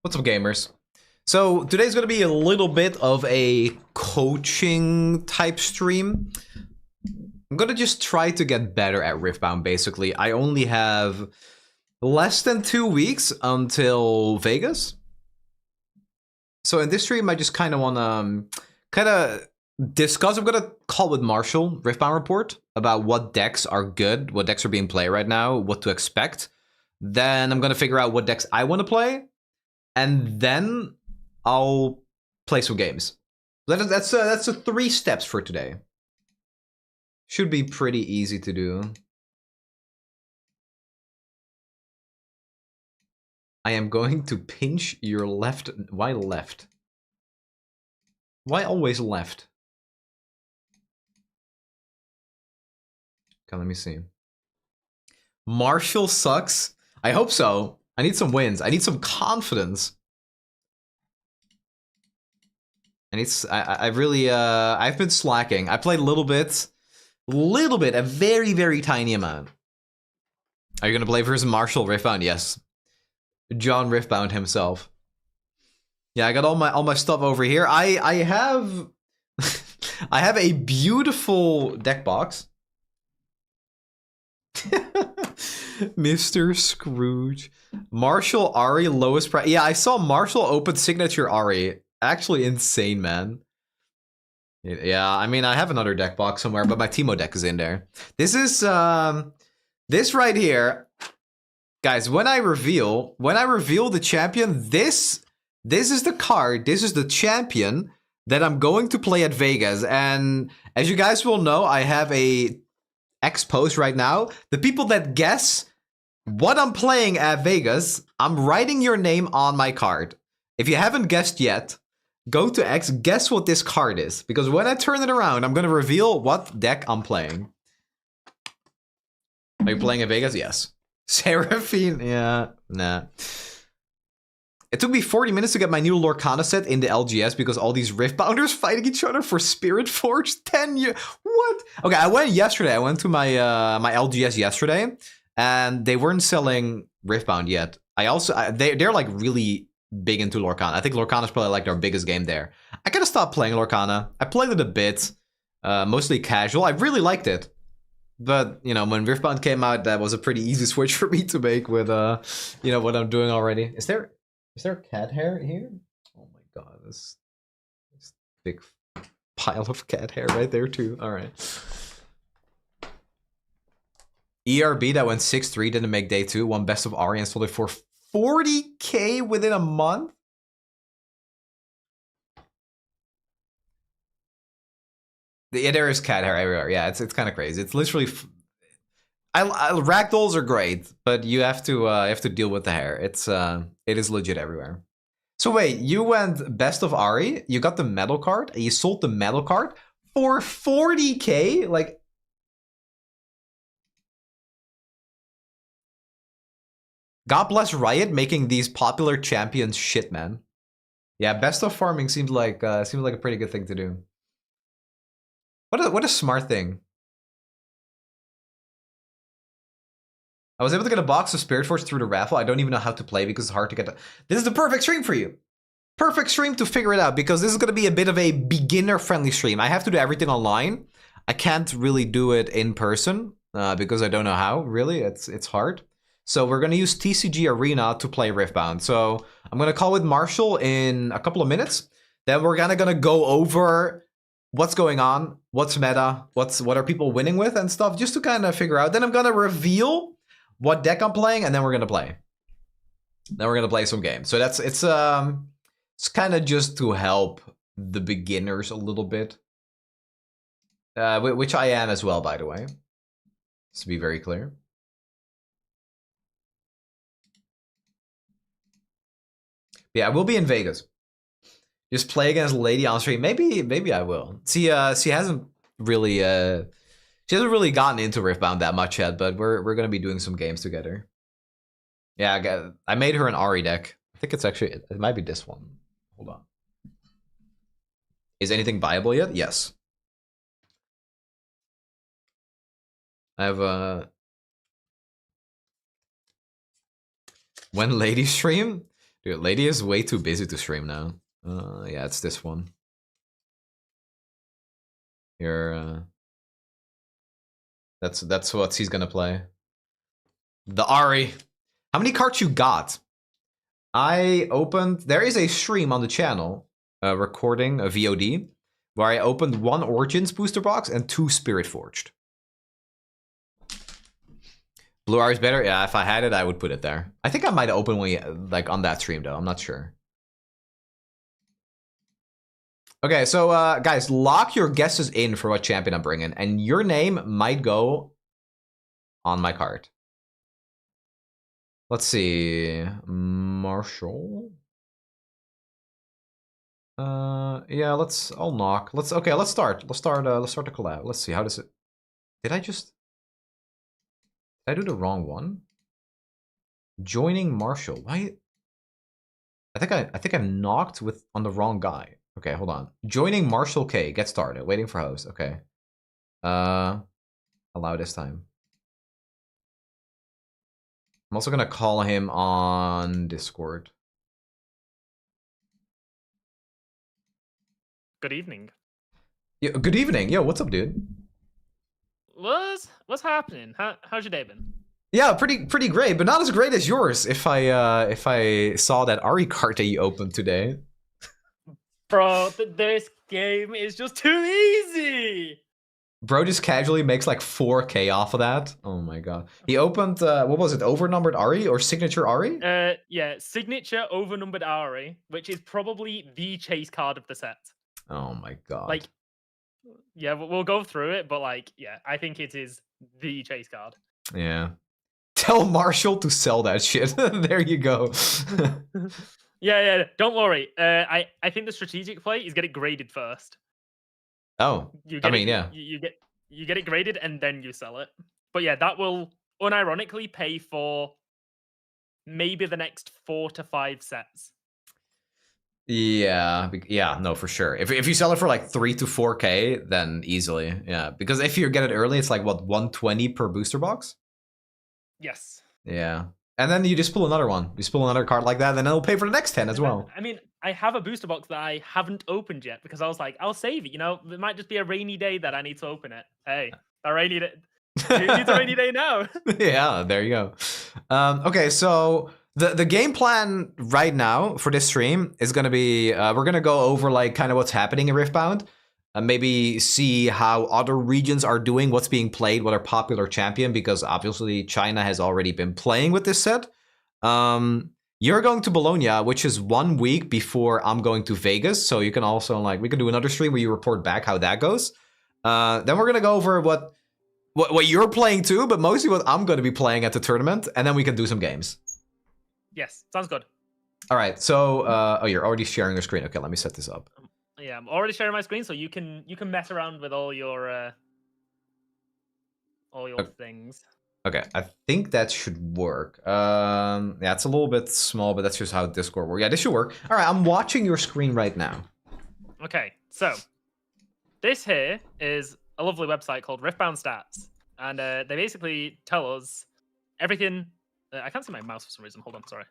What's up, gamers? So today's gonna be a little bit of a coaching type stream. I'm gonna just try to get better at Riftbound, basically. I only have less than 2 weeks until Vegas. So in this stream, I just kind of want to discuss. I'm gonna call with Marshall, Riftbound report, about what decks are good, what decks are being played right now, what to expect. Then I'm gonna figure out what decks I want to play. And then I'll play some games. That's the 3 steps for today. Should be pretty easy to do. I am going to pinch your left. Why left? Why always left? Okay, let me see. Marshall sucks. I hope so. I need some wins. I need some confidence. I really I've been slacking. I played a little bit, a very, very tiny amount. Are you gonna play versus Marshall Riftbound? Yes. John Riftbound himself. Yeah, I got all my stuff over here. I have I have a beautiful deck box. Mr. Scrooge. Marshall Ari lowest price. Yeah, I saw Marshall open signature Ari. Actually insane, man. Yeah, I mean, I have another deck box somewhere, but my Teemo deck is in there. This is this right here. Guys, when I reveal the champion, this is the card, this is the champion that I'm going to play at Vegas. And as you guys will know, I have a X-Post right now. The people that guess what I'm playing at Vegas, I'm writing your name on my card. If you haven't guessed yet, go to X, guess what this card is. Because when I turn it around, I'm going to reveal what deck I'm playing. Are you playing at Vegas? Yes. Seraphine? Yeah, nah. It took me 40 minutes to get my new Lorcana set in the LGS because all these Riftbounders fighting each other for Spirit Forge. 10 years. What? Okay, I went yesterday. I went to my my LGS yesterday, and they weren't selling Riftbound yet. They're like really big into Lorcana. I think Lorcana's probably like their biggest game there. I gotta stop playing Lorcana. I played it a bit, mostly casual. I really liked it. But, you know, when Riftbound came out, that was a pretty easy switch for me to make with, you know, what I'm doing already. Is there cat hair here? Oh my god, this big pile of cat hair right there too. All right. ERB that went 6-3, didn't make day 2, won best of Ari and sold it for 40K within a month. Yeah, there is cat hair everywhere. Yeah, it's kind of crazy. It's literally. Ragdolls are great, but you have to deal with the hair. It is legit everywhere. So wait, you went best of Ari. You got the metal card. And you sold the metal card for 40K. Like, God bless Riot making these popular champions shit, man. Yeah, best of farming seems like a pretty good thing to do. What a smart thing. I was able to get a box of Spirit Force through the raffle. I don't even know how to play because it's hard to get. This is the perfect stream for you. Perfect stream to figure it out because this is going to be a bit of a beginner-friendly stream. I have to do everything online. I can't really do it in person because I don't know how. Really, it's hard. So we're going to use TCG Arena to play Riftbound. So I'm going to call with Marshall in a couple of minutes. Then we're kind of going to go over what's going on, what's meta, what are people winning with and stuff, just to kind of figure out. Then I'm going to reveal what deck I'm playing, and then we're gonna play. Then we're gonna play some games. So it's kind of just to help the beginners a little bit, which I am as well, by the way. Just to be very clear. Yeah, I will be in Vegas. Just play against Lady on stream. Maybe I will. She hasn't really She hasn't really gotten into Riftbound that much yet, but we're gonna be doing some games together. Yeah, I made her an Ari deck. I think it might be this one. Hold on. Is anything viable yet? Yes. I have when lady stream? Dude, Lady is way too busy to stream now. Yeah, it's this one. Here, that's what he's gonna play. The Ari. How many cards you got? I opened. There is a stream on the channel, recording a VOD, where I opened 1 Origins booster box and 2 Spirit Forged. Blue Ari's better. Yeah, if I had it, I would put it there. I think I might open one like on that stream though. I'm not sure. Okay, so guys, lock your guesses in for what champion I'm bringing, and your name might go on my card. Let's see, Marshall. Yeah, I'll knock. Let's start. Let's start the collab. Let's see. How does it? Did I do the wrong one? Joining Marshall. Why? I think I knocked on the wrong guy. Okay, hold on. Joining Marshall K. Get started. Waiting for host. Okay. Allow this time. I'm also gonna call him on Discord. Good evening. Yeah, good evening. Yo, what's up, dude? What's happening? How's your day been? Yeah, pretty great, but not as great as yours. If I saw that Ari card that you opened today. Bro, this game is just too easy. Bro just casually makes like 4K off of that. Oh my god. He opened what was it? Overnumbered Ari or signature Ari? Yeah, signature overnumbered Ari, which is probably the chase card of the set. Oh my god. Like, yeah, we'll go through it, but like, yeah, I think it is the chase card. Yeah. Tell Marshall to sell that shit. There you go. Yeah, don't worry. I think the strategic play is get it graded first. Oh, I mean, yeah. You get it graded and then you sell it. But yeah, that will unironically pay for maybe the next 4 to 5 sets. Yeah, no, for sure. If you sell it for like 3 to 4K, then easily, yeah. Because if you get it early, it's like what 120 per booster box. Yes. Yeah, and then you just pull another one. You just pull another card like that, and then it'll pay for the next 10 as well. I mean, I have a booster box that I haven't opened yet because I was like, I'll save it. You know, it might just be a rainy day that I need to open it. Hey, a rainy day. It's a rainy day now. Yeah, there you go. Okay, so the game plan right now for this stream is gonna be we're gonna go over like kind of what's happening in Riftbound, and maybe see how other regions are doing, what's being played, what are popular champion, because obviously China has already been playing with this set. You're going to Bologna, which is 1 week before I'm going to Vegas, so you can also like we can do another stream where you report back how that goes. Then we're gonna go over what you're playing too, but mostly what I'm going to be playing at the tournament, and then we can do some games. Yes, sounds good. All right, so oh, you're already sharing your screen. Okay, let me set this up. Yeah, I'm already sharing my screen, so you can mess around with all your things. Okay, I think that should work. Yeah, it's a little bit small, but that's just how Discord works. Yeah, this should work. All right, I'm watching your screen right now. Okay, so this here is a lovely website called Riftbound Stats, and they basically tell us everything. I can't see my mouse for some reason. Hold on, sorry.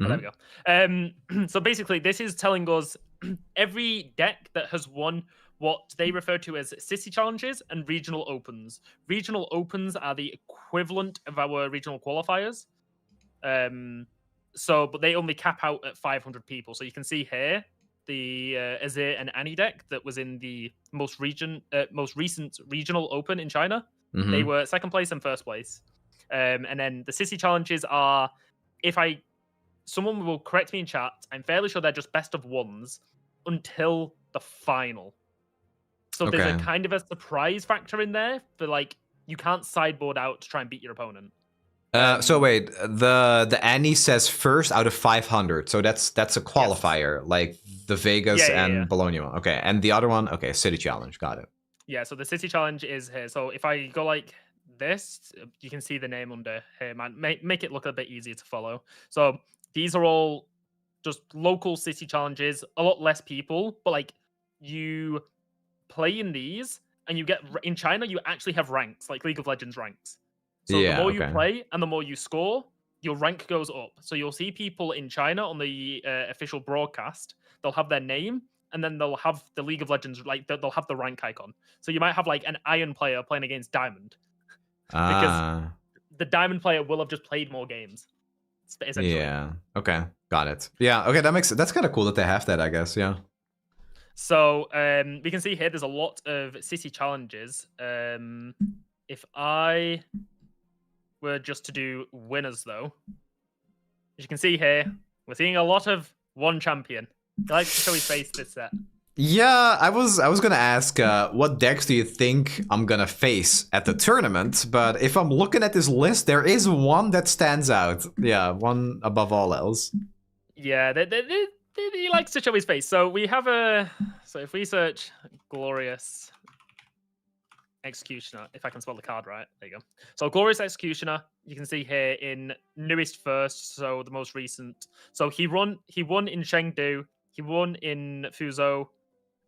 Oh, there we go. So basically, this is telling us every deck that has won what they refer to as city challenges and regional opens. Regional opens are the equivalent of our regional qualifiers. But they only cap out at 500 people. So you can see here the Azir and Annie deck that was in the most recent regional open in China. They were second place and first place. And then the city challenges are, someone will correct me in chat, I'm fairly sure they're just best of ones until the final. So there's a kind of a surprise factor in there for like you can't sideboard out to try and beat your opponent. So wait, the Annie says first out of 500, so that's a qualifier, yes. Like the Vegas and Bologna one. Okay, and the other one, okay, City Challenge, got it. Yeah, so the City Challenge is here. So if I go like this, you can see the name under here, man. Make it look a bit easier to follow. So these are all just local city challenges, a lot less people, but like you play in these and you get in China, you actually have ranks, like League of Legends ranks. So the more you play and the more you score, your rank goes up. So you'll see people in China on the official broadcast. They'll have their name, and then they'll have the League of Legends, like they'll have the rank icon. So you might have like an Iron player playing against Diamond, because the Diamond player will have just played more games. Essentially. Yeah. Okay. Got it. Yeah. Okay. That's kind of cool that they have that, I guess. Yeah. So we can see here there's a lot of city challenges. If I were just to do winners, though, as you can see here, we're seeing a lot of one champion. He likes to show his face this set. Yeah, I was gonna ask what decks do you think I'm gonna face at the tournament, but if I'm looking at this list, there is one that stands out. Yeah, one above all else. Yeah, he likes to show his face. So we have so if we search Glorious Executioner, if I can spell the card right, there you go. So Glorious Executioner, you can see here in newest first, so the most recent. So he won in Chengdu, he won in Fuzhou,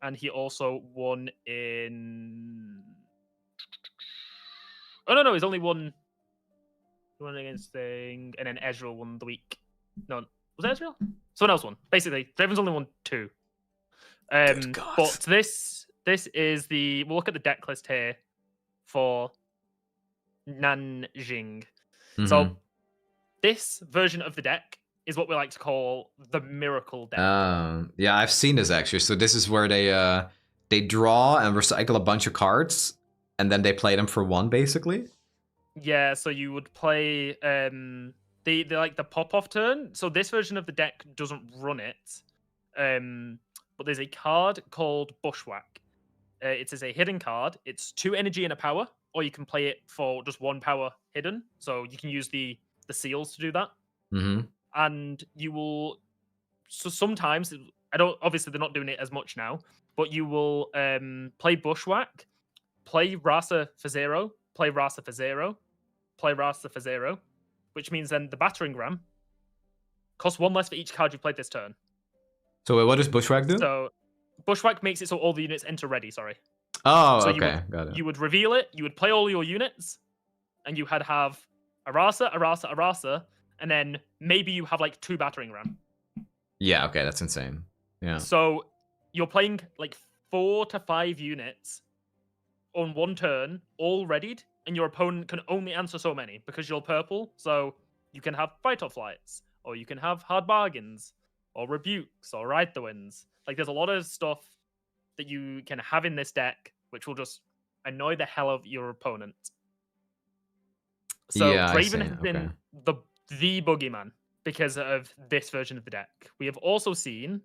and he also won in. Oh no, he's only won. He won against Thing, and then Ezreal won the week. No, was it Ezreal? Someone else won. Basically, Draven's only won 2. But this is the. We'll look at the deck list here for Nanjing. Mm-hmm. So this version of the deck is what we like to call the miracle deck. Yeah, I've seen this actually. So this is where they draw and recycle a bunch of cards, and then they play them for 1, basically. Yeah, so you would play the like the pop-off turn. So this version of the deck doesn't run it. But there's a card called Bushwhack. It is a hidden card. It's 2 energy and a power, or you can play it for just 1 power hidden. So you can use the seals to do that. Mm-hmm. And you will. So sometimes obviously they're not doing it as much now, but you will play Bushwhack, play Rasa for 0, play Rasa for 0, play Rasa for 0, which means then the battering ram costs 1 less for each card you played this turn. So wait, what does Bushwhack do? So Bushwhack makes it so all the units enter ready, sorry. Oh, so okay, got it. You would reveal it, you would play all your units, and you had have a Rasa, and then maybe you have like 2 battering ram. Yeah, okay, that's insane. Yeah. So you're playing like 4 to 5 units on 1 turn, all readied, and your opponent can only answer so many because you're purple. So you can have fight-off flights, or you can have hard bargains, or rebukes, or ride the winds. Like there's a lot of stuff that you can have in this deck, which will just annoy the hell of your opponent. So yeah, Draven has been the boogeyman because of this version of the deck. We have also seen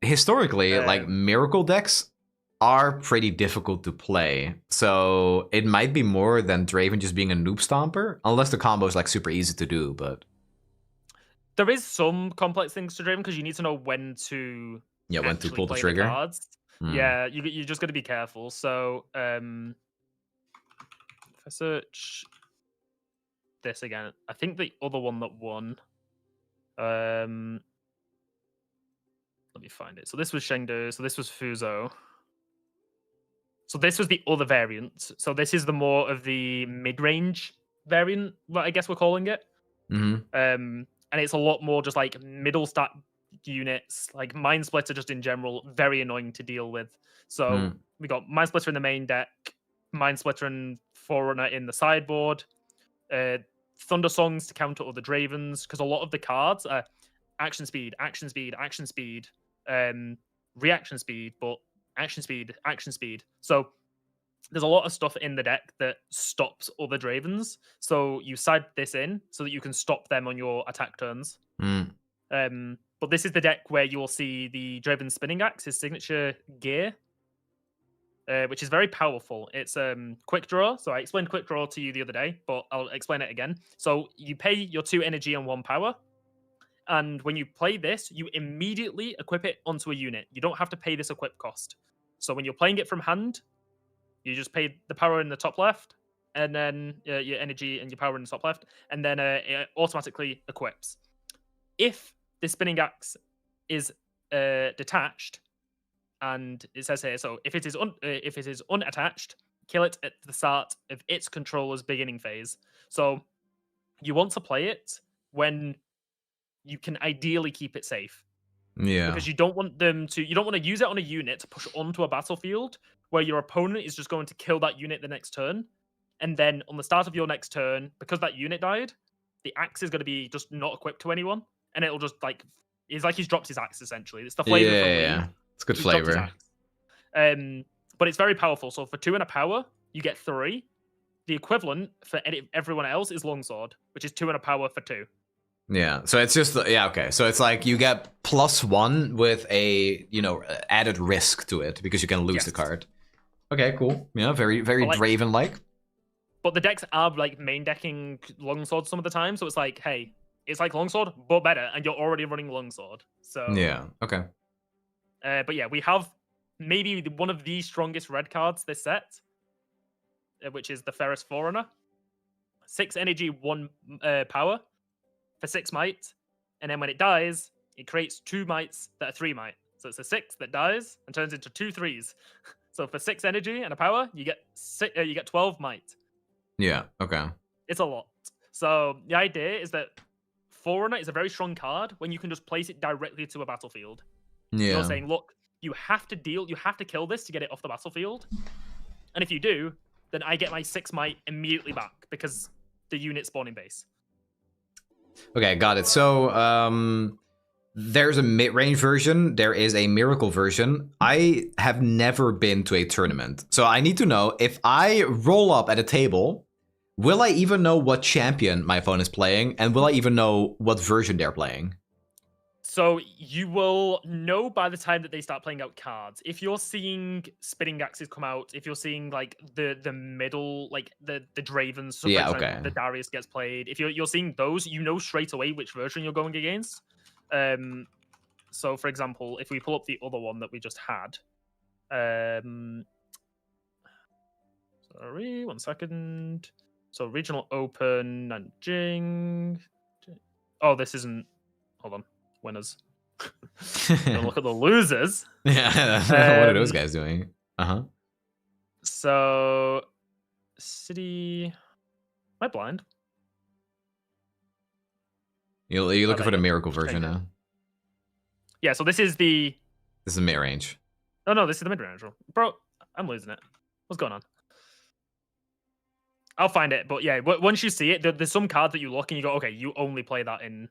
historically, like miracle decks are pretty difficult to play. So it might be more than Draven just being a noob stomper, unless the combo is like super easy to do, but there is some complex things to Draven because you need to know when to pull the trigger. Cards. Yeah, you just got to be careful. So if I search this again, I think the other one that won. Let me find it. So this was Chengdu. So this was Fuzhou. So this was the other variant. So this is the more of the mid-range variant, what I guess we're calling it. Mm-hmm. And it's a lot more just like middle stat units, like Mind Splitter just in general, very annoying to deal with. So we got Mind Splitter in the main deck, Mind Splitter and Forerunner in the sideboard, Thunder Songs to counter other Dravens, because a lot of the cards are action speed, reaction speed, but action speed. So there's a lot of stuff in the deck that stops other Dravens. So you side this in so that you can stop them on your attack turns. But this is the deck where you will see the Draven Spinning Axe, his signature gear, which is very powerful. It's quick draw. So I explained quick draw to you the other day, but I'll explain it again. So you pay your 2 energy and 1 power. And when you play this, you immediately equip it onto a unit. You don't have to pay this equip cost. So when you're playing it from hand, you just pay the power in the top left, and then your energy and your power in the top left, and then it automatically equips. If the Spinning Axe is detached, and it says here, so if it is unattached, kill it at the start of its controller's beginning phase. So you want to play it when you can ideally keep it safe. Yeah. Because you don't want to use it on a unit to push onto a battlefield where your opponent is just going to kill that unit the next turn. And then on the start of your next turn, because that unit died, the axe is going to be just not equipped to anyone. And it'll just like, it's like he's dropped his axe essentially. It's the flavor from Lee. Yeah. It's good He's dropped his flavor. axe. But it's very powerful. So for 2 and a power, you get 3. The equivalent for everyone else is longsword, which is 2 and a power for 2. Yeah, so it's just, yeah, okay. So it's like you get +1 with a, added risk to it because you can lose the card. Okay, cool. Yeah, very Draven-like. But the decks are like main decking longsword some of the time, so it's like, hey, it's like longsword, but better, and you're already running longsword. So yeah, okay. But yeah, we have maybe one of the strongest red cards this set, which is the Ferris Forerunner. 6 energy, 1 power for 6 might, and then when it dies, it creates 2 mights that are 3 might. So it's a 6 that dies and turns into 2 3s. So for 6 energy and a power, you get 12 might. Yeah, okay. It's a lot. So the idea is that Forerunner is a very strong card when you can just place it directly to a battlefield. Yeah. You're saying, look, you have to kill this to get it off the battlefield. And if you do, then I get my 6 might immediately back because the unit spawning base. Okay, got it. So, there's a mid-range version. There is a miracle version. I have never been to a tournament. So I need to know, if I roll up at a table, will I even know what champion my opponent is playing? And will I even know what version they're playing? So you will know by the time that they start playing out cards. If you're seeing spinning axes come out, if you're seeing like the middle, like the Dravens, so Yeah, example, okay. the Darius gets played. If you're seeing those, you know straight away which version you're going against. So for example, if we pull up the other one that we just had, sorry, 1 second. So regional open and Jing. Oh, this isn't. Hold on. Winners. Look at the losers. Yeah, what are those guys doing? Uh-huh. So, City. Am I blind? You're looking for the miracle version now? Yeah, so this is the... This is mid-range. No, this is the mid-range. Bro, I'm losing it. What's going on? I'll find it, but yeah, once you see it, there's some card that you look and you go, okay, you only play that in...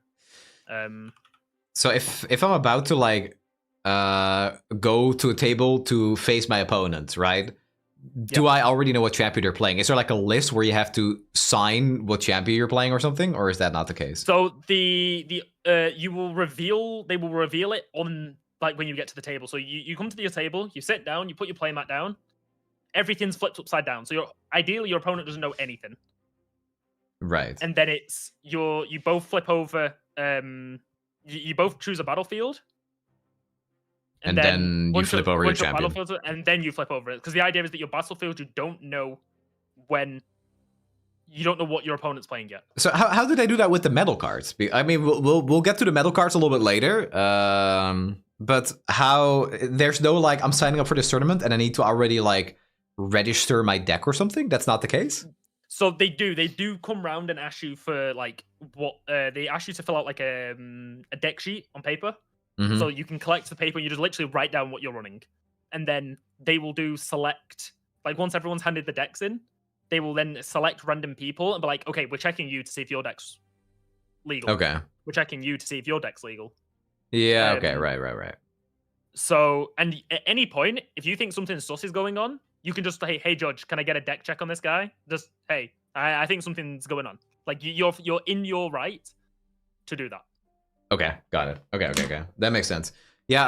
So if I'm about to like go to a table to face my opponent, right? Do I already know what champion they're playing? Is there like a list where you have to sign what champion you're playing or something, or is that not the case? So they will reveal it on like when you get to the table. So you come to your table, you sit down, you put your playmat down, everything's flipped upside down. So ideally your opponent doesn't know anything. Right. And then it's you both flip over. You both choose a battlefield, and then you flip over your champion. And then you flip over it, because the idea is that your battlefield, you don't know what your opponent's playing yet. So how did I do that with the metal cards? I mean, we'll get to the metal cards a little bit later. But how there's no like I'm signing up for this tournament and I need to already like register my deck or something? That's not the case. So they do come round and ask you for like what they ask you to fill out like a deck sheet on paper. Mm-hmm. So you can collect the paper and you just literally write down what you're running. And then they will do select, like once everyone's handed the decks in, they will then select random people and be like, okay, we're checking you to see if your deck's legal. Okay. We're checking you to see if your deck's legal. Yeah, okay, right. So, and at any point, if you think something sus is going on, you can just say, hey, Judge, can I get a deck check on this guy? Just, hey, I think something's going on. Like, you're in your right to do that. Okay, got it. Okay. That makes sense. Yeah,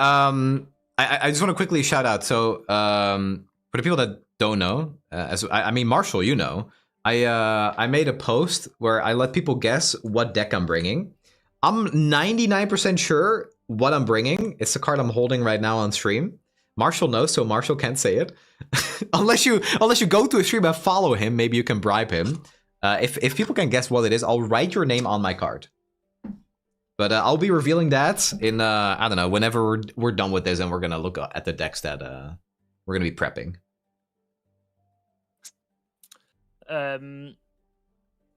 I just want to quickly shout out. So, for the people that don't know, I mean, Marshall, you know, I made a post where I let people guess what deck I'm bringing. I'm 99% sure what I'm bringing. It's the card I'm holding right now on stream. Marshall knows, so Marshall can't say it. unless you go to a stream and follow him, maybe you can bribe him. If people can guess what it is, I'll write your name on my card. But I'll be revealing that in, I don't know, whenever we're done with this and we're going to look at the decks that we're going to be prepping.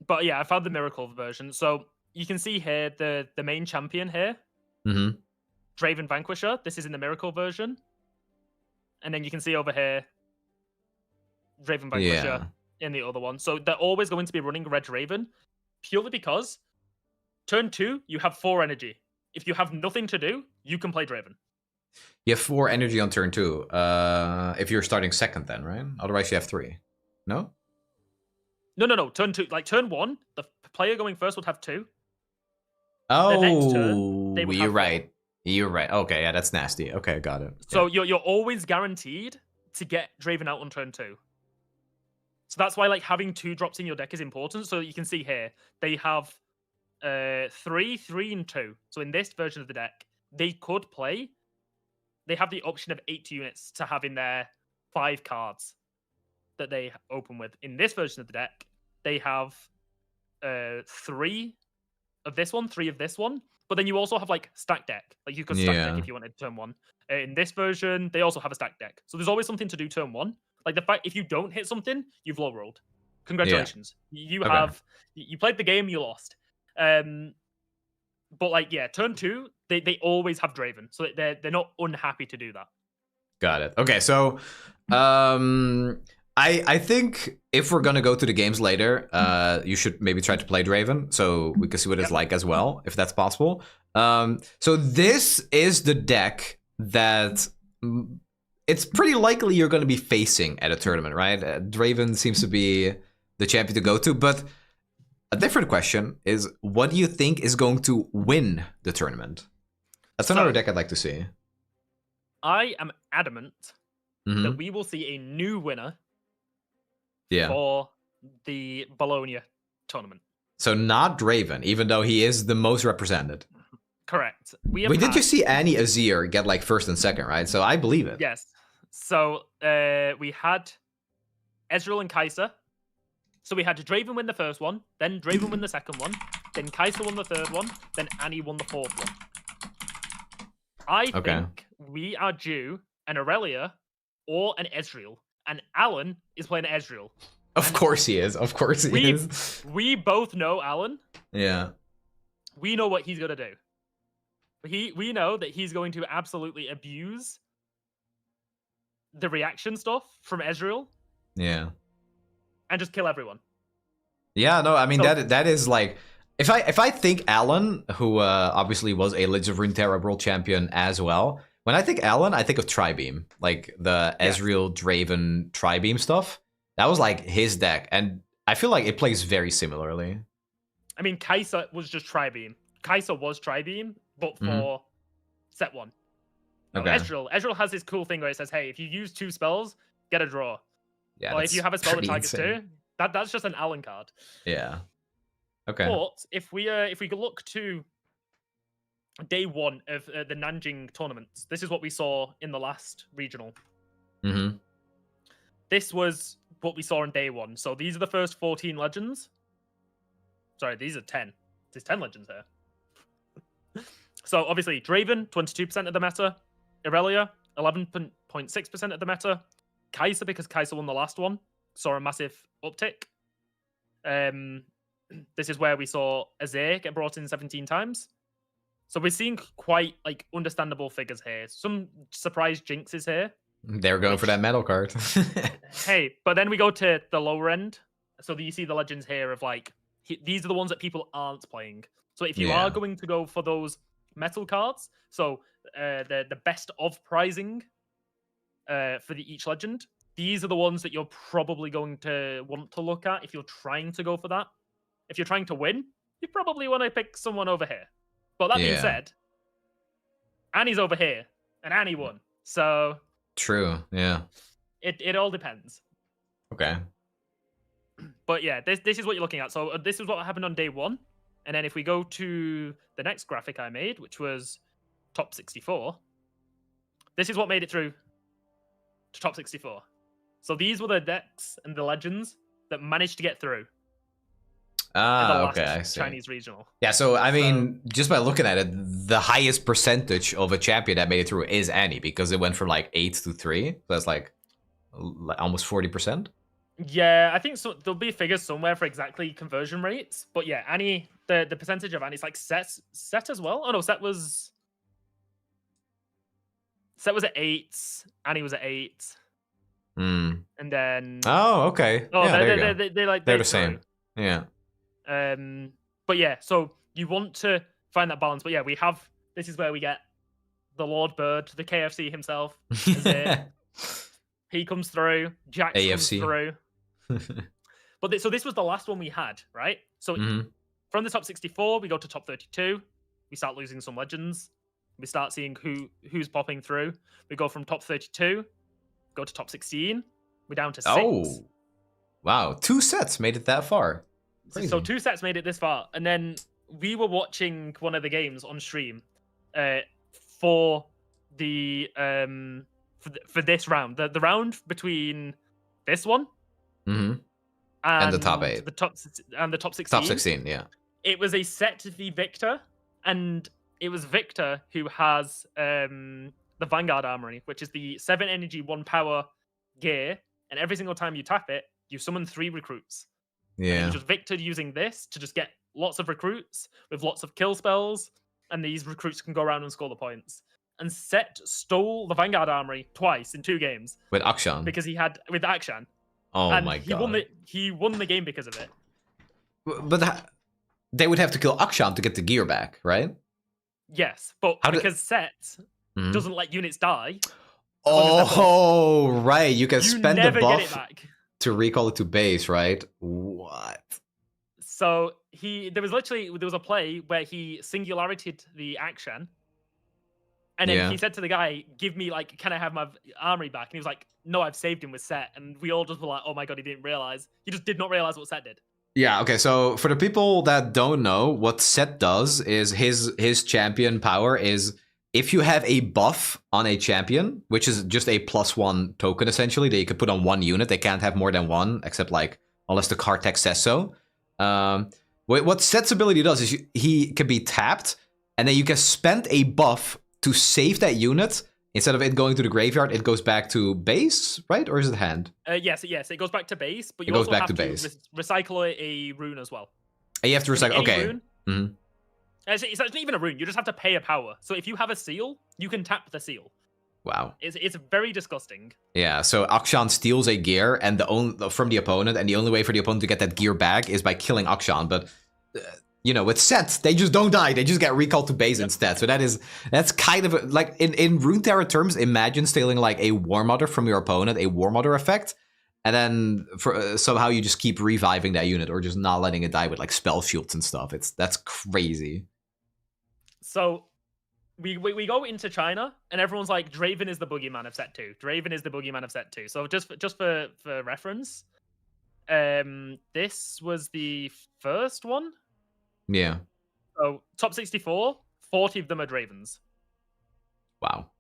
But yeah, I found the Miracle version. So you can see here the main champion here, Draven Vanquisher. This is in the Miracle version. And then you can see over here, Draven Vanquisher in the other one. So they're always going to be running Red Draven, purely because turn 2, you have 4 energy. If you have nothing to do, you can play Draven. You have 4 energy on turn 2. If you're starting second then, right? Otherwise you have 3. No? No. Turn 2, like turn 1, the player going first would have 2. Oh, the next turn, they would you're have right. 4. You're right. Okay, yeah, that's nasty. Okay, got it. So you're always guaranteed to get Draven out on turn 2. So that's why like having 2 drops in your deck is important. So you can see here, they have 3, 3, and 2. So in this version of the deck, they could play. They have the option of 8 units to have in their 5 cards that they open with. In this version of the deck, they have 3 of this one, 3 of this one. But then you also have like stack deck. Like you could stack deck if you wanted turn 1. In this version, they also have a stack deck. So there's always something to do turn 1. Like the fact if you don't hit something, you've low rolled. Congratulations. You played the game, you lost. But like turn 2, they always have Draven. So they're not unhappy to do that. Got it. Okay, so I think if we're gonna go to the games later, you should maybe try to play Draven so we can see what it's like as well, if that's possible. So this is the deck that it's pretty likely you're gonna be facing at a tournament, right? Draven seems to be the champion to go to, but a different question is, what do you think is going to win the tournament? That's another deck I'd like to see. I am adamant that we will see a new winner for the Bologna tournament. So not Draven, even though he is the most represented. Correct. Did you see Annie Azir get like first and second, right? So I believe it. Yes. So we had Ezreal and Kai'Sa. So we had Draven win the first one, then Draven win the second one, then Kai'Sa won the third one, then Annie won the fourth one. I think we are due an Aurelia or an Ezreal, and Alan is playing Ezreal. Of course he is. Of course he is. We both know Alan. Yeah. We know what he's going to do. We know that he's going to absolutely abuse the reaction stuff from Ezreal. Yeah. And just kill everyone. Yeah, no, I mean, so, that is like... If I think Alan, who obviously was a Legends of Runeterra world champion as well, when I think Alan, I think of Tribeam. Like the Ezreal, Draven, Tribeam stuff. That was like his deck. And I feel like it plays very similarly. I mean, Kai'Sa was just Tribeam. Kai'Sa was Tribeam, but for set 1. Okay. Ezreal has this cool thing where it says, hey, if you use 2 spells, get a draw. Yeah, or if you have a spell that targets 2, that's just an Alan card. Yeah. Okay. But if we look to day 1 of the Nanjing tournaments, this is what we saw in the last regional. This was what we saw in day 1. So these are the first 14 legends. Sorry, these are 10. There's 10 legends here. So obviously Draven, 22% of the meta. Aurelia, 11.6% of the meta. Kai'Sa, because Kai'Sa won the last one, saw a massive uptick. This is where we saw Azir get brought in 17 times. So we're seeing quite like understandable figures here. Some surprise jinxes here. They're going for that metal card. Hey, but then we go to the lower end. So you see the legends here of like, these are the ones that people aren't playing. So if you are going to go for those metal cards, so the best of prizing for each legend, these are the ones that you're probably going to want to look at if you're trying to go for that. If you're trying to win, you probably want to pick someone over here. But that being said, Annie's over here, and Annie won. So true, yeah. It all depends. Okay. But yeah, this is what you're looking at. So this is what happened on day 1. And then if we go to the next graphic I made, which was top 64, this is what made it through to top 64. So these were the decks and the legends that managed to get through. Okay, I see. Chinese regional. Yeah, so I mean, just by looking at it, the highest percentage of a champion that made it through is Annie, because it went from like 8 to 3. So that's like almost 40%. Yeah, I think so. There'll be figures somewhere for exactly conversion rates. But yeah, Annie, the percentage of Annie's like set as well. Oh no, set was at 8. Annie was at 8. Mm. And then Oh, okay. oh, Yeah, there you go. they like They're they the same. Yeah. But yeah, so you want to find that balance. But yeah, this is where we get the Lord Bird, the KFC himself. He comes through. Jax comes through. So this was the last one we had, right? So from the top 64, we go to top 32. We start losing some legends. We start seeing who's popping through. We go from top 32, go to top 16. We're down to 6. Oh, wow. 2 sets made it that far. Crazy. So 2 sets made it this far. And then we were watching one of the games on stream for the for this round. The round between this one and the top 8. The top 16. Top 16, yeah. It was a set v Victor, and it was Victor who has the Vanguard Armory, which is the 7 energy, 1 power gear, and every single time you tap it, you summon 3 recruits. Yeah. And just Victor using this to just get lots of recruits with lots of kill spells, and these recruits can go around and score the points. And Set stole the Vanguard Armory twice in 2 games. With Akshan. Because he had with Akshan. Oh and my god. He won the game because of it. But they would have to kill Akshan to get the gear back, right? Yes, but because Set doesn't let units die. Oh, right. You can spend the buff get it back. To recall it to base, right? What? So there was a play where he singularity'd the Akshan. And then he said to the guy, "Give me can I have my armory back?" And he was like, "No, I've saved him with Set." And we all just were like, "Oh my god, he didn't realize. He just did not realize what Set did." Yeah. Okay. So for the people that don't know, what Set does is his champion power is if you have a buff on a champion, which is just a +1 token essentially that you could put on 1 unit. They can't have more than 1, except unless the card text says so. What Set's ability does is he can be tapped, and then you can spend a buff to save that unit. Instead of it going to the graveyard, it goes back to base, right? Or is it hand? Yes, it goes back to base, but you also have to recycle a rune as well. And you have to recycle, okay. Rune, it's not even a rune, you just have to pay a power. So if you have a seal, you can tap the seal. Wow. It's very disgusting. Yeah, so Akshan steals a gear and from the opponent, and the only way for the opponent to get that gear back is by killing Akshan, but... with Set, they just don't die. They just get recalled to base instead. So that's kind of in Runeterra terms, imagine stealing a War Mother from your opponent, a War Mother effect, and then somehow you just keep reviving that unit or just not letting it die with spell shields and stuff. That's crazy. So we go into China and everyone's like, Draven is the boogeyman of Set 2. Draven is the boogeyman of Set 2. So just for reference, this was the first one. Yeah. So top 64, 40 of them are Dravens. Wow.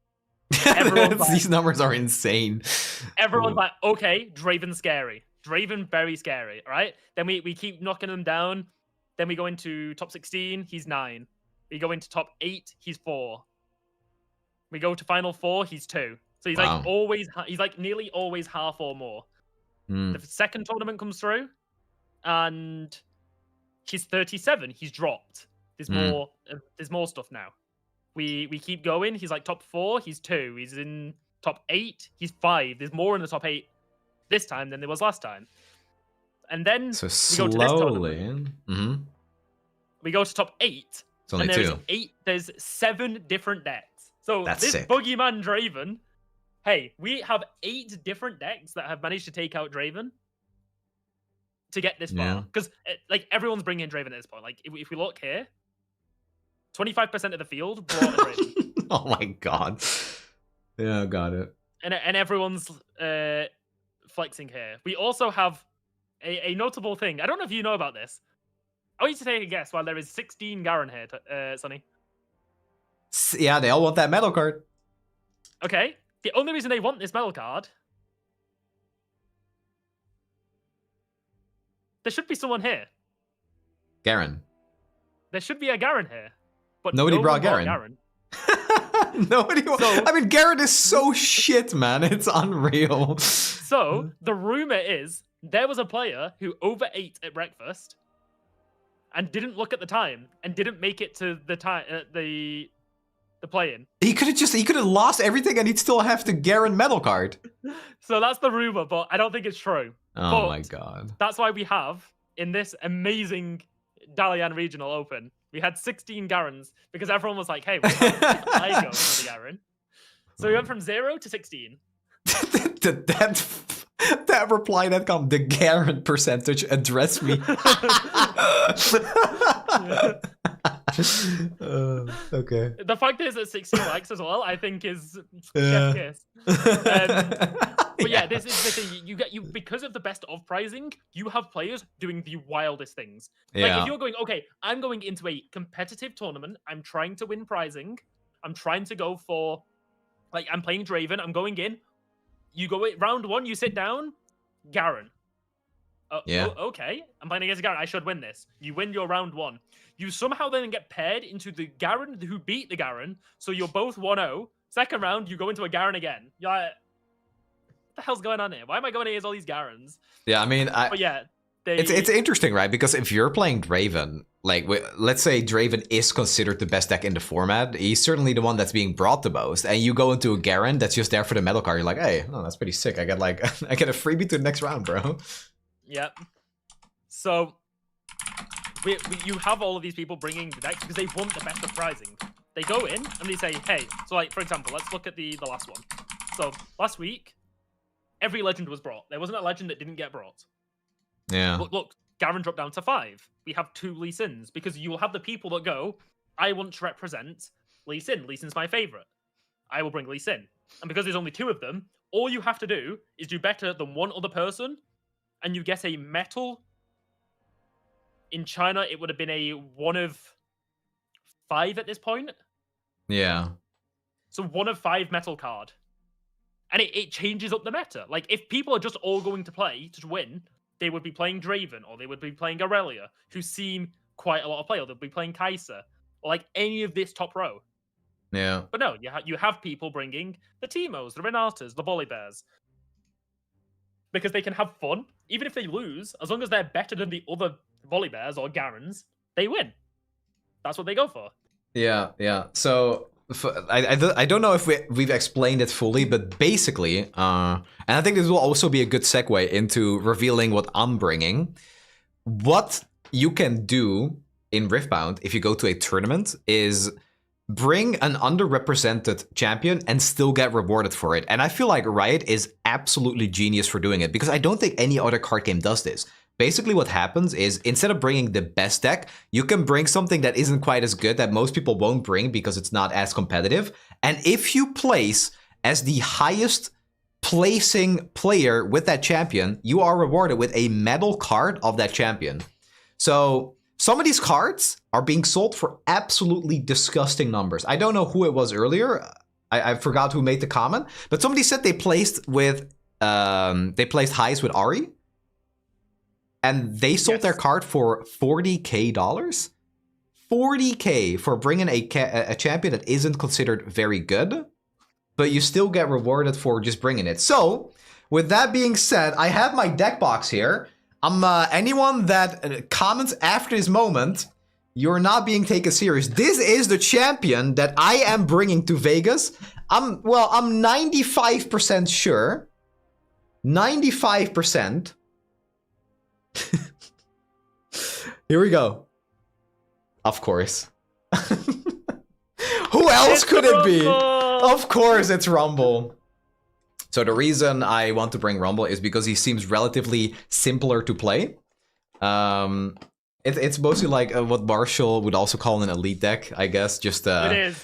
Everyone's these numbers are insane. Everyone's like, okay, Draven scary. Draven very scary, right? Then we keep knocking them down. Then we go into top 16, he's 9. We go into top 8, he's 4. We go to final 4, he's 2. So he's nearly always half or more. The second tournament comes through, and he's 37. He's dropped. There's more stuff now. We keep going. He's top 4. He's 2. He's in top 8. He's 5. There's more in the top 8 this time than there was last time. And then we go to this tournament. We go to top 8. It's only 2. There's 7 different decks. So that's this sick. Boogeyman Draven. Hey, we have 8 different decks that have managed to take out Draven to get this far. Because everyone's bringing in Draven at this point. If we look here, 25% of the field brought a Draven. Oh my god. Yeah, got it. And everyone's flexing here. We also have a notable thing. I don't know if you know about this. I want you to take a guess while there is 16 Garen here, Sonny. Yeah, they all want that metal card. Okay. The only reason they want this metal card... There should be someone here. Garen. There should be a Garen here. But nobody brought Garen. Nobody. I mean, Garen is so shit, man. It's unreal. So, the rumor is there was a player who overate at breakfast and didn't look at the time and didn't make it to the time the play-in. He could have lost everything and he'd still have the Garen medal card. So that's the rumor, but I don't think it's true. Oh my god. That's why we have, in this amazing Dalian Regional Open, we had 16 Garens because everyone was like, hey, what if I go for the Garen? So we went from 0 to 16. that reply that come, the Garen percentage, address me. Okay. The fact is that 16 likes as well, I think is chef kiss. But yeah, this is the thing. You because of the best of prizing, you have players doing the wildest things. Yeah. Like if you're going, okay, I'm going into a competitive tournament, I'm trying to win prizing, I'm trying to go for, like, I'm playing Draven, I'm going in. You go round 1, you sit down, Garen. Okay, I'm playing against Garen. I should win this. You win your round 1. You somehow then get paired into the Garen who beat the Garen, so you're both 1-0. Second round, you go into a Garen again. You're like, what the hell's going on here? Why am I going against all these Garens? Yeah, I mean, but yeah, it's interesting, right? Because if you're playing Draven, like, let's say Draven is considered the best deck in the format, he's certainly the one that's being brought the most, and you go into a Garen that's just there for the medal card, you're like, hey, oh, that's pretty sick. I get a freebie to the next round, bro. Yep. So you have all of these people bringing the decks because they want the best of prizing. They go in and they say, hey, so like, for example, let's look at the last one. So last week, every legend was brought. There wasn't a legend that didn't get brought. Yeah. But look, Garen dropped down to 5. We have 2 Lee Sins because you'll have the people that go, I want to represent Lee Sin. Lee Sin's my favorite. I will bring Lee Sin. And because there's only 2 of them, all you have to do is do better than one other person, and you get a metal. In China, it would have been a 1 of 5 at this point. Yeah. So 1 of 5 metal card. And it changes up the meta. Like, if people are just all going to play to win, they would be playing Draven, or they would be playing Aurelia, who seem quite a lot of play, or they'll be playing Kai'Sa, or like any of this top row. Yeah. But no, you have people bringing the Teemos, the Renatas, the Volibears. Because they can have fun. Even if they lose, as long as they're better than the other Volibears or Garens, they win. That's what they go for. Yeah, yeah. So I don't know if we've explained it fully, but basically, and I think this will also be a good segue into revealing what I'm bringing. What you can do in Riftbound if you go to a tournament is bring an underrepresented champion and still get rewarded for it. And I feel like Riot is absolutely genius for doing it because I don't think any other card game does this. Basically what happens is instead of bringing the best deck, you can bring something that isn't quite as good that most people won't bring because it's not as competitive. And if you place as the highest placing player with that champion, you are rewarded with a medal card of that champion. So some of these cards are being sold for absolutely disgusting numbers. I don't know who it was earlier. I forgot who made the comment, but somebody said they placed highs with Ari. And they sold their card for $40K. $40K for bringing a champion that isn't considered very good, but you still get rewarded for just bringing it. So, with that being said, I have my deck box here. Anyone that comments after this moment, you're not being taken serious. This is the champion that I am bringing to Vegas. I'm 95% sure. 95%. Here we go. Of course. Who else could it be? Of course it's Rumble. So the reason I want to bring Rumble is because he seems relatively simpler to play. It's mostly like what Marshall would also call an elite deck, I guess. Just playing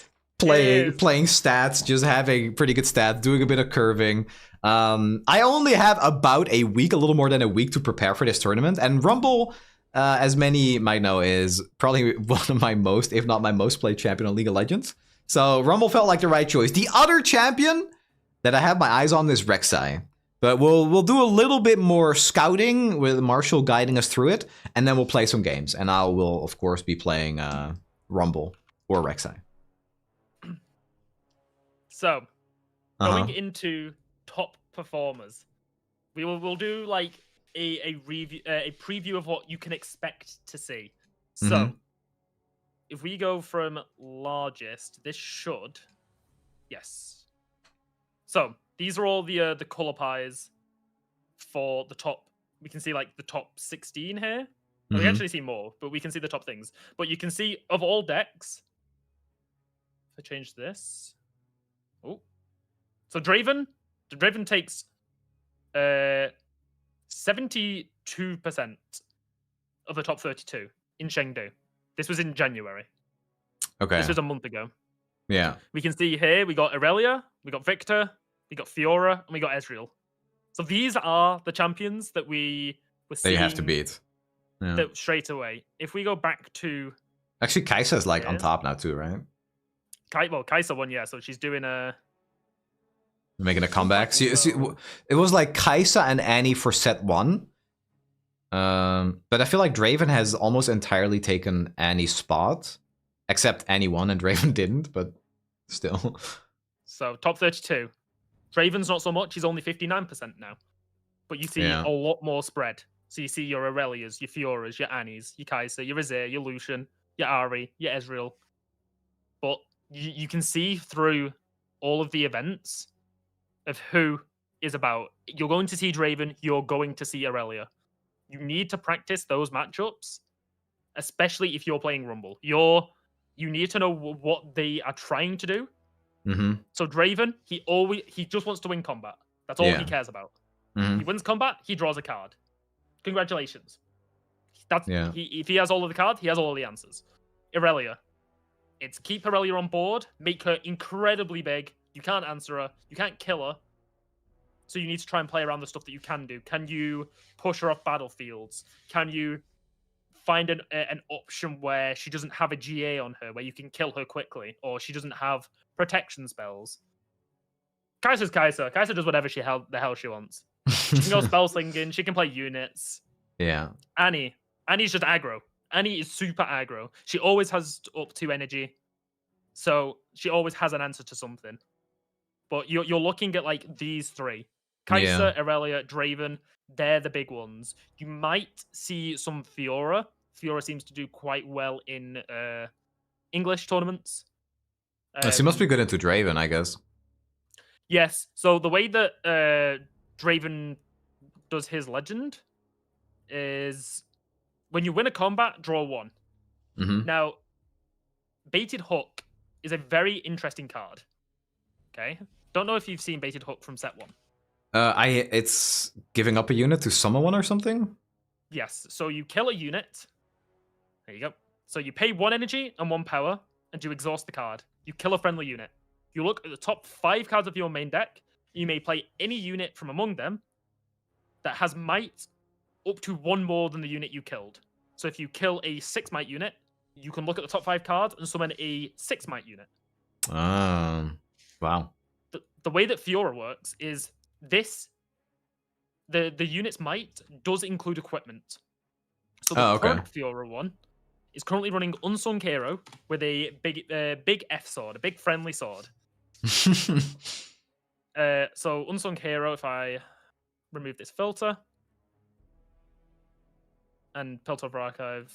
stats, just having pretty good stats, doing a bit of curving. I only have about a week, a little more than a week to prepare for this tournament. And Rumble, as many might know, is probably one of my most, if not my most played champion on League of Legends. So Rumble felt like the right choice. The other champion that I have my eyes on is Rek'Sai. But we'll do a little bit more scouting with Marshall guiding us through it. And then we'll play some games. And I will, of course, be playing Rumble or Rek'Sai. So, going into top performers, we'll do like a review, a preview of what you can expect to see. So, if we go from largest, this should, yes. So these are all the color pies for the top. We can see like the top 16 here. We actually see more, but we can see the top things. But you can see of all decks. If I change this, oh, so Draven takes 72% of the top 32 in Chengdu. This was in January. Okay. This was a month ago. Yeah. We can see here we got Aurelia, we got Victor, we got Fiora, and we got Ezreal. So these are the champions that we were seeing. They have to beat. Yeah. That straight away. If we go back to actually, Kai'Sa's like on top now too, right? Kai'Sa won, yeah. So she's doing making a comeback. See, it was like Kai'Sa and Annie for set 1. But I feel like Draven has almost entirely taken Annie's spot, except Annie won and Draven didn't. But still. So top 32. Draven's not so much. He's only 59% now. But you see a lot more spread. So you see your Aurelias, your Fioras, your Annies, your Kai'Sa, your Azir, your Lucian, your Ahri, your Ezreal. But you can see through all of the events of who is about. You're going to see Draven, you're going to see Aurelia. You need to practice those matchups, especially if you're playing Rumble. You need to know what they are trying to do. So Draven, he just wants to win combat. That's all he cares about. He wins combat, he draws a card. Congratulations. If he has all of the cards, he has all of the answers. Aurelia. It's keep Aurelia on board, make her incredibly big. You can't answer her, you can't kill her. So you need to try and play around the stuff that you can do. Can you push her off battlefields? Can you find an option where she doesn't have a GA on her, where you can kill her quickly, or she doesn't have protection spells? Kai'Sa's Kai'Sa. Kai'Sa does whatever the hell she wants. She can go spell slinging. She can play units. Yeah. Annie's just aggro. Annie is super aggro. She always has up 2 energy, so she always has an answer to something. But you're looking at like these 3: Kai'Sa, Aurelia, Draven. They're the big ones. You might see some Fiora. Fiora seems to do quite well in English tournaments. She must be good into Draven, I guess. Yes. So the way that Draven does his legend is when you win a combat, draw 1. Now, Baited Hook is a very interesting card. Okay. Don't know if you've seen Baited Hook from set 1. It's giving up a unit to summon one or something? Yes. So you kill a unit. There you go. So you pay 1 energy and 1 power, and you exhaust the card. You kill a friendly unit. You look at the top 5 cards of your main deck. You may play any unit from among them that has might up to 1 more than the unit you killed. So if you kill a 6 might unit, you can look at the top 5 cards and summon a 6 might unit. Wow. The way that Fiora works is this: the unit's might does include equipment. So the current Fiora one is currently running Unsung Hero with a big F sword, a big friendly sword. So Unsung Hero, if I remove this filter and Piltover Archive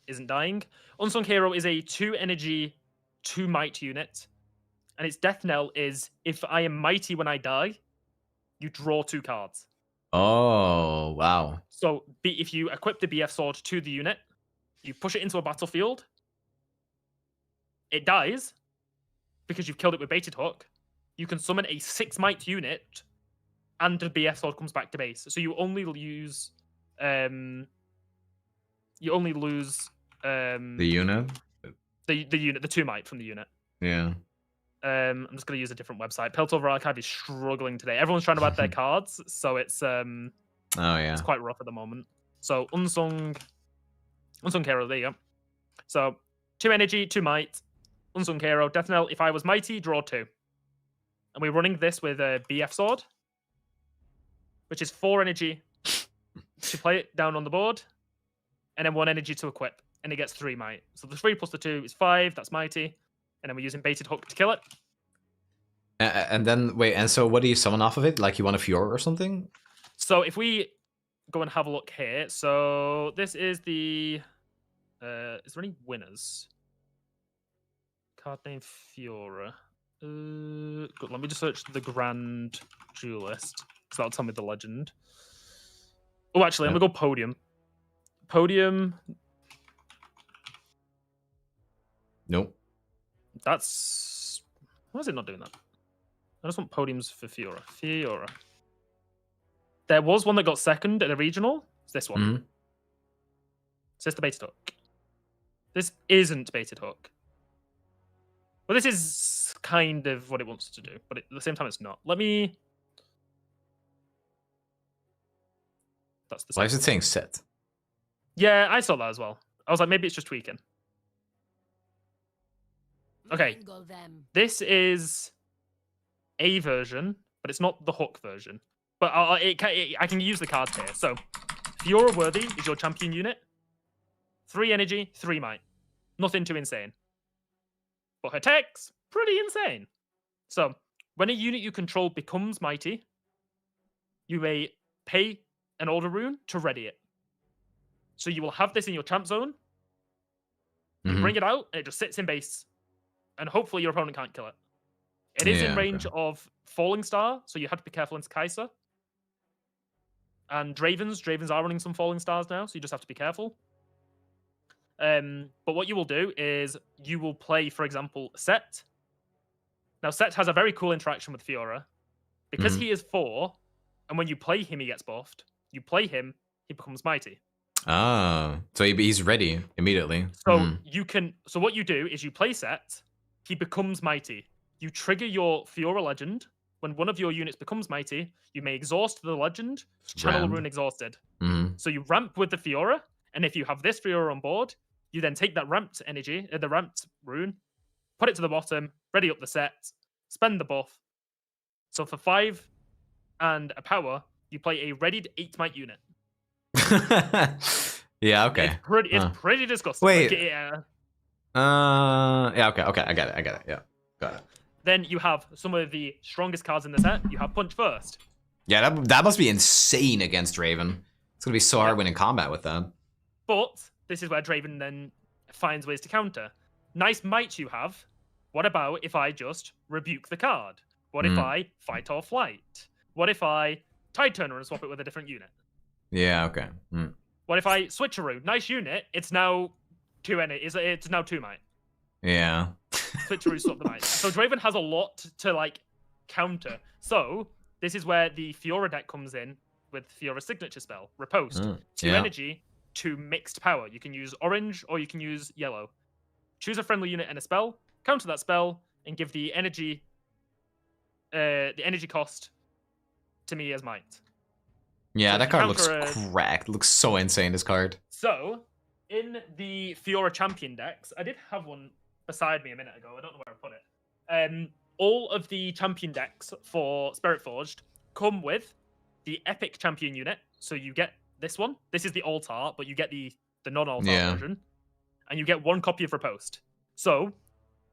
isn't dying. Unsung Hero is a 2 energy, 2 might unit. And its death knell is, if I am mighty when I die, you draw 2 cards. Oh, wow. So if you equip the BF sword to the unit, you push it into a battlefield, it dies because you've killed it with Baited Hook. You can summon a 6 might unit, and the BF sword comes back to base. So you only lose the unit? The unit, the 2 might from the unit. Yeah. I'm just going to use a different website. Piltover Archive is struggling today. Everyone's trying to add their cards, so it's it's quite rough at the moment. So Unsung Hero, there you go. So 2 energy, 2 might, Unsung Hero, Death Knell. If I was mighty, draw 2. And we're running this with a BF sword, which is 4 energy to play it down on the board, and then 1 energy to equip, and it gets 3 might. So the 3 plus the 2 is 5. That's mighty. And then we're using Baited Hook to kill it. And then wait, and so what do you summon off of it? Like you want a Fiora or something? So if we go and have a look here, so this is the. Is there any winners? Card name Fiora. Good. Let me just search the Grand Duelist, because that'll tell me the legend. Oh, actually, I'm gonna go Podium. Podium. Nope. That's. Why is it not doing that? I just want podiums for Fiora. Fiora. There was one that got second in a regional. It's this one. Mm-hmm. Is this the baited hook? This isn't baited hook. Well, this is kind of what it wants to do, but at the same time, it's not. Let me. That's the. Why is it saying set? Yeah, I saw that as well. I was like, maybe it's just tweaking. Okay. This is a version, but it's not the hook version. But I can use the cards here. So, Fiora Worthy is your champion unit. 3 energy, 3 might. Nothing too insane. But her tech's pretty insane. So, when a unit you control becomes mighty, you may pay an order rune to ready it. So you will have this in your champ zone. You bring it out, and it just sits in base. And hopefully your opponent can't kill it. It is in range of Falling Star, so you have to be careful against Kai'Sa. And Dravens are running some Falling Stars now, so you just have to be careful. But what you will do is you will play, for example, Set. Now, Set has a very cool interaction with Fiora. Because he is 4, and when you play him, he gets buffed. You play him, he becomes mighty. Ah, so he's ready immediately. So you can. So what you do is you play Set, he becomes mighty. You trigger your Fiora legend. When one of your units becomes mighty, you may exhaust the legend to channel a rune exhausted. So you ramp with the Fiora, and if you have this Fiora on board, you then take that ramped energy, the ramped rune, put it to the bottom, ready up the set, spend the buff. So for 5 and a power, you play a readied 8 might unit. Yeah, okay. It's pretty disgusting. Wait. Like, yeah, okay, I get it, yeah. Got it. Then you have some of the strongest cards in the set. You have Punch First. Yeah, that must be insane against Draven. It's gonna be so hard winning combat with that. But this is where Draven then finds ways to counter. Nice might you have. What about if I just rebuke the card? What if I fight or flight? What if I Tide Turner and swap it with a different unit? Yeah, okay. What if I switch a rune? Nice unit. It's now 2 it's now 2 might. Yeah. Switch a rune, swap the might. So Draven has a lot to like counter. So this is where the Fiora deck comes in with Fiora's signature spell, Riposte. 2 energy, 2 mixed power. You can use orange or you can use yellow. Choose a friendly unit and a spell, counter that spell, and give the energy cost to me as might. Yeah, so that card looks cracked. It looks so insane, this card. So, in the Fiora champion decks, I did have one beside me a minute ago. I don't know where I put it. All of the champion decks for Spirit Forged come with the epic champion unit. So you get this one. This is the alt art, but you get the non-alt art version. And you get 1 copy of Riposte. So,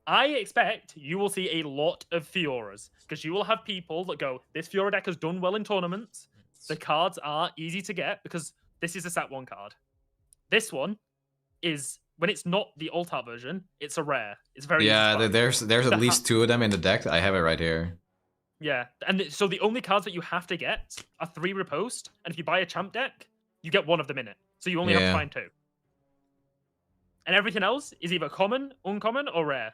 I expect you will see a lot of Fioras. Because you will have people that go, this Fiora deck has done well in tournaments. The cards are easy to get because this is a set 1 card. This one is, when it's not the alt art version, it's a rare. It's very easy. There's at least 2 of them in the deck. I have it right here. Yeah, and so the only cards that you have to get are 3 Riposte, and if you buy a champ deck, you get 1 of them in it. So you only have to find 2. And everything else is either common, uncommon, or rare.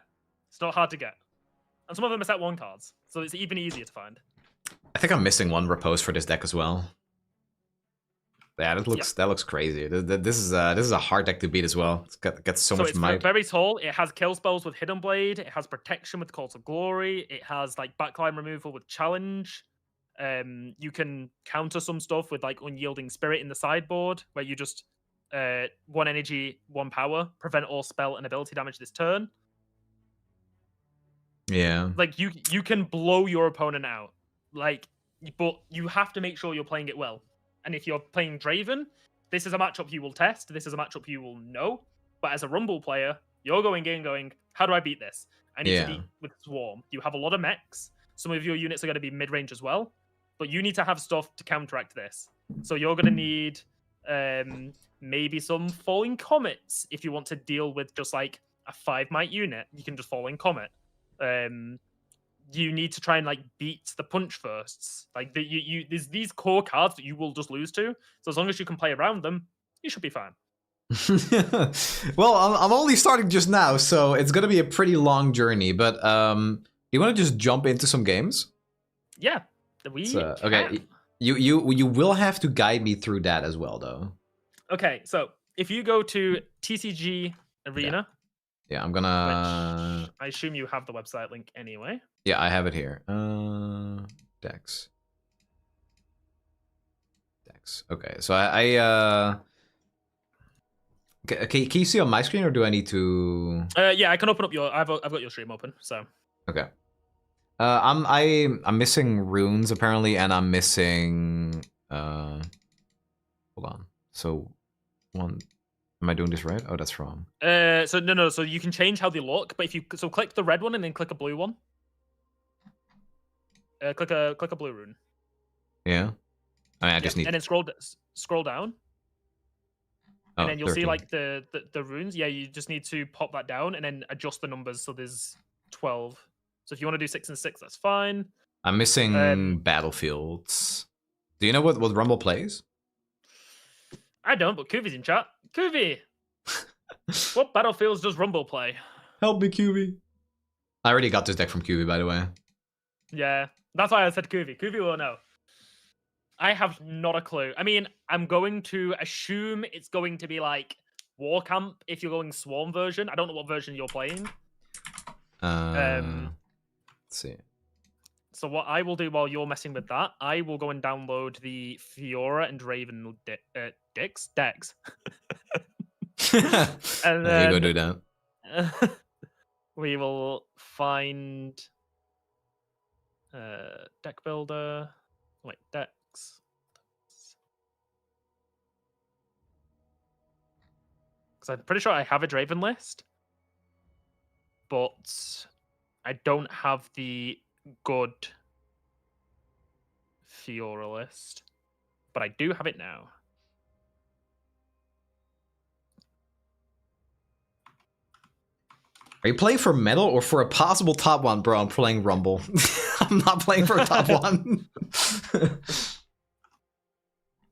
It's not hard to get. And some of them are set 1 cards, so it's even easier to find. I think I'm missing 1 Riposte for this deck as well. Yeah, that looks crazy. This is a hard deck to beat as well. It's got so much might. It's very tall. It has kill spells with Hidden Blade. It has protection with Call to Glory. It has like backline removal with Challenge. You can counter some stuff with like Unyielding Spirit in the sideboard, where you just 1 energy, 1 power, prevent all spell and ability damage this turn. Yeah. Like you can blow your opponent out. Like, but you have to make sure you're playing it well. And if you're playing Draven, this is a matchup you will test. This is a matchup you will know. But as a Rumble player, you're going in going, how do I beat this? I need to beat with Swarm. You have a lot of mechs. some of your units are going to be mid-range as well. But you need to have stuff to counteract this. So you're going to need maybe some falling comets if you want to deal with just like a 5 might unit. You can just falling comet. You need to try and like beat the punch firsts. Like there's these core cards that you will just lose to. So as long as you can play around them, you should be fine. Well, I'm only starting just now, so it's gonna be a pretty long journey. But you want to just jump into some games? Yeah, okay. You will have to guide me through that as well, though. Okay, so if you go to TCG Arena. Yeah, I'm gonna... Which I assume you have the website link anyway. Yeah, I have it here. Dex. Okay, so can you see on my screen, or do I need to... Yeah, I can open up your... I've got your stream open, so... Okay. I'm missing runes, apparently, and I'm missing... Hold on. So, one... Am I doing this right? Oh, that's wrong. So no. So you can change how they look, but if you click the red one and then click a blue one. Click a blue rune. Yeah. I mean, I just need. And then scroll down. Oh, and then you'll 13. see like the runes. Yeah, you just need to pop that down and then adjust the numbers. So there's 12. So if you want to do 6 and 6, that's fine. I'm missing battlefields. Do you know what Rumble plays? I don't, but Kuvi's in chat. Kuvi! What battlefields does Rumble play? Help me, Kuvi. I already got this deck from Kuvi, by the way. Yeah, that's why I said Kuvi. Kuvi will know. I have not a clue. I mean, I'm going to assume it's going to be like War Camp if you're going Swarm version. I don't know what version you're playing. Let's see. So what I will do while you're messing with that, I will go and download the Fiora and Draven decks. And then you go do that. We will find deck builder. Wait, decks. Because I'm pretty sure I have a Draven list, but I don't have the good Fiora list. But I do have it now. Are you playing for medal or for a possible top one? Bro, I'm playing Rumble. I'm not playing for a top one.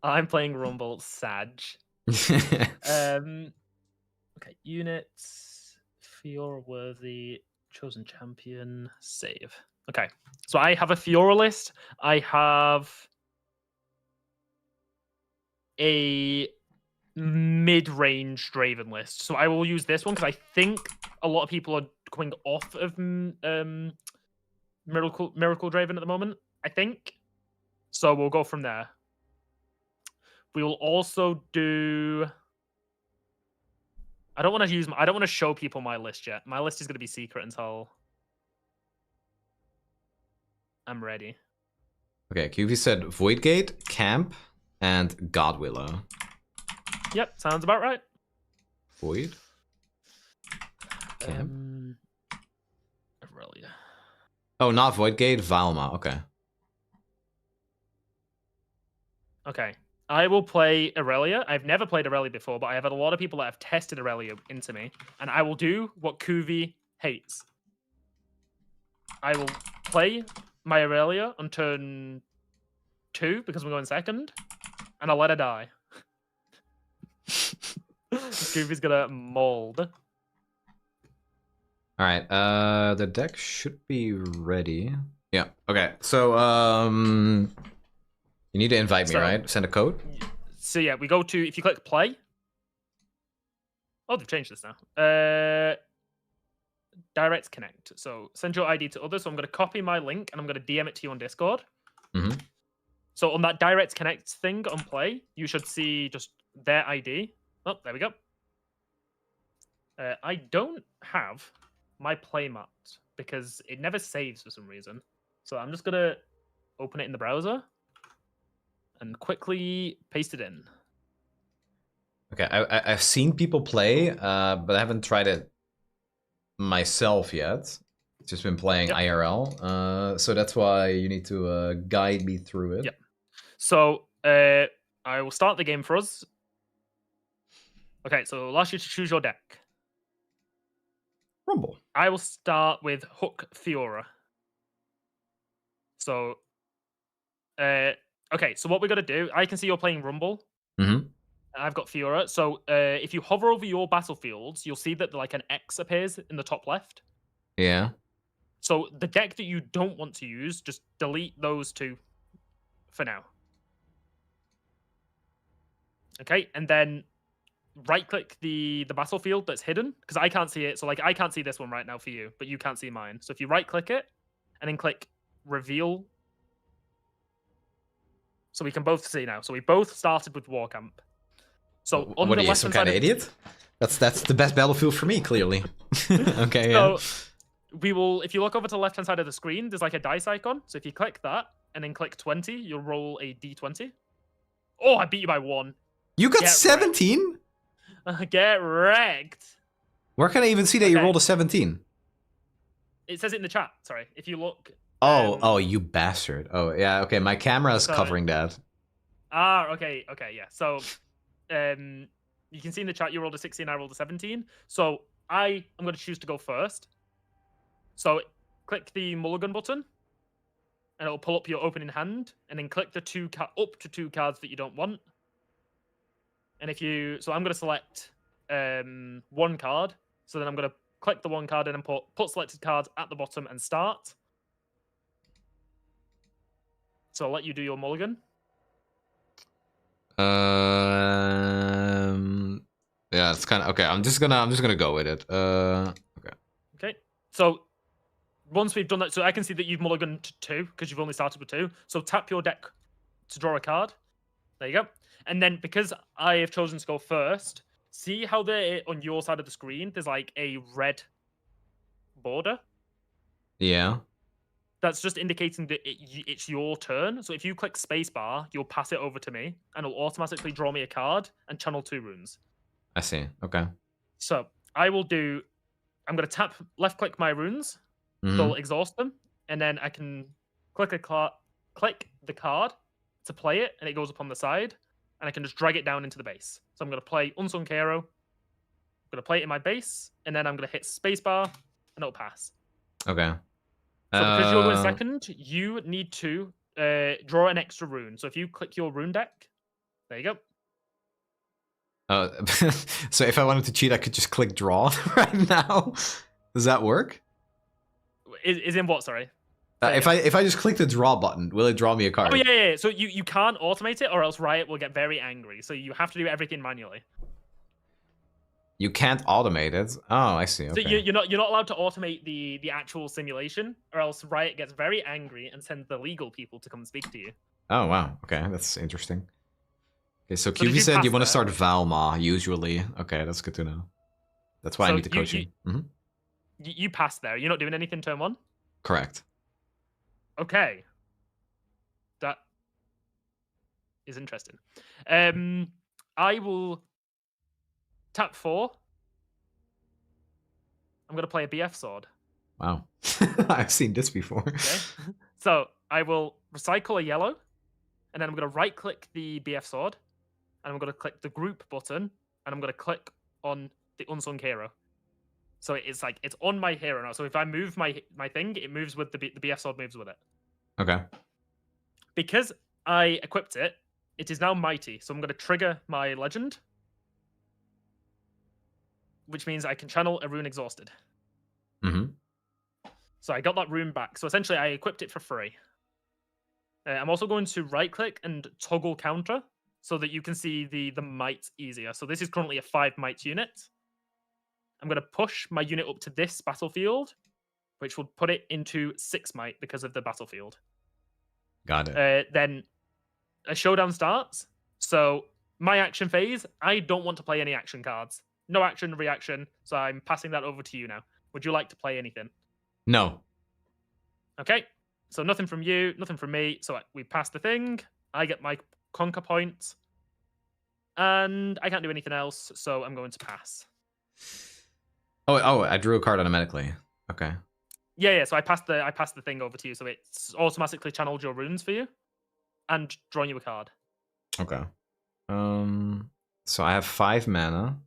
I'm playing Rumble Sag. Okay, units. Fiora worthy. Chosen champion. Save. Okay, so I have a Fiora list. I have a mid-range Draven list. So I will use this one because I think a lot of people are coming off of Miracle Draven at the moment, I think. So we'll go from there. We will also do... I don't want to show people my list yet. My list is going to be secret until I'm ready. Okay, QV said Voidgate, Camp, and Godwillow. Yep, sounds about right. Void. Camp. Aurelia. Oh, not Voidgate, Valma. Okay. Okay. I will play Aurelia. I've never played Aurelia before, but I have had a lot of people that have tested Aurelia into me. And I will do what Kuvi hates. I will play my Aurelia on turn 2 because we're going second. And I'll let her die. Kuvi's gonna mold. Alright, the deck should be ready. Yeah, okay. So, you need to invite me, right? Send a code? So yeah, we go to, if you click play. Oh, they've changed this now. Direct connect. So send your ID to others. So I'm going to copy my link and I'm going to DM it to you on Discord. Mm-hmm. So on that direct connect thing on play, you should see just their ID. Oh, there we go. I don't have my playmat because it never saves for some reason. So I'm just going to open it in the browser and quickly paste it in. Okay, I've seen people play, but I haven't tried it myself yet. Just been playing IRL, so that's why you need to guide me through it. Yep. So I will start the game for us. Okay, so I'll ask you to choose your deck. Rumble. I will start with Hook Fiora. So, okay, so what we're going to do, I can see you're playing Rumble. Mm-hmm. I've got Fiora. So if you hover over your battlefields, you'll see that like an X appears in the top left. Yeah. So the deck that you don't want to use, just delete those two for now. Okay, and then right-click the battlefield that's hidden, because I can't see it. So like I can't see this one right now for you, but you can't see mine. So if you right-click it, and then click Reveal, so we can both see now. So we both started with Warcamp. So on what the are you, some kind of idiot? That's the best battlefield for me, clearly. Okay, yeah. So we will, if you look over to the left-hand side of the screen, there's like a dice icon. So if you click that and then click 20, you'll roll a d20. Oh, I beat you by 1. You got 17? Get wrecked. Where can I even see that you rolled a 17? It says it in the chat. Sorry, if you look. Oh, you bastard. Oh, yeah, okay, my camera is covering that. Okay, yeah. So, you can see in the chat you rolled a 16, I rolled a 17. So I am going to choose to go first. So click the mulligan button, and it'll pull up your opening hand, and then click the up to 2 cards that you don't want. And so I'm going to select 1 card. So then I'm going to click the 1 card and then put selected cards at the bottom and start. So I'll let you do your mulligan. Yeah, it's kind of okay. I'm just gonna go with it. Okay. So once we've done that, so I can see that you've mulliganed 2 because you've only started with 2. So tap your deck to draw a card. There you go. And then because I have chosen to go first, see how there on your side of the screen there's like a red border. Yeah. That's just indicating that it's your turn. So if you click spacebar, you'll pass it over to me, and it'll automatically draw me a card and channel 2 runes. I see. Okay. So I'm going to tap left-click my runes. Mm-hmm. They'll exhaust them, and then I can click the card to play it, and it goes up on the side, and I can just drag it down into the base. So I'm going to play Unsung Hero. I'm going to play it in my base, and then I'm going to hit spacebar, and it'll pass. Okay. So because you're going second, you need to draw an extra rune. So if you click your rune deck, there you go. So if I wanted to cheat, I could just click draw right now. Does that work? Is in what? Sorry. If I just click the draw button, will it draw me a card? Oh yeah. So you can't automate it, or else Riot will get very angry. So you have to do everything manually. You can't automate it. Oh, I see. Okay. So you're not allowed to automate the actual simulation, or else Riot gets very angry and sends the legal people to come speak to you. Oh wow. Okay, that's interesting. Okay, so QV said you want to start Valma usually. Okay, that's good to know. That's why I need the coaching. You pass there. You're not doing anything turn 1? Correct. Okay. That is interesting. I will tap 4. I'm going to play a BF sword. Wow. I've seen this before. Okay. So I will recycle a yellow, and then I'm going to right-click the BF sword, and I'm going to click the group button, and I'm going to click on the Unsung Hero. So it's like, it's on my hero now. So if I move my thing, it moves with the BF sword moves with it. Okay. Because I equipped it, it is now mighty. So I'm going to trigger my legend, which means I can channel a rune exhausted. Mm-hmm. So I got that rune back. So essentially I equipped it for free. I'm also going to right click and toggle counter so that you can see the might easier. So this is currently a 5 might unit. I'm going to push my unit up to this battlefield, which will put it into 6 might because of the battlefield. Got it. Then a showdown starts. So my action phase, I don't want to play any action cards. No action, reaction. So I'm passing that over to you now. Would you like to play anything? No. Okay. So nothing from you, nothing from me. So we pass the thing. I get my conquer point. And I can't do anything else. So I'm going to pass. Oh, I drew a card automatically. Okay. Yeah. So I passed the thing over to you, so it's automatically channeled your runes for you, and drawn you a card. Okay. So I have 5 mana.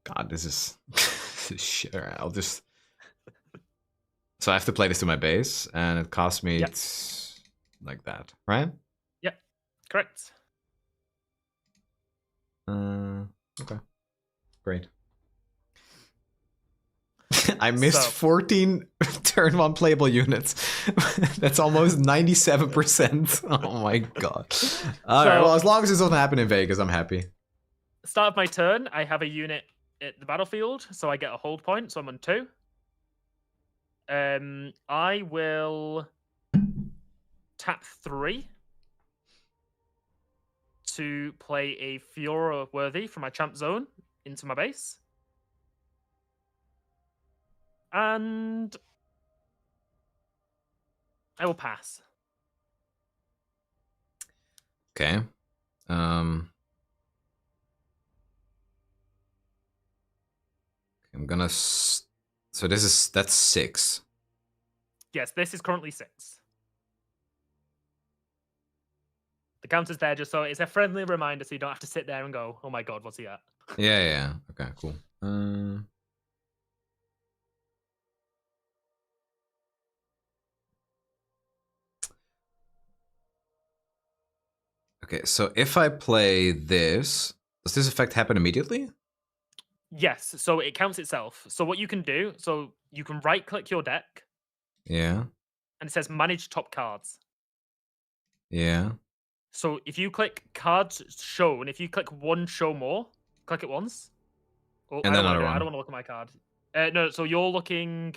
God, this is shit. All right, I'll just. So I have to play this to my base, and it costs me like that, right? Yep, correct. Okay, great. I missed 14 turn 1 playable units. That's almost 97%. Oh my god. Alright, well, as long as this doesn't happen in Vegas, I'm happy. Start of my turn, I have a unit at the battlefield, so I get a hold point, so I'm on 2. I will tap 3 to play a Fiora Worthy from my champ zone into my base. And I will pass. Okay. I'm gonna. So that's 6. Yes, this is currently 6. The counter's there just so it's a friendly reminder, so you don't have to sit there and go, "Oh my god, what's he at?" Yeah. Okay, cool. Okay, so if I play this, does this effect happen immediately? Yes, so it counts itself. So what you can do, so you can right-click your deck. Yeah. And it says Manage Top Cards. Yeah. So if you click Cards Shown, if you click one Show More, click it once. Oh, And then another one. I don't want to look at my card. No, so you're looking.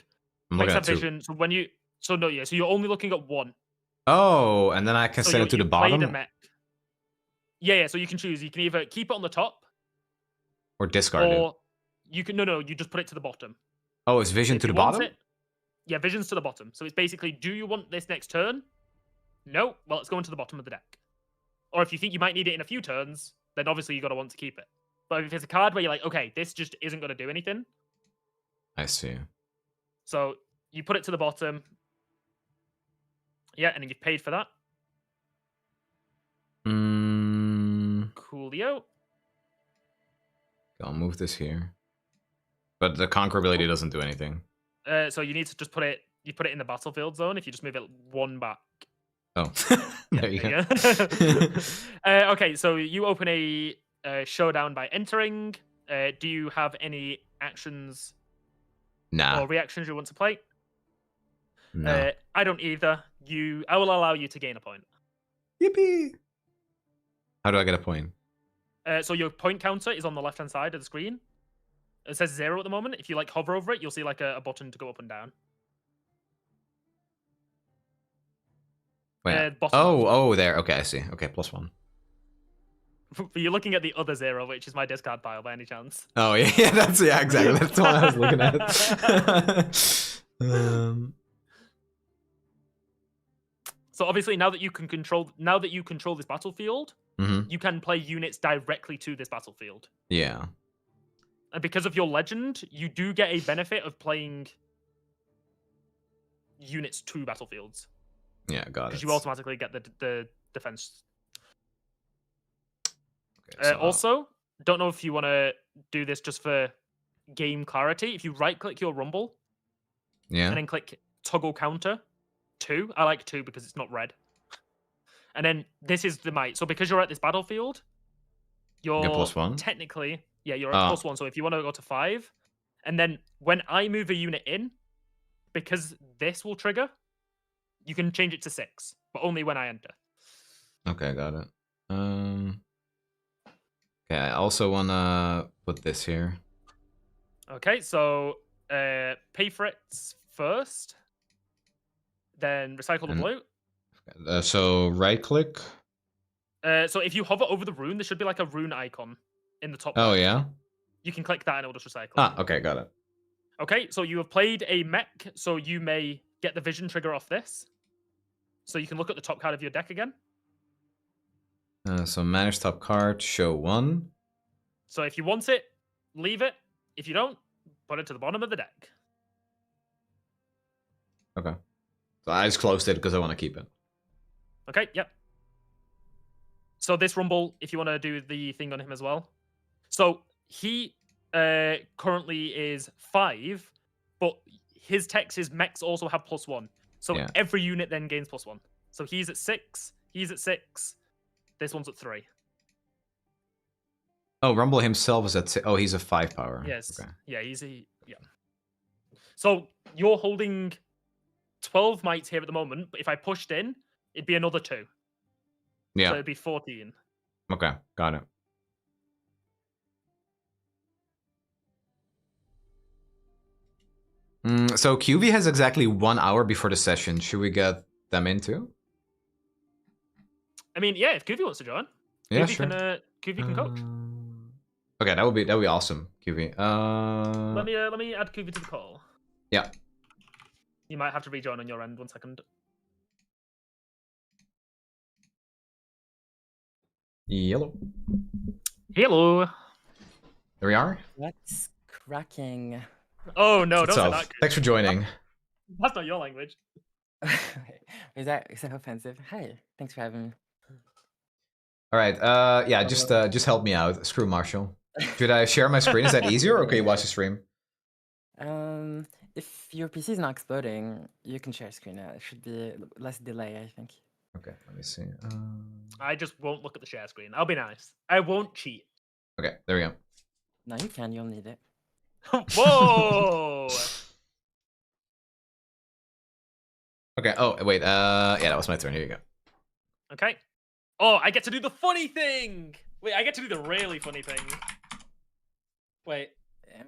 I'm looking at 2. Vision. So when you. So no, yeah. So you're only looking at 1. Oh, and then I can send it to the bottom? Yeah. So you can choose. You can either keep it on the top. Or discard it. Or you can. No. You just put it to the bottom. Oh, is Vision to the bottom? Yeah, Vision's to the bottom. So it's basically, do you want this next turn? No. Well, it's going to the bottom of the deck. Or if you think you might need it in a few turns, then obviously you're going to want to keep it. But if it's a card where you're like, okay, this just isn't going to do anything. I see. So you put it to the bottom. Yeah, and then you've paid for that. Coolio. I'll move this here. But the Conquer ability doesn't do anything. So you need to just put it in the battlefield zone if you just move it 1 back. Oh, there you go. Okay, so you open a showdown by entering. Do you have any actions or reactions you want to play? No. I don't either. I will allow you to gain a point. Yippee! How do I get a point? So your point counter is on the left-hand side of the screen. It says 0 at the moment. If you like hover over it, you'll see like a button to go up and down. Wait. Oh, there. Okay, I see. Okay, +1. But you're looking at the other 0, which is my discard pile, by any chance. Oh yeah, exactly. That's the one I was looking at. So obviously, now that you control this battlefield, you can play units directly to this battlefield. Yeah. And because of your legend, you do get a benefit of playing units to battlefields. Yeah, got it. Because you automatically get the defense. Okay, so also, don't know if you want to do this just for game clarity. If you right-click your Rumble, and then click Toggle Counter 2. I like 2 because it's not red. And then this is the might. So because you're at this battlefield, you're +1? technically, you're at +1. So if you want to go to 5, and then when I move a unit in, because this will trigger, you can change it to 6, but only when I enter. Okay, got it. Okay, I also want to put this here. Okay, so pay for it first, then recycle the blue. So right click. So if you hover over the rune, there should be like a rune icon in the top. Oh, yeah? You can click that and it'll just recycle. Ah, okay, got it. Okay, so you have played a mech, so you may get the vision trigger off this. So you can look at the top card of your deck again. So manage top card, show 1. So if you want it, leave it. If you don't, put it to the bottom of the deck. Okay. So I just closed it because I want to keep it. Okay, yep. So this Rumble, if you want to do the thing on him as well. So he currently is 5, but his Tex's mechs also have +1. So every unit then gains +1. So he's at 6, he's at 6, this one's at 3. Oh, Rumble himself is at 6. Oh, he's a 5 power. Yes. Okay. Yeah, yeah. So you're holding 12 mites here at the moment, but if I pushed in, it'd be another 2. Yeah. So it'd be 14. Okay, got it. So QV has exactly 1 hour before the session. Should we get them in too? I mean, yeah, if QV wants to join, Yeah, QV sure. QV can coach. Okay, that would be awesome, QV. Let me add QV to the call. Yeah. You might have to rejoin on your end. 1 second. Yellow. Hello. There we are. What's cracking? Oh no, What's don't say up? that. Thanks for joining. That's not your language. Is that offensive? Hi, thanks for having me. All right. Yeah, just help me out. Screw Marshall. Should I share my screen? Is that easier, or can you watch the stream? If your PC is not exploding, you can share screen now. It should be less delay, I think. Okay, let me see. I just won't look at the share screen. I'll be nice. I won't cheat. Okay, there we go. No, you can. You'll need it. Whoa! Okay. Oh wait. Yeah, that was my turn. Here you go. Okay. Oh, I get to do the funny thing. Wait, I get to do the really funny thing. Wait.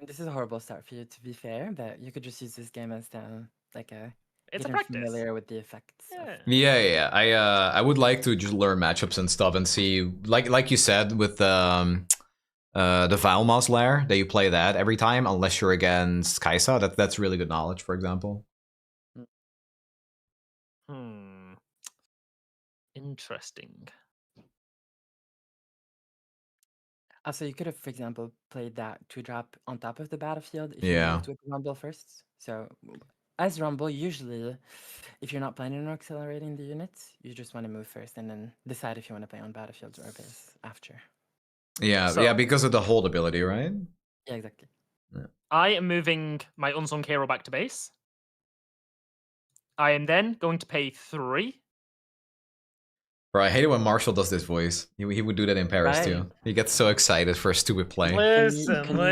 This is a horrible start for you, to be fair, but you could just use this game as like a. It's a getting practice. Familiar with the effects. Yeah. Yeah. I would like to just learn matchups and stuff and see, like you said, with the Valmos lair, that you play that every time, unless you're against Kaisa. That's really good knowledge, for example. Interesting. Also, you could have, for example, played that 2-drop on top of the battlefield if Yeah. you moved with Rumble first. So, as Rumble, usually, if you're not planning on accelerating the units, you just want to move first and then decide if you want to play on battlefields or base after. Yeah, So- yeah, because of the hold ability, right? Yeah, exactly. I am moving my Unsung Hero back to base. I am then going to pay 3. Bro, I hate it when Marshall does this voice. He would do that in Paris too. Right. He gets so excited for a stupid play. Listen, Can you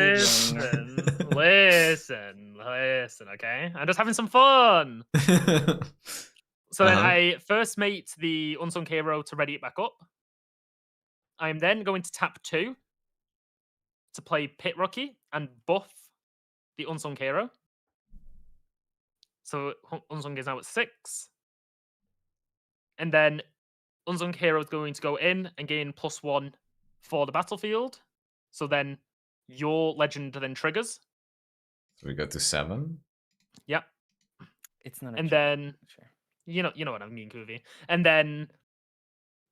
listen, okay? I'm just having some fun. So then I first mate the Unsung Hero to ready it back up. I am then going to tap 2 to play Pit Rookie and buff the Unsung Hero. So Unsung is now at 6. And then Unsung Hero is going to go in and gain +1 for the battlefield. So then your legend then triggers. So we go to 7. Yep. It's not. And actually- then Sure. you know what I mean, Kuvi. And then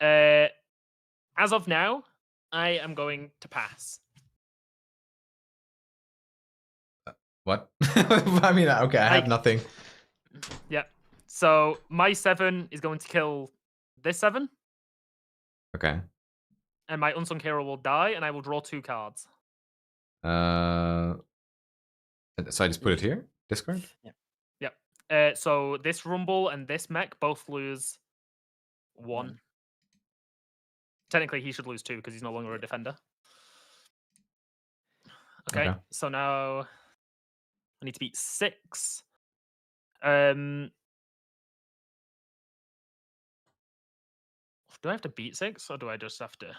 as of now, I am going to pass. What? I mean, okay, I have Like- nothing. Yep. So my 7 is going to kill this 7, Okay. and my Unsung Hero will die, and I will draw 2 cards. So I just put it here? Discard? So this Rumble and this mech both lose 1. Technically, he should lose 2 because he's no longer a defender. Okay, so now I need to beat 6. Do I have to beat 6 or do I just have to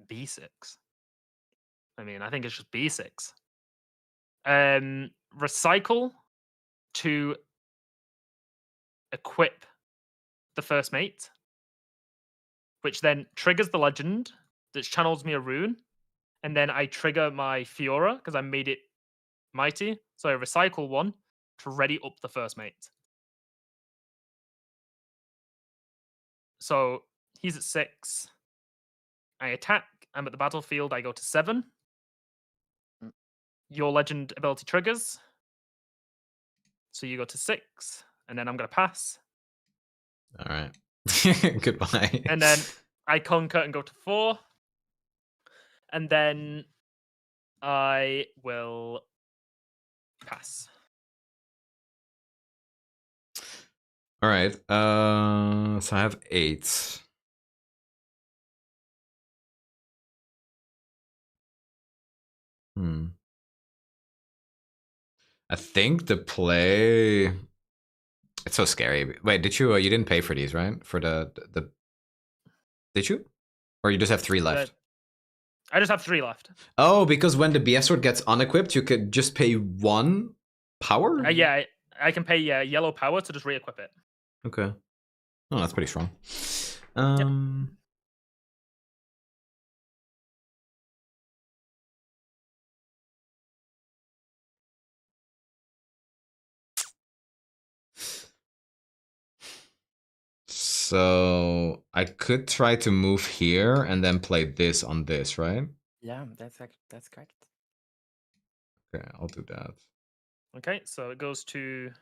B6? I mean, I think it's just B6. Recycle to equip the first mate, which then triggers the legend that channels me a rune, and then I trigger my Fiora because I made it Mighty. So I recycle 1 to ready up the first mate. So he's at 6. I attack. I'm at the battlefield. I go to 7. Mm. Your legend ability triggers. So you go to 6. And then I'm going to pass. All right. Goodbye. And then I conquer and go to 4. And then I will pass. All right. So I have 8. I think the play. It's so scary. Wait, did you? You didn't pay for these, right? For the. Did you? Or you just have 3 left? I just have 3 left. Oh, because when the BS sword gets unequipped, you could just pay 1 power? Yeah, I can pay yellow power to just re-equip it. Okay. Oh, that's pretty strong. So I could try to move here and then play this on this, right? Yeah, that's correct. Okay, I'll do that. Okay, so it goes to.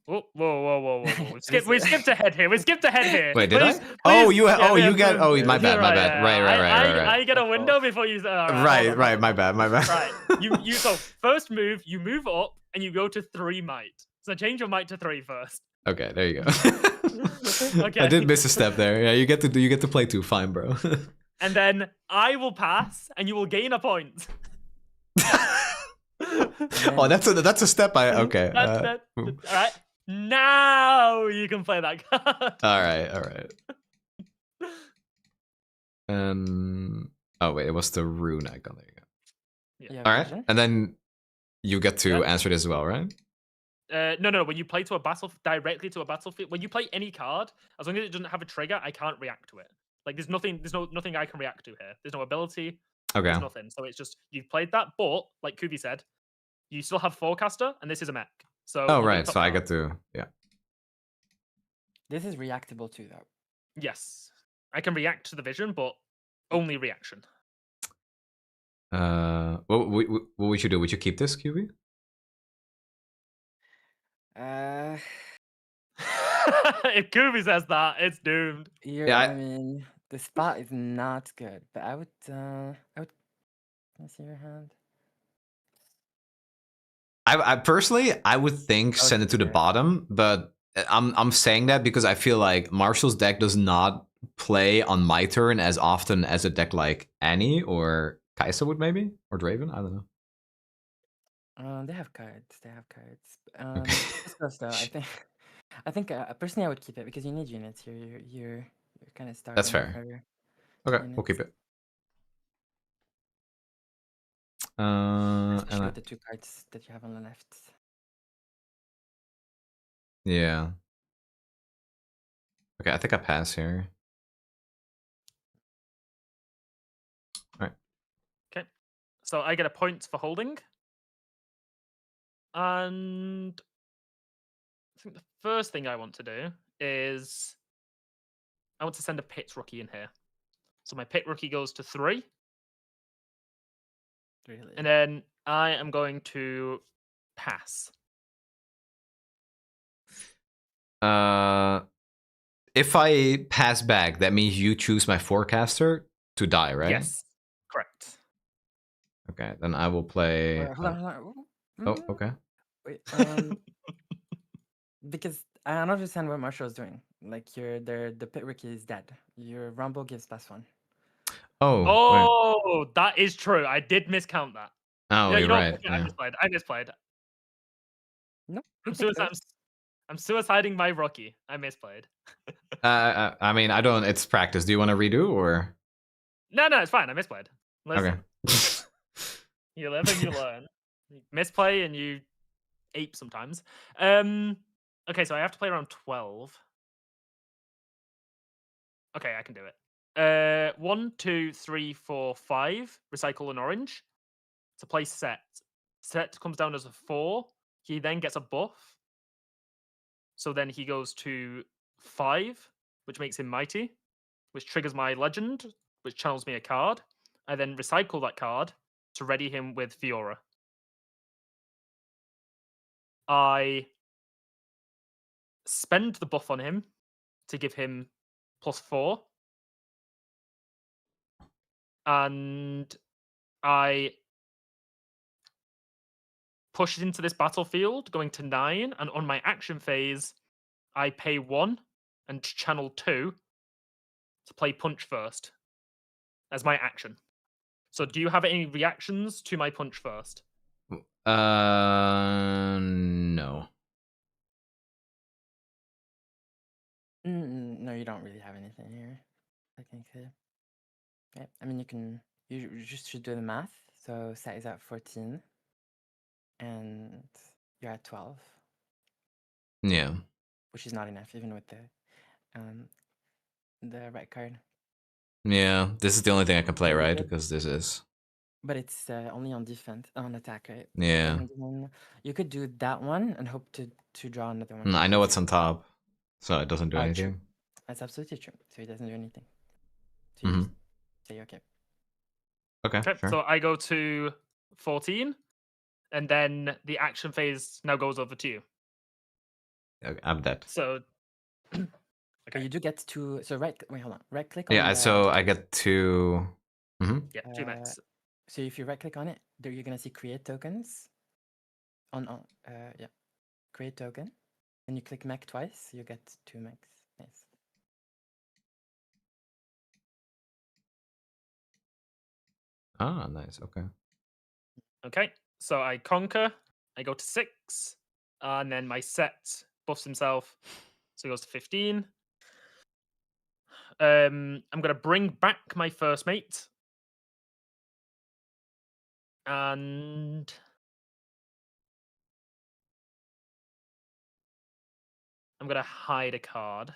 Oh, whoa! We This- skipped ahead here. We skipped ahead here. Wait, did Please, I? Oh, please. you Yeah, you get. Oh, yeah, my bad, my bad. yeah. Right. I get a window before you. Right. My bad. Right. You so first move, you move up and you go to 3 might. So change your might to 3 first. Okay, there you go. Okay. I did miss a step there. Yeah, you get to play 2. Fine, bro. And then I will pass, and you will gain a point. Oh, that's a step. Okay. All right. Now you can play that card. All right. Oh wait, it was the rune icon. There you go. Yeah, All right, vision. and then you get to answer this as well, right? No. When you play to a directly to a battlefield, when you play any card, as long as it doesn't have a trigger, I can't react to it. Like there's nothing I can react to here. There's no ability. Okay. There's nothing. So it's just you've played that, but like Kuvi said, you still have Forecaster, and this is a mech. So Oh right, so I get to This is reactable too, though. Yes, I can react to the vision, but only reaction. What would you do? Would you keep this, QB? If Kubi says that, it's doomed. Yeah, I mean, the spot is not good, but I would. Can I see your hand? I personally, I would think send it to the bottom, but I'm saying that because I feel like Marshall's deck does not play on my turn as often as a deck like Annie or Kaisa would maybe, or Draven. I don't know. They have cards. This goes though. I think personally I would keep it because you need units. You're kind of starving. That's fair. Okay, we'll keep it. Especially with the 2 cards that you have on the left. Yeah. Okay, I think I pass here. All right. Okay, so I get a point for holding, and I think the first thing I want to do is I want to send a pit rookie in here. So my pit rookie goes to 3. Really? And then I am going to pass. If I pass back, that means you choose my forecaster to die, right? Yes, correct. Okay, then I will play. Hold on. Oh, okay. Wait. Because I don't understand what Marshall's doing. Like the pit rookie is dead. Your Rumble gives +1. Oh, that is true. I did miscount that. Oh, yeah, you're right. Okay, Yeah. I misplayed. No, I'm suiciding my rookie. I misplayed. I mean, I don't. It's practice. Do you want to redo or? No, it's fine. I misplayed. Listen, Okay. you live and you learn. You misplay and you ape sometimes. Okay, so I have to play around 12. Okay, I can do it. 1, 2, 3, 4, 5. Recycle an orange to play set set comes down as a 4. He then gets a buff. So then he goes to 5, which makes him mighty, which triggers my legend, which channels me a card. I then recycle that card to ready him with Fiora. I spend the buff on him to give him +4. And I push it into this battlefield, going to 9. And on my action phase, I pay 1 and channel 2 to play Punch first as my action. So do you have any reactions to my Punch first? No. No, you don't really have anything here, technically. Yeah, I mean, you just should do the math. So set is at 14, and you're at 12. Yeah. Which is not enough, even with the red card. Yeah, this is the only thing I can play, Really right? good. Because this is. But it's only on defense, on attack, right? Yeah. And then you could do that one and hope to draw another one. I know what's on top, so it doesn't do True. anything. That's absolutely true. So it doesn't do anything. So Mhm. you just say okay. Okay, sure. So I go to 14, and then the action phase now goes over to you. Okay, I'm dead. So But okay, you do get to wait, hold on. Right click on Yeah, the, so I get to. yeah, 2 max. so if you right click on it, there you're gonna see create tokens. Yeah, create token, and you click mech twice, you get 2 mechs. Nice. Ah, nice. Okay. Okay, so I conquer. I go to 6, and then my set buffs himself, so he goes to 15. I'm gonna bring back my first mate, and I'm gonna hide a card.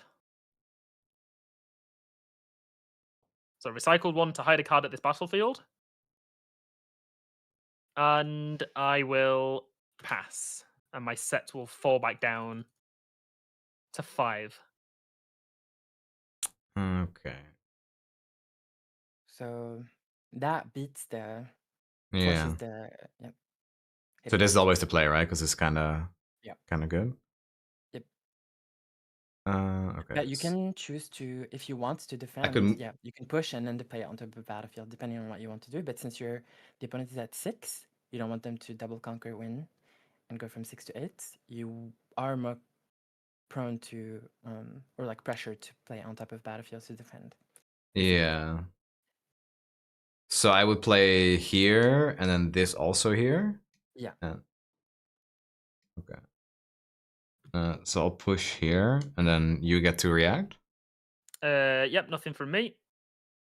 So recycled 1 to hide a card at this battlefield, and I will pass, and my set will fall back down to 5. Okay. So that beats the Yeah. forces the yeah. So this is always the play, right? Because it's kind of good. Yep. Okay. Yeah, you can choose to, if you want to defend, could- you can push and then play it onto the battlefield, depending on what you want to do. But since the opponent is at 6, you don't want them to double conquer win and go from 6 to 8. You are more prone to, or like pressure to play on top of battlefields to defend. Yeah. So I would play here, and then this also here. Yeah. Okay. So I'll push here, and then you get to react. Yep, nothing from me.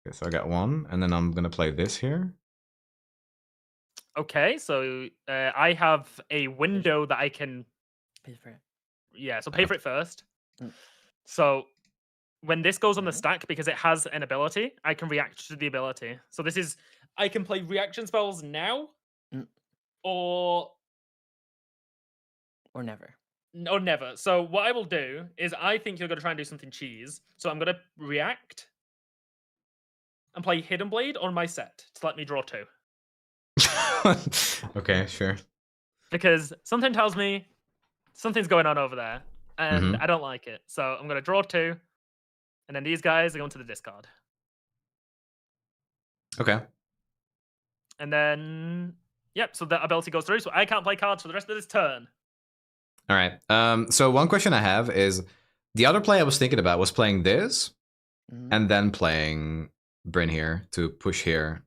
Okay, so I got 1, and then I'm gonna play this here. Okay, so I have a window that I can Pay for it. Yeah, so pay for it first. Mm. So when this goes on the Mhm. stack, because it has an ability, I can react to the ability. So this is, I can play reaction spells now, Mm. or never. or never. So what I will do is, I think you're going to try and do something cheese. So I'm going to react and play Hidden Blade on my set to let me draw 2. Okay, sure. Because something tells me something's going on over there, and I don't like it. So I'm going to draw 2, and then these guys are going to the discard. Okay. And then, yep, so that ability goes through. So I can't play cards for the rest of this turn. All right. So one question I have is, the other play I was thinking about was playing this, and then playing Bryn here to push here.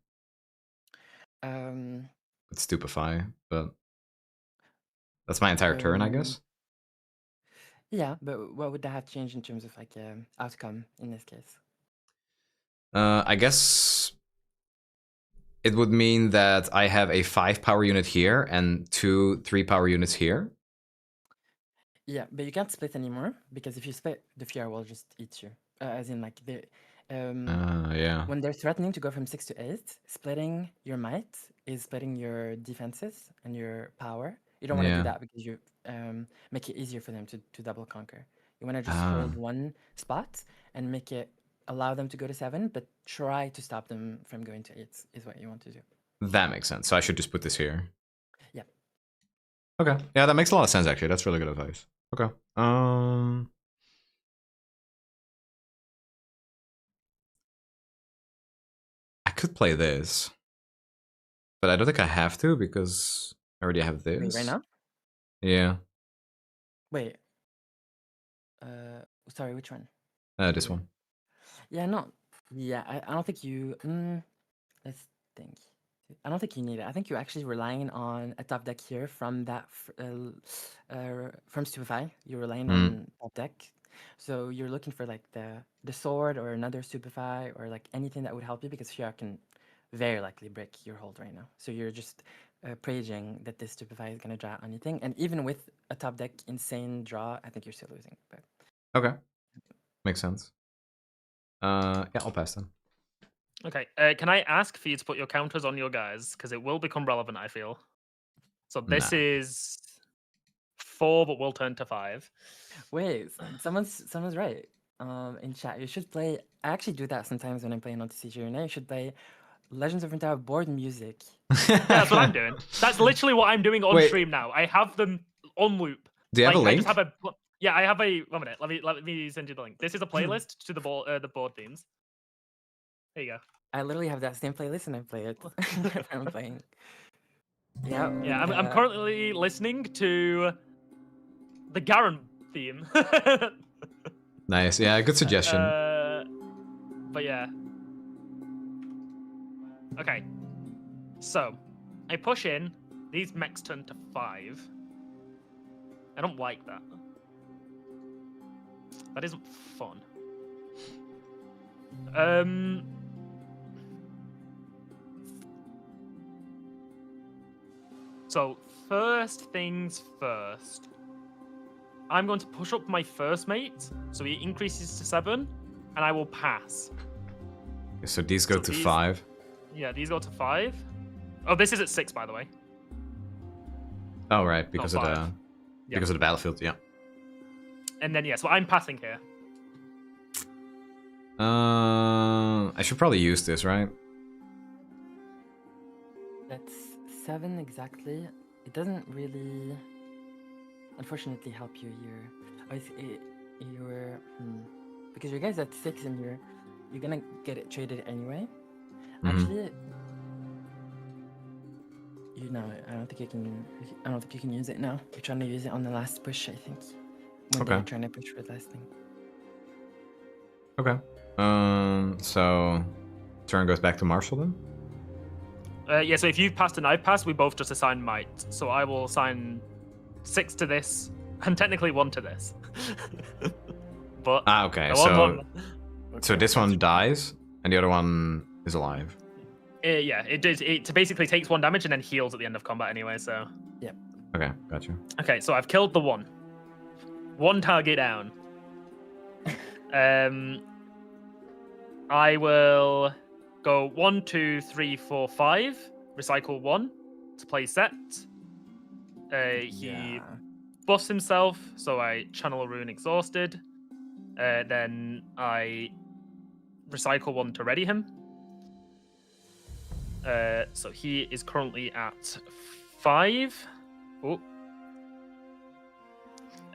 With Stupefy, but that's my entire turn, I guess. Yeah, but what would that have changed in terms of like outcome in this case? I guess it would mean that I have a 5 power unit here and 2 3 power units here. Yeah, but you can't split anymore, because if you split, the Fiora will just eat you. As in, like, yeah. when they're threatening to go from 6 to 8, splitting your might is splitting your defenses and your power. You don't want to do that because you make it easier for them to double conquer. You want to just hold one spot and make it allow them to go to 7, but try to stop them from going to 8 is what you want to do. That makes sense. So I should just put this here. Yeah. Okay. Yeah, that makes a lot of sense actually. That's really good advice. Okay. I could play this, but I don't think I have to because I already have this. Wait, right now? Yeah. Wait. Sorry, which one? This one. Yeah, no. Yeah, I don't think you. Let's think. I don't think you need it. I think you're actually relying on a top deck here from that from Stupefy. You're relying on top deck, so you're looking for like the sword or another Stupefy or like anything that would help you because here I can very likely break your hold right now. So you're just praying that this Stupefy is gonna draw anything, and even with a top deck insane draw, I think you're still losing. But okay, makes sense. Yeah, I'll pass then. Okay, can I ask for you to put your counters on your guys? Because it will become relevant, I feel. So this is 4, but will turn to 5. Wait, someone's right. In chat, you should play. I actually do that sometimes when I'm playing on TCG Arena. You should play Legends of Runeterra board music. Yeah, that's what I'm doing. That's literally what I'm doing on stream now. I have them on loop. Do you have a link? I just have a. Yeah, I have a. 1 minute. Let me send you the link. This is a playlist to the board themes. There you go. I literally have that same playlist and I play it when I'm playing. Yeah. Yeah, I'm currently listening to the Garen theme. Nice. Yeah, good suggestion. But yeah. Okay. So, I push in. These mechs turn to 5. I don't like that. That isn't fun. So, first things first. I'm going to push up my first mate, so he increases to 7, and I will pass. Okay, so these go to 5. Yeah, these go to 5. Oh, this is at 6, by the way. Oh, right, because of the Yeah. because of the battlefield. Yeah. And then so I'm passing here. I should probably use this, right? That's 7 exactly. It doesn't really, unfortunately, help you here. You're because your guy's at 6 and you're gonna get it traded anyway. Actually, I don't think you can. I don't think you can use it now. You're trying to use it on the last push, I think. When they're trying to push for the last thing. Okay. So turn goes back to Marshall then. Yeah, so if you've passed and I've passed, we both just assign might. So I will assign 6 to this, and technically 1 to this. But okay. So this one dies, and the other one is alive. Yeah, it does. It basically takes 1 damage and then heals at the end of combat anyway. So. Yep. Okay, gotcha. Okay, so I've killed the 1. 1 target down. I will go 1, 2, 3, 4, 5. Recycle 1 to play set. He buffs himself, so I channel a rune exhausted. Then I recycle 1 to ready him. So he is currently at 5. Oh.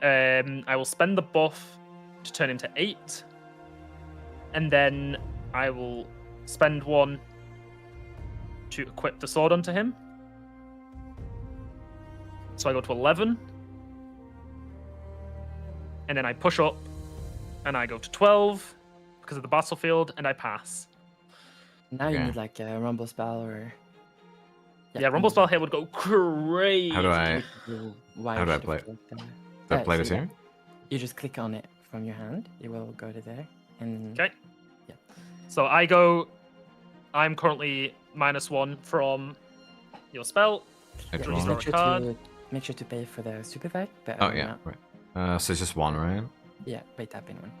I will spend the buff to turn him to 8. And then I will spend 1 to equip the sword onto him. So I go to 11. And then I push up and I go to 12 because of the battlefield and I pass. Now you need like a rumble spell or... Yeah, rumble spell here would go crazy. How do I play it? Do I play this here? You just click on it from your hand. It will go to there. And okay. Yeah. So I'm currently -1 from your spell. Make sure to pay for the super effect. But oh yeah, right. So it's just 1, right? Yeah, by tapping 1.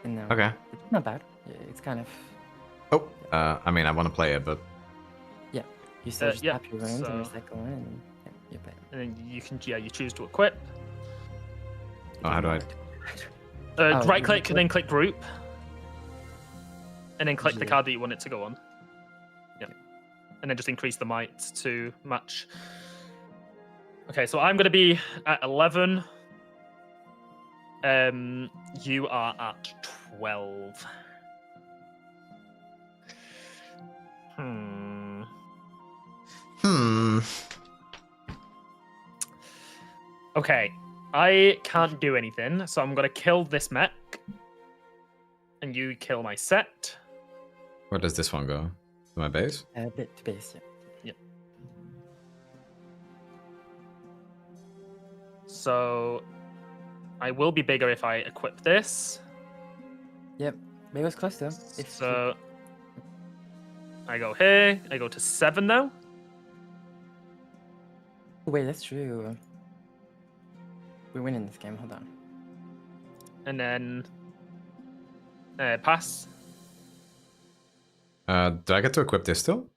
And okay. It's not bad. It's kind of. Oh, I mean, I want to play it, but. Yeah, You still just yeah, tap your runes and so- recycle one, and yeah, you play. And then you can, you choose to equip. Oh, how do I? Right you click equip. and then click group. And then click the Yeah. card that you want it to go on. Yeah. And then just increase the might to match. Okay, so I'm going to be at 11. You are at 12. Okay, I can't do anything, so I'm going to kill this mech. And you kill my set. Where does this one go? To my base? Bit to base, yeah. So I will be bigger if I equip this. Yep, but it was close though. If So I go here. I go to 7 now. wait, that's true. We're winning this game. Hold on. And then pass. Do I get to equip this still?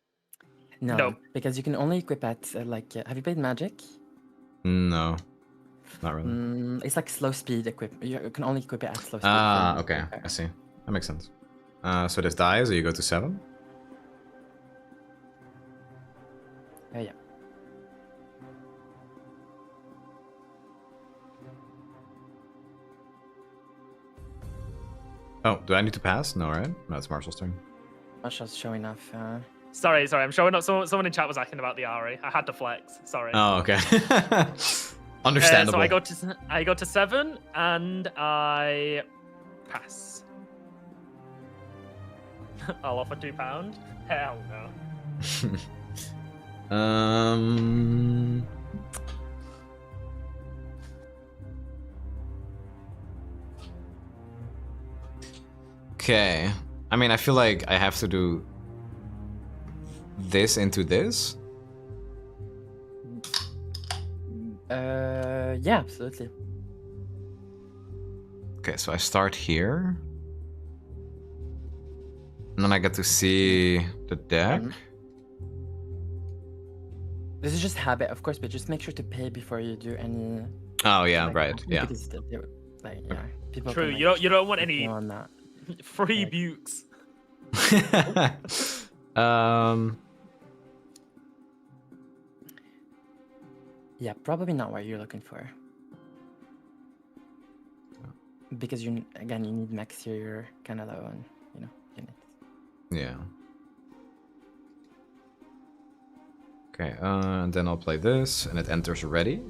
No, No. because you can only equip at have you played Magic? No, not really. It's like slow speed equip. You can only equip it at slow speed. Ah, for- okay. I see. That makes sense. So this dies, or you go to 7? Yeah. Oh, do I need to pass? No, right? No, it's Marshall's turn. Marshall's showing off. Sorry. I'm showing up. Someone in chat was asking about the Ari. I had to flex. Sorry. Oh, okay. Understandable. So I go to 7 and I pass. I'll offer £2. Hell no. Okay. I mean, I feel like I have to do this into this. Yeah, absolutely. Okay, so I start here. And then I get to see the deck. This is just habit, of course, but just make sure to pay before you do any. Oh, yeah, like, right. action, Yeah. Because like, yeah, people. True. Can, You don't want get any on that. free Like- bukes. Yeah, probably not what you're looking for. Because you need max here, you're kind of low on, units. Yeah. Okay, and then I'll play this, and it enters ready.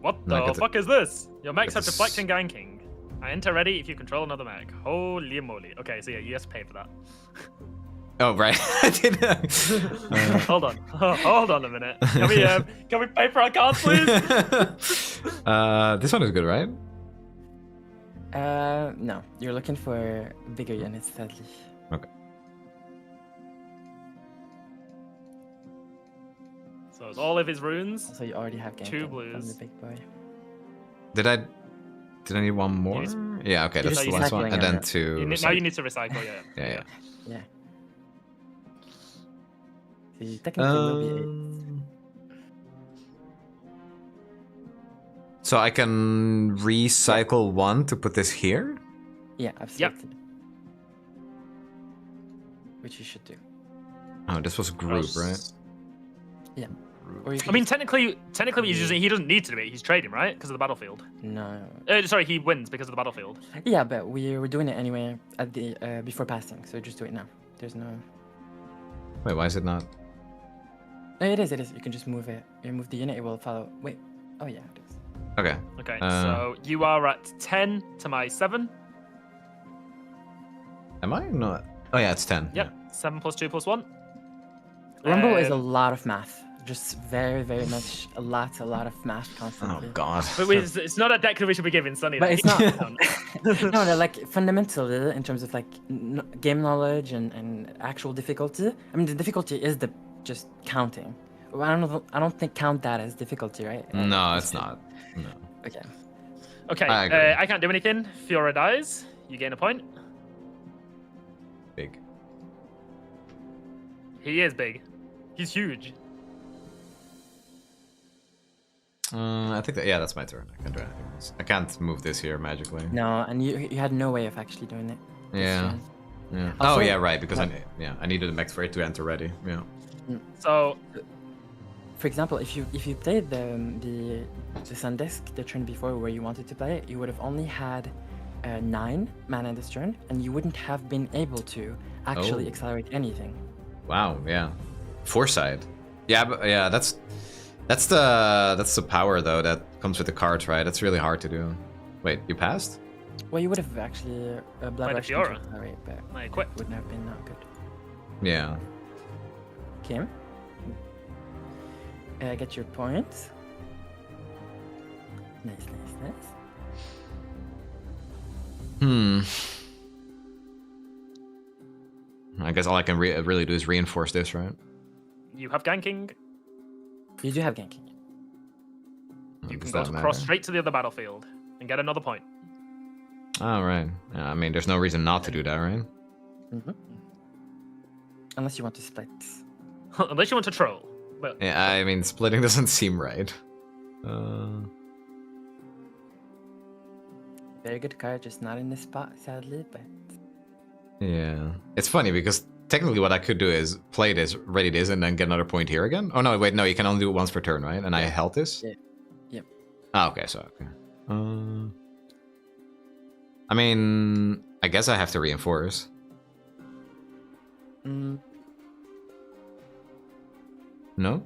What No, I the get the- fuck is this? Your mechs have get the deflect and ganking. I enter ready if you control another mech. Holy moly. Okay, so yeah, you have to pay for that. Oh, right. I didn't. Hold on. Hold on a minute. Can we pay for our cards, please? This one is good, right? No, you're looking for bigger units, sadly. Okay. So it's all of his runes. So you already have Two ganking from blues. the big boy. Did I need one more? just- Yeah, okay, You're that's just the last one. recycling And then it. two. Now you need to recycle, yeah. Yeah. Yeah. So you technically will be 8. So I can recycle one to put this here? Yeah, absolutely. Which you should do. Oh, this was a group, right? Yeah. Or you I could mean, just- technically, he doesn't need to do it. He's trading, right? Because of the battlefield. no. Sorry, he wins because of the battlefield. Yeah, but we're doing it anyway at the before passing, so just do it now. There's no. Wait, why is it not? No, it is. You can just move it. You move the unit, it will follow. Wait. Oh yeah, it is. Okay. Okay, so you are at 10 to my 7. Am I not? Oh, yeah, it's 10. Yep, 7 plus 2 plus 1. Rumble is a lot of math. Just very, very much a lot of math Yeah. constantly. Oh, God. But it's not a deck that we should be giving Snnuy. But it's not. No, like fundamentally, in terms of like game knowledge and actual difficulty. I mean, the difficulty is the just counting. Well, I don't think count that as difficulty, right? No, it's not. No. Okay. Okay, I agree. I can't do anything. Fiora dies. You gain a point. Big. He is big. He's huge. I think that, yeah, that's my turn. I can't do anything else. I can't move this here magically. No, and you had no way of actually doing it. this Yeah. turn. Yeah. Also, Oh yeah, right. Because like- I needed a mech for it to enter ready. Yeah. So For example, if you played the Sundisk the turn before where you wanted to play it, you would have only had 9 mana this turn, and you wouldn't have been able to actually Oh. accelerate anything. Wow. Yeah. Foresight. Yeah. But yeah. That's the power though that comes with the cards, right? That's really hard to do. Wait, you passed? Well, you would have actually blood Played a rush to Fiora. accelerate, but I it quit. wouldn't have been that good. Yeah. Kim, get your points. Nice, nice, nice. I guess all I can really do is reinforce this, right? you have ganking. You do have ganking. You Does can go that to cross matter? straight to the other battlefield and get another point. Oh, right. Yeah, I mean, there's no reason not to do that, right? Mm-hmm. Unless you want to split. Unless you want to troll. But Yeah, I mean, splitting doesn't seem right. Very good card, just not in this spot, sadly, but Yeah. It's funny because technically what I could do is play this, ready this, and then get another point here again. Oh, no, wait, no, you can only do it once per turn, right? And I held this? Yeah. Yep. Ah, okay, so, okay. I mean, I guess I have to reinforce. mm, No?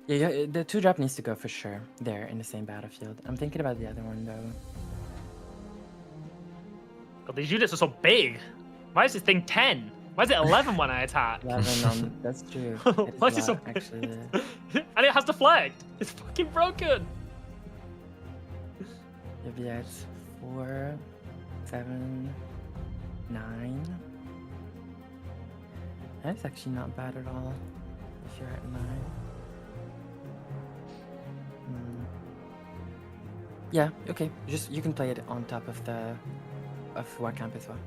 yeah, the 2-drop needs to go for sure there in the same battlefield. I'm thinking about the other one though. God, these units are so big. Why is this thing 10? Why is it 11 when I attack? 11 on, that's true. It Why is is a it so lot, actually. And it has deflect. It's fucking broken. You'll be at 4, 7, 9. That's actually not bad at all. If you're at 9. Yeah, okay. Just you can play it on top of the War Camp as well.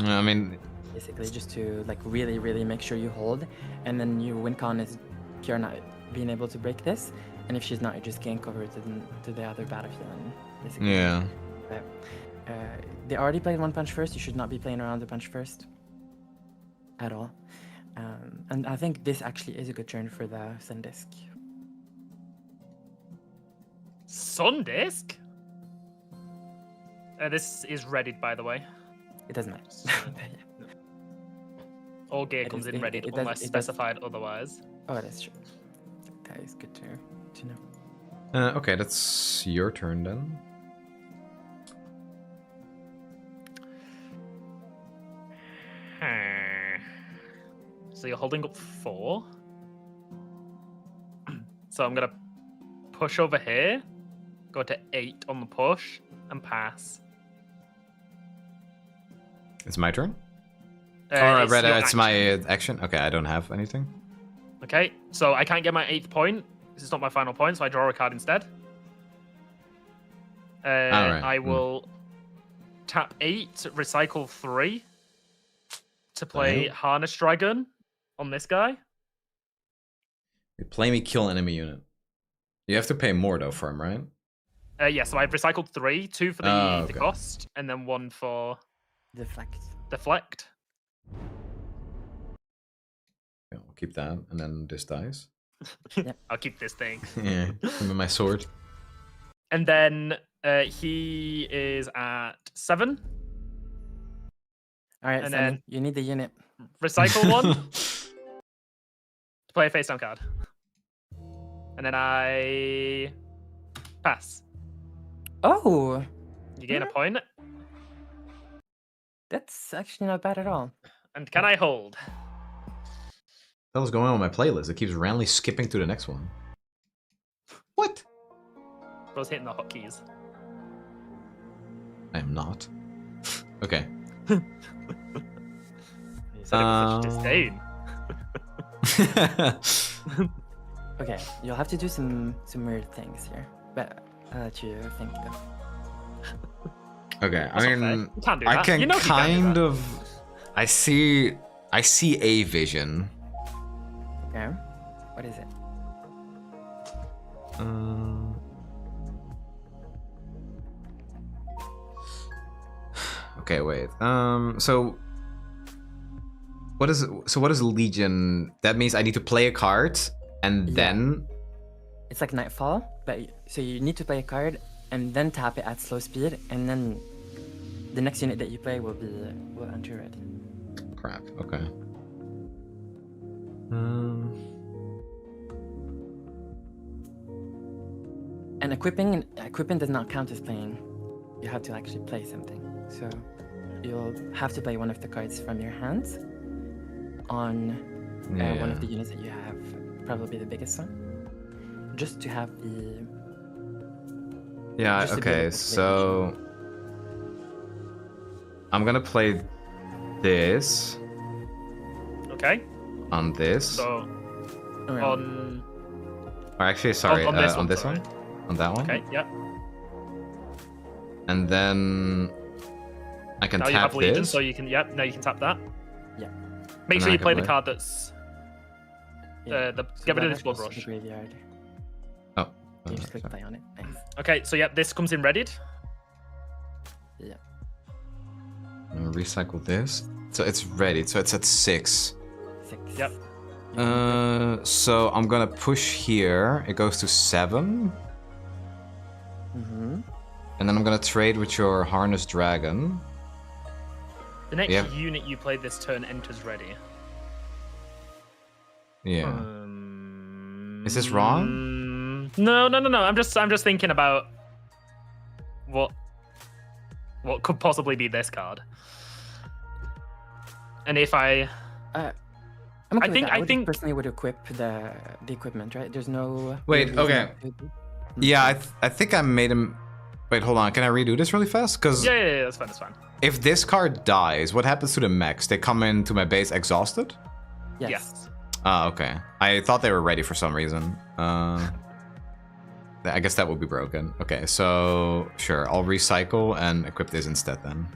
I mean, Basically, just to like really make sure you hold, and then your win con is Kiara not being able to break this, and if she's not, you just gank over to the other battlefield. And basically, yeah. But, they already played one punch first. You should not be playing around the punch first at all. And I think this actually is a good turn for the Sundisk. Sundisk? This is readied, by the way. It doesn't matter. All gear It comes is- in it- readied it does- unless it does- specified otherwise. Oh, that's true. That is good to know. Okay, that's your turn then. So you're holding up 4. So I'm gonna push over here, go to 8 on the push, and pass. It's my turn? Uh, Or it's rather, your it's action. my action. Okay, I don't have anything. Okay, so I can't get my 8th point. This is not my final point, so I draw a card instead. Alright, I will tap 8, recycle 3 to play Oh. Harness Dragon on this guy. You play me, kill enemy unit. You have to pay more though for him, right? Yeah, so I've recycled 3, 2 for the Okay. cost, and then 1 for Deflect. deflect. Yeah, I'll keep that, and then this dies. I'll keep this thing. Yeah, give me my sword. And then he is at 7. All right, And Sammy, then- you need the unit. Recycle 1 to play a face down card. And then I pass. Oh, You gain a point. that's actually not bad at all. And can I hold? What was going on with my playlist? It keeps randomly skipping to the next one. What? Bro's hitting the hotkeys. I am not. Okay. You said it with such disdain. Okay, you'll have to do some weird things here, but I'll let you think though. Okay, That's I not fair. mean, You can't do I that. can You know you can't do kind that. of. I see I see a vision. Okay. What is it? Okay, wait. So what is Legion? That means I need to play a card and then It's like Nightfall, but so you need to play a card and then tap it at slow speed, and then the next unit that you play will enter red. crap. Okay. And equipping does not count as playing. You have to actually play something. So you'll have to play one of the cards from your hands on one of the units that you have, probably the biggest one, just to have the. Yeah. just to be able Okay. to play So I'm gonna play this Okay. on this. So Alright. on. Or actually, sorry, on this on one, this sorry. one, on that one. Okay. Yeah. And then I can Now you have tap Legion, this. so you can. Yep. Now you can tap that. Yeah. Make And sure I you can play the play- card that's. Yeah. Get rid of that this Blood goes to the Rush. graveyard. Oh. You just click play on it. Nice. Okay. So yeah, this comes in readied. Yeah. I'm gonna recycle this. So it's ready. So it's at 6. 6. Yep. So I'm gonna push here. It goes to 7. Mm-hmm. And then I'm gonna trade with your Harness Dragon. The next Yeah. unit you play this turn enters ready. Yeah. Is this wrong? No. I'm just thinking about what could possibly be this card. And if I I'm okay I think- with that. I would think- personally would equip the equipment, right? There's no. Wait, reason okay. not to do- Yeah, I think I made him. Wait, hold on. Can I redo this really fast? Because yeah, that's fine. if this card dies, what happens to the mechs? They come into my base exhausted? Yes. Yes. Ah, okay. I thought they were ready for some reason. I guess that would be broken. Okay, so sure, I'll recycle and equip this instead then.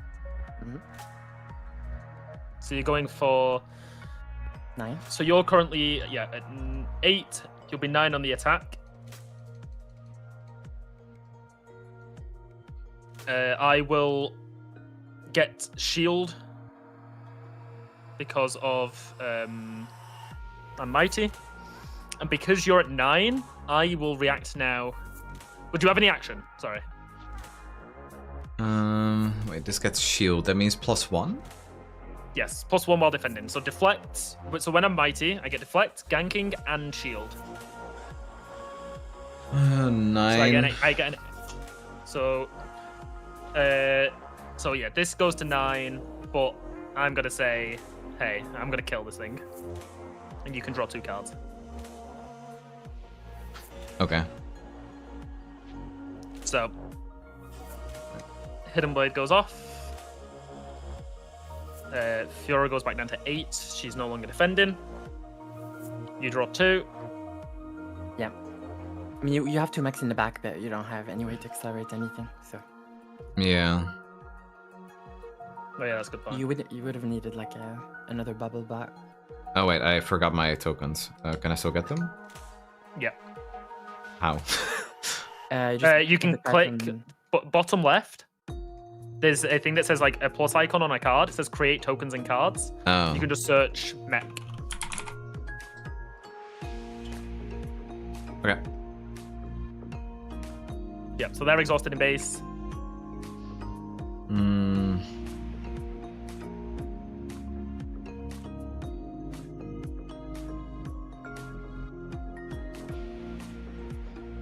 So you're going for 9. so you're currently at 8. You'll be 9 on the attack. I will get shield because of I'm mighty, and because you're at 9, I will react now. Would you have any action? Sorry. Wait, this gets shield. That means +1? Yes, +1 while defending. So deflect. So when I'm mighty, I get deflect, ganking, and shield. 9. So I get an. So yeah, this goes to 9, but I'm gonna say, hey, I'm gonna kill this thing, and you can draw 2 cards. Okay. So Hidden Blade goes off. Fiora goes back down to 8. She's no longer defending. You draw 2. Yeah. I mean, you have 2 mechs in the back, but you don't have any way to accelerate anything. So Yeah. Oh yeah, that's a good point. you would have needed like another bubble back. Oh wait, I forgot my tokens. Can I still get them? Yeah. How? You can click bottom left. There's a thing that says like a plus icon on a card. It says create tokens and cards. Oh. You can just search mech. Okay. Yep, so they're exhausted in base.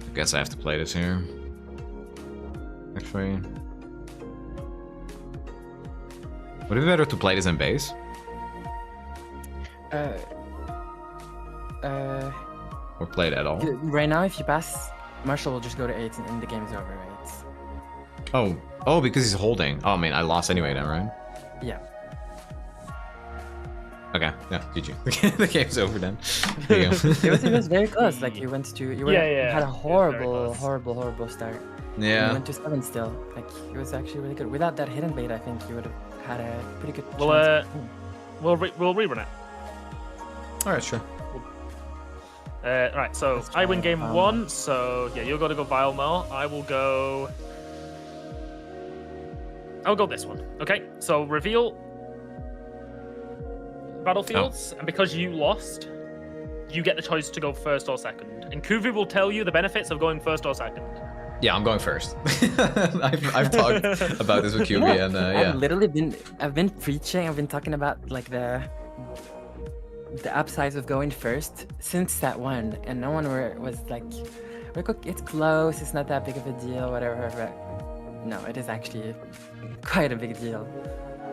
I guess I have to play this here. Actually. Would it be better to play this in base? Or play it at all? Right now, if you pass, Marshall will just go to 8 and the game's over, right? Oh, because he's holding. Oh, man, I lost anyway then, right? Yeah. Okay, yeah, GG. The game's over then. There you go. It was very close. Like you went to, you had a very horrible close. start. And Yeah. you went to 7 still. Like it was actually really good. Without that hidden bait, I think you would have had a pretty good. Well, chance of winning. We'll rerun it. All right, sure. Right, so Let's I win try game Vilmo. 1. So yeah, you're gonna go Vilmo. I will go. I'll go this one. Okay, so reveal battlefields, and because you lost, you get the choice to go first or second. And Kuvu will tell you the benefits of going first or second. Yeah, I'm going first. I've talked about this with QB, and yeah. I've literally been preaching. I've been talking about like the upsides of going first since that one, and no one was like, it's close. It's not that big of a deal, whatever. But no, it is actually quite a big deal.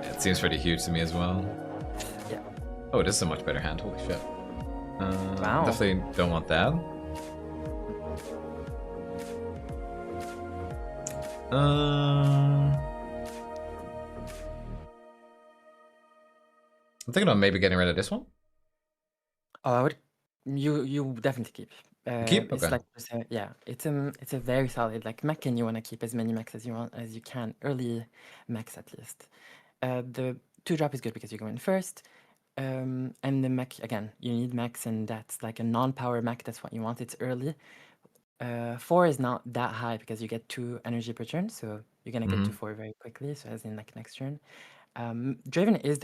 It seems pretty huge to me as well. Yeah. Oh, this is a much better hand. Holy shit. Wow. Definitely don't want that. I'm thinking of maybe getting rid of this one. Oh, I would. You definitely keep. Keep? It's Okay. like it's a very solid like mech, and you want to keep as many mechs as you can, early mechs at least. The 2-drop is good because you go in first, and the mech again. You need mechs, and that's like a non-power mech. That's what you want. It's early. 4 is not that high because you get 2 energy per turn, so you're gonna get to 4 very quickly. So as in like next turn, Draven is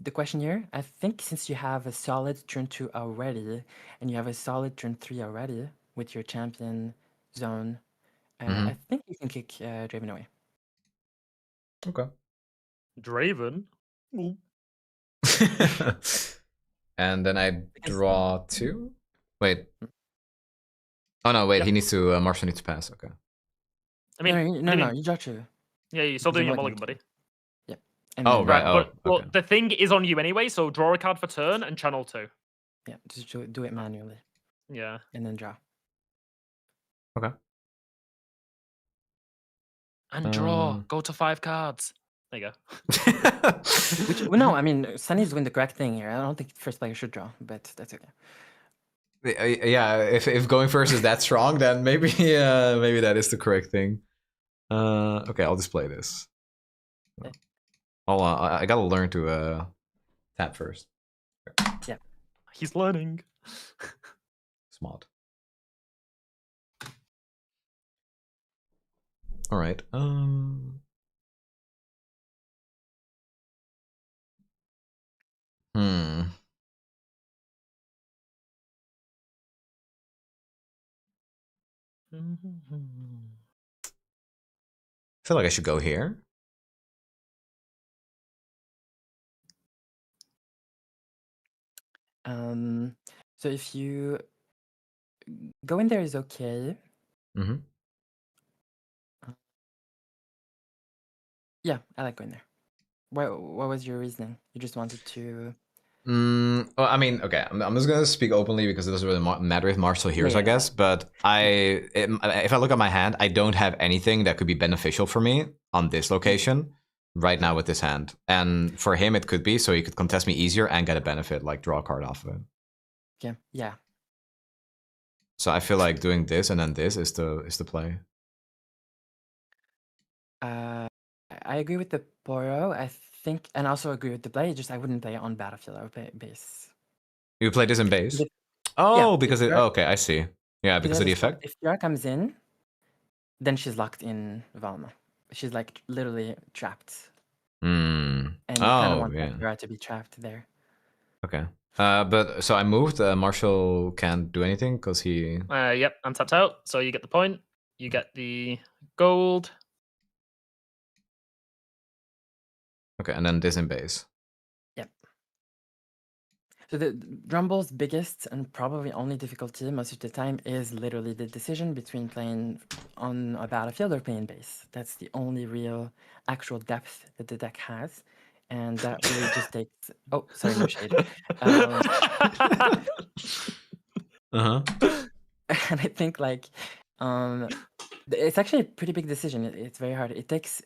the question here. I think since you have a solid turn 2 already, and you have a solid turn 3 already with your champion zone, I think you can kick Draven away. Okay. Draven. And then I draw 2. Wait. Mm. Oh no, wait. Yeah. He needs to. Marshall needs to pass. Okay. I mean, No, you draw 2. Yeah, you're still Because doing your you're mulligan, mulligan. buddy. Yeah. And Oh then, right. But Oh. well, Okay. the thing is on you anyway. So draw a card for turn and channel 2. Yeah, just do it manually Yeah. and then draw. Okay. And draw. Go to 5 cards. There you Which go. well, no, I mean Sunny's doing the correct thing here. I don't think first player should draw, but that's okay. Yeah. If going first is that strong, then maybe maybe that is the correct thing. Okay. I'll display this. Okay. Hold on. I gotta learn to tap first. Yeah. He's learning. Smart. All right. I feel like I should go here. So if you go in there is okay. Yeah, I like going there. What was your reasoning? You just wanted to. Well, I mean, okay, I'm just gonna speak openly because it doesn't really matter if Marshall hears, I guess. But if I look at my hand, I don't have anything that could be beneficial for me on this location right now with this hand. And for him, it could be, so he could contest me easier and get a benefit, like draw a card off of it. Okay. Yeah. So I feel like doing this and then this is the play. I agree with the Poro. I think, and also agree with the play. Just I wouldn't play it on battlefield. I would play it base. You play this in base? But- Oh, yeah, because it. Okay, I see. Yeah, because of the effect. If Yara comes in, then she's locked in Valma. She's like literally trapped. And you kind of want Yara to be trapped there. Okay. But so I moved. Marshall can't do anything because he. Yep, I'm tapped out. So you get the point. You get the gold. Okay, and then this in base. Yep. So the Drumble's biggest and probably only difficulty most of the time is literally the decision between playing on a battlefield or playing base. That's the only real actual depth that the deck has. And that really just takes. Oh, sorry, no shade. And I think like it's actually a pretty big decision. It's very hard. It takes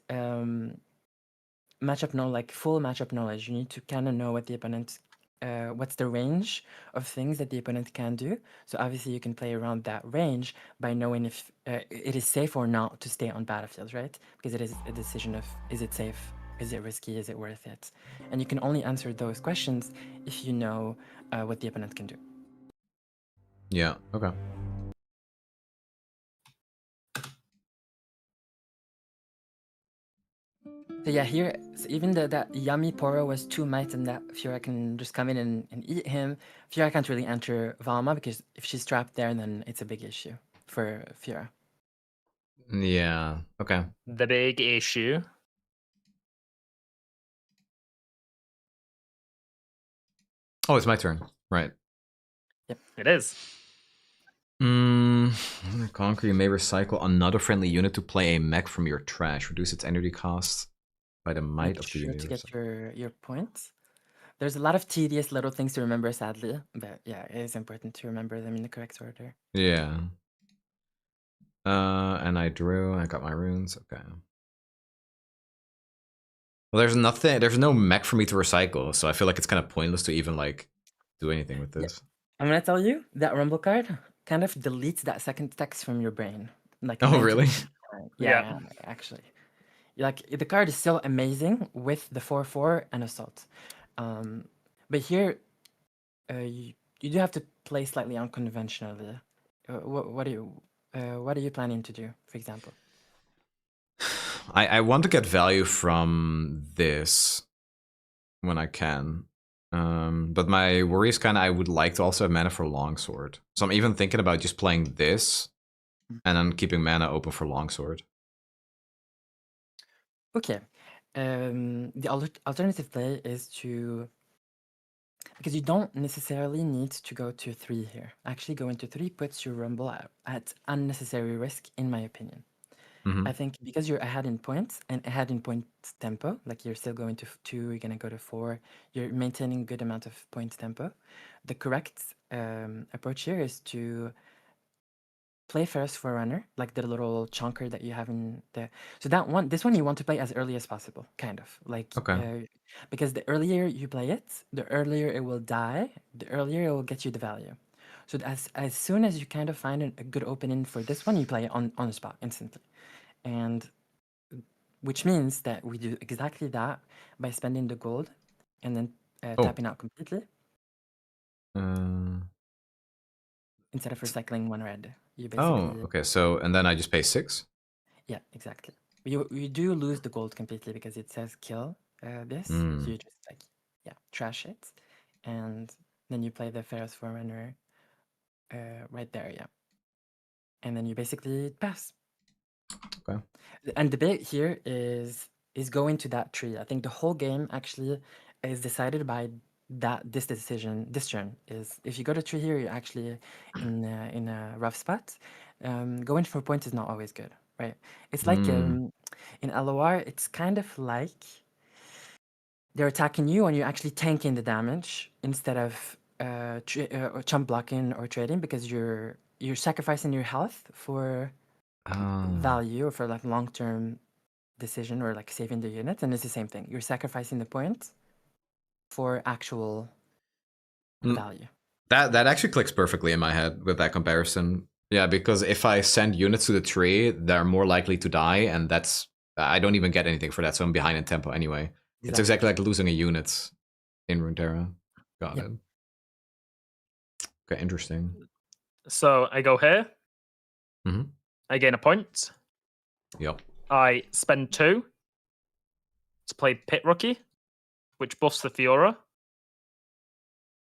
matchup knowledge, like full matchup knowledge. You need to kind of know what the opponent, what's the range of things that the opponent can do. So obviously you can play around that range by knowing if it is safe or not to stay on battlefields, right? Because it is a decision of is it safe Is it risky? Is it worth it? And you can only answer those questions if you know what the opponent can do. Yeah, okay. So yeah, here, so even though that Yummy Poro was 2 might and that Fiora can just come in and eat him, Fiora can't really enter Valma because if she's trapped there, then it's a big issue for Fiora. Yeah, okay. The big issue. Oh, it's my turn. Right. It is. Conquer, you may recycle another friendly unit to play a mech from your trash. Reduce its energy cost by the might Make of the sure unit. to get your points. There's a lot of tedious little things to remember, sadly, but yeah, it is important to remember them in the correct order. Yeah. And I drew. I got my runes. Okay. Well, there's no mech for me to recycle, so I feel like it's kind of pointless to even like do anything with Yeah. this. I'm gonna tell you that Rumble card kind of deletes that second text from your brain. Like Oh, 90% really? of the time. Yeah, actually. Like the card is still amazing with the 4/4 and assault. But here you do have to play slightly unconventionally. What are you planning to do, for example? I want to get value from this when I can. But my worry is kind of I would like to also have mana for Longsword. So I'm even thinking about just playing this and then keeping mana open for Longsword. Okay. The alternative play is to, because you don't necessarily need to go to 3 here. Actually, going to 3 puts your Rumble at unnecessary risk, in my opinion. Mm-hmm. I think because you're ahead in points and ahead in point tempo, like you're still going to 2, you're going to go to 4, you're maintaining good amount of point tempo. The correct approach here is to play Ferris Forerunner, like the little chunker that you have in there. So this one you want to play as early as possible, kind of like, Okay. because the earlier you play it, the earlier it will die, the earlier it will get you the value. So as soon as you kind of find a good opening for this one, you play it on the spot instantly, and which means that we do exactly that by spending the gold and then tapping out completely instead of recycling 1 red. You basically Okay. So, and then I just pay 6? Yeah, exactly. You do lose the gold completely because it says kill this. So you just like, yeah, trash it. And then you play the Ferris Forerunner right there, yeah. And then you basically pass. Okay. And the bit here is going to that tree. I think the whole game actually is decided by this decision. This turn is, if you go to tree here, you're actually in a rough spot. Going for points is not always good, right? It's like in LOR, it's kind of like they're attacking you and you're actually tanking the damage instead of chump blocking or trading, because you're sacrificing your health for value or for like long-term decision or like saving the unit, and it's the same thing. You're sacrificing the point for actual value. That actually clicks perfectly in my head with that comparison. Yeah, because if I send units to the tree, they're more likely to die, and I don't even get anything for that, so I'm behind in tempo anyway. Exactly. It's exactly like losing a unit in Runeterra. Got it. Okay, interesting. So I go here. Mm-hmm. I gain a point. Yep. I spend 2 to play Pit Rookie, which buffs the Fiora.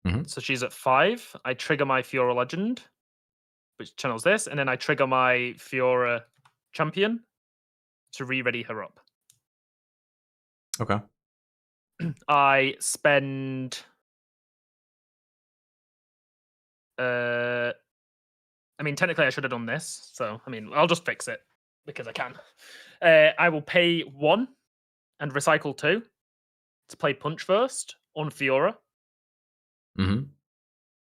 Mm-hmm. So she's at 5. I trigger my Fiora Legend, which channels this, and then I trigger my Fiora Champion to re-ready her up. Okay. I spend I mean, technically I should have done this, so I mean, I'll just fix it because I can. I will pay 1 and recycle 2 to play Punch first on Fiora. Mm-hmm.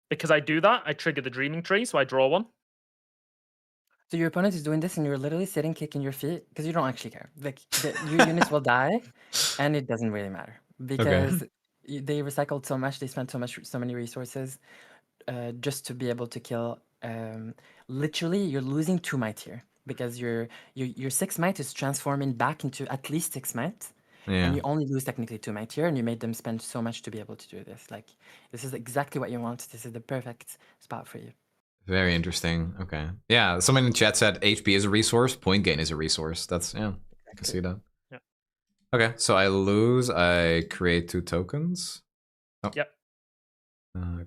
Because I do that, I trigger the Dreaming Tree, so I draw 1. So your opponent is doing this, and you're literally sitting, kicking your feet because you don't actually care. Like your units will die, and it doesn't really matter because they recycled so much, they spent so many resources just to be able to kill. Literally, you're losing 2 might here because your 6 might is transforming back into at least 6 might, Yeah. And you only lose technically 2 might here, and you made them spend so much to be able to do this. Like, this is exactly what you want. This is the perfect spot for you. Very interesting. Okay. Yeah, someone in the chat said HP is a resource, point gain is a resource. That's, yeah, I can see that. Yeah. Okay, so I lose, I create 2 tokens. Oh. Yep.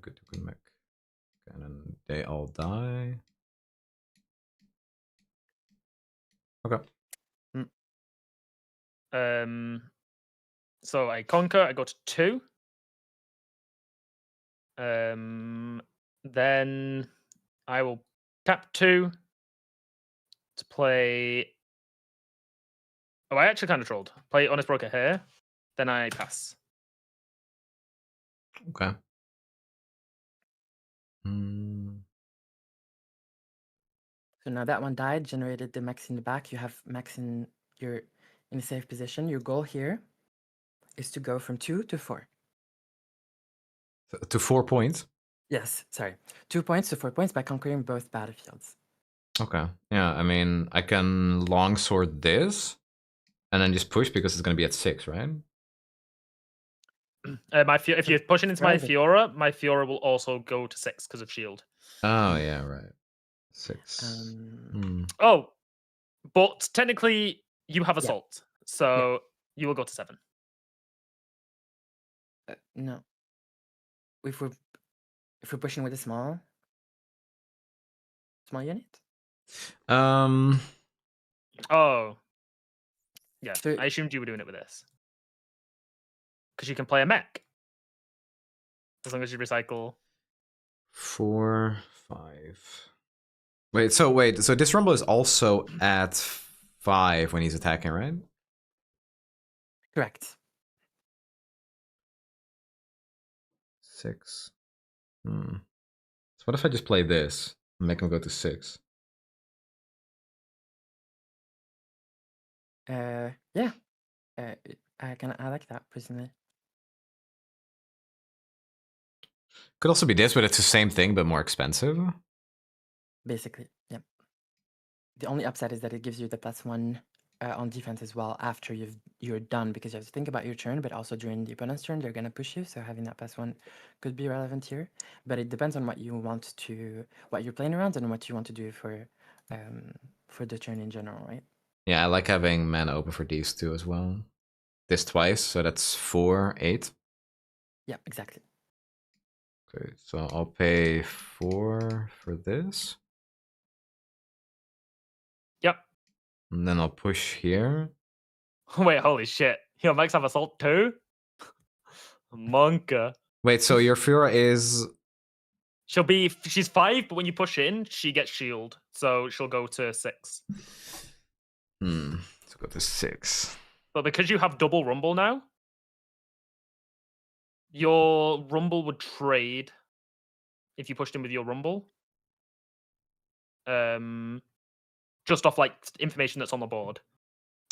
Good, mech. And then they all die. Okay. So I conquer, I go to 2. Then I will tap 2 to play. Oh, I actually kind of trolled. Play Honest Broker here. Then I pass. Okay. Mm. So now that one died, generated the mechs in the back. You have mechs in your in a safe position. Your goal here is to go from 2 to 4. To 4 points? Yes, sorry. 2 points to 4 points by conquering both battlefields. Okay. Yeah, I mean, I can longsword this and then just push because it's going to be at 6, right? If you're pushing into my Private. Fiora will also go to 6 because of shield. Oh, yeah, right. 6. Oh, but technically you have assault, so you will go to 7. No. If we're pushing with a small unit. Oh. Yeah, So, I assumed you were doing it with this. Because you can play a mech. As long as you recycle. 4, 5. Wait, so this rumble is also at 5 when he's attacking, right? correct. 6. So what if I just play this and make him go to 6? Yeah. I like that personally. Could also be this, but it's the same thing but more expensive. Basically, yeah. The only upside is that it gives you the +1 on defense as well after you're done, because you have to think about your turn, but also during the opponent's turn they're gonna push you. So having that +1 could be relevant here. But it depends on what you're playing around and what you want to do for the turn in general, right? Yeah, I like having mana open for these 2 as well. This twice, so that's 4, 8. Yeah, exactly. Okay, so I'll pay 4 for this. Yep. And then I'll push here. Wait, holy shit. Your mechs have assault too? Monka. Wait, so your Fiora is... She's 5, but when you push in, she gets shield. So she'll go to 6. So go to 6. But because you have double rumble now, your rumble would trade if you pushed in with your rumble. Just off like information that's on the board.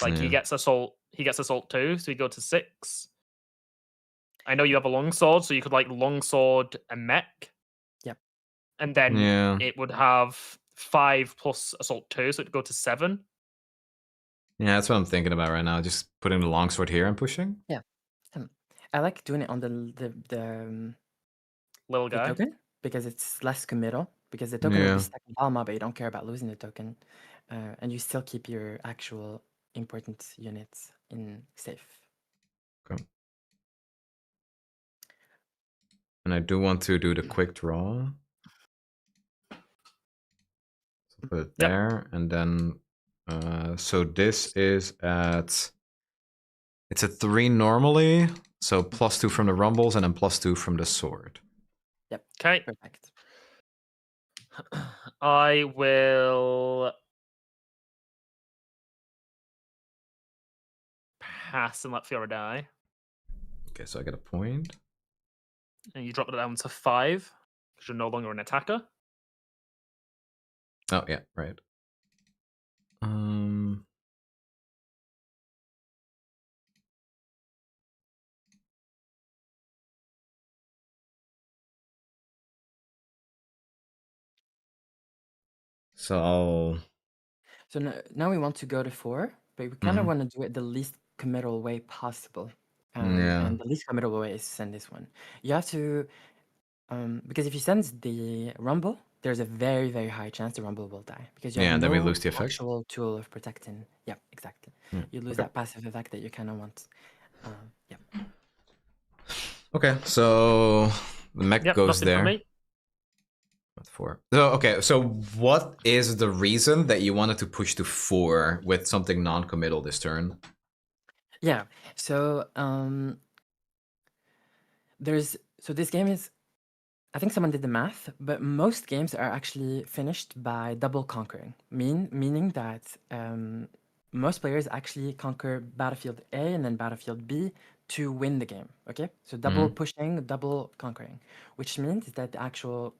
Like he gets assault 2, so you go to 6. I know you have a longsword, so you could like longsword a mech. Yep. And then it would have 5 plus assault 2, so it'd go to 7. Yeah, that's what I'm thinking about right now. Just putting the longsword here and pushing. Yeah. I like doing it on the little guy token because it's less committal. Because the token will be stuck in Palma, but you don't care about losing the token, and you still keep your actual important units in safe. Okay. And I do want to do the quick draw. So put it there, and then so this is at... It's a 3 normally, so +2 from the rumbles and then +2 from the sword. Yep. Okay. Perfect. I will pass and let Fiora die. Okay, so I get a point. And you drop it down to 5 because you're no longer an attacker. Oh yeah, right. So I'll... So now we want to go to 4, but we kind of want to do it the least committal way possible. Yeah. And the least committal way is to send this one. You have to, because if you send the Rumble, there's a very, very high chance the Rumble will die because you Yeah, have and then we no lose the effect. actual tool of protecting. Yeah, exactly. Yeah. You lose Okay. that passive effect that you kind of want. Yeah. Okay, so the mech goes nothing from there. me. What 4? So, okay, so what is the reason that you wanted to push to 4 with something non-committal this turn? Yeah. So this game is, I think someone did the math, but most games are actually finished by double conquering, meaning that most players actually conquer battlefield A and then battlefield B to win the game. Okay, so double pushing, double conquering, which means that the actual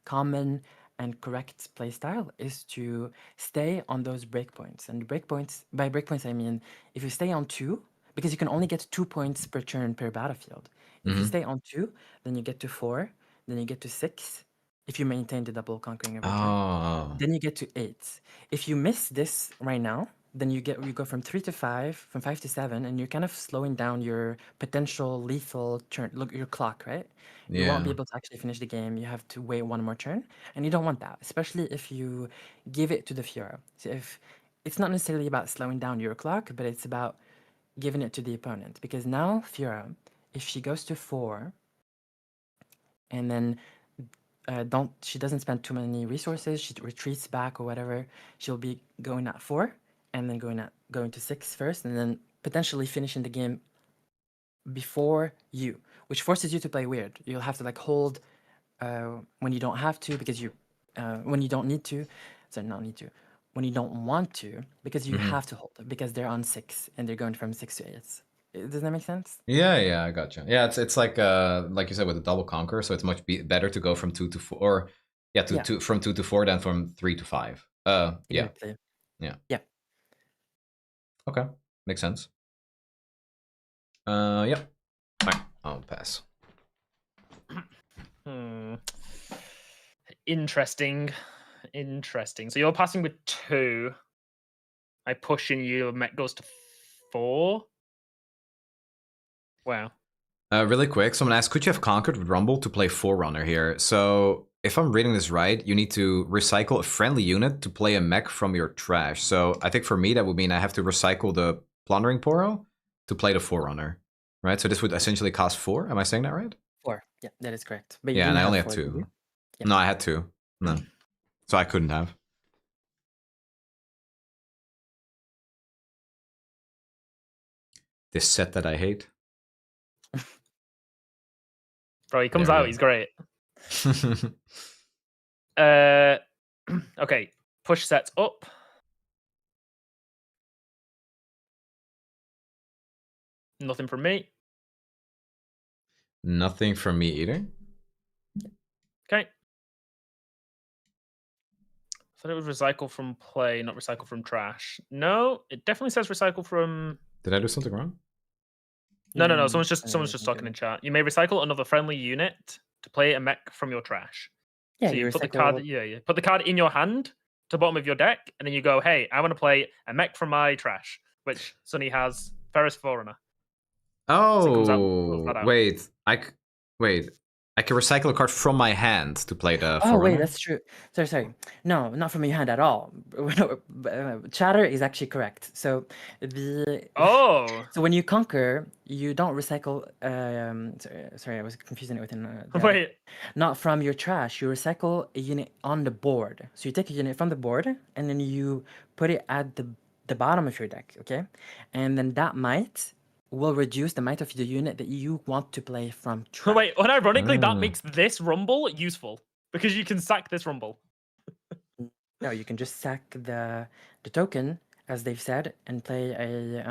common and correct playstyle is to stay on those breakpoints. And breakpoints, by breakpoints I mean if you stay on 2, because you can only get 2 points per turn per battlefield. If you stay on 2, then you get to 4, then you get to 6 if you maintain the double conquering every turn. Oh. Then you get to 8. If you miss this right now, then you go from 3 to 5, from 5 to 7, and you're kind of slowing down your potential lethal turn. Look, your clock, right? You won't be Yeah. able to actually finish the game. You have to wait one more turn, and you don't want that, especially if you give it to the Fiora. So if it's not necessarily about slowing down your clock, but it's about giving it to the opponent, because now Fiora, if she goes to 4, and then she doesn't spend too many resources, she retreats back or whatever, she'll be going at 4 and then going to 6 first, and then potentially finishing the game before you, which forces you to play weird. You'll have to like hold when you don't have to, because you when you don't need to, not need to, when you don't want to, because you have to hold them because they're on 6 and they're going from 6 to 8. Does that make sense? Yeah, I gotcha. Yeah, it's like you said with a double conquer, so it's much better to go from 2 to 4, or from 2 to 4 than from 3 to 5. Yeah. Exactly. Yeah. Yeah. Okay, makes sense. Yeah. Alright, I'll pass. Interesting. So you're passing with 2. I push in you, mech goes to 4. Wow. Really quick, someone asked, could you have conquered with Rumble to play Forerunner here? So, if I'm reading this right, you need to recycle a friendly unit to play a mech from your trash. So, I think for me, that would mean I have to recycle the Plundering Poro to play the Forerunner, right? So this would essentially cost 4. Am I saying that right? 4. Yeah, that is correct. But Yeah, and I only had 4, 2. Yeah. No, I had 2. No. So I couldn't have. This set that I hate. Bro, he comes There out, we he's great. Okay, push sets up. Nothing from me. Nothing from me either. Okay. Thought it was recycle from play, not recycle from trash. No, it definitely says recycle from. Did I do something wrong? No. Someone's just talking in chat. You may recycle another friendly unit to play a mech from your trash. Yeah, so you you put the recycle. card. Yeah. Put the card in your hand to the bottom of your deck, and then you go, "Hey, I want to play a mech from my trash," which Snnuy has Ferris Forerunner. Oh, wait. I can recycle a card from my hand to play the Oh, Forerunner? wait, that's true. Sorry. No, not from your hand at all. Chatter is actually correct. So Oh. So when you conquer, you don't recycle. Sorry, I was confusing it with Wait. Not from your trash. You recycle a unit on the board. So you take a unit from the board and then you put it at the bottom of your deck. Okay, and then that might will reduce the might of the unit that you want to play from trash. Wait, unironically, that makes this Rumble useful because you can sack this Rumble. No, you can just sack the token, as they've said, and play a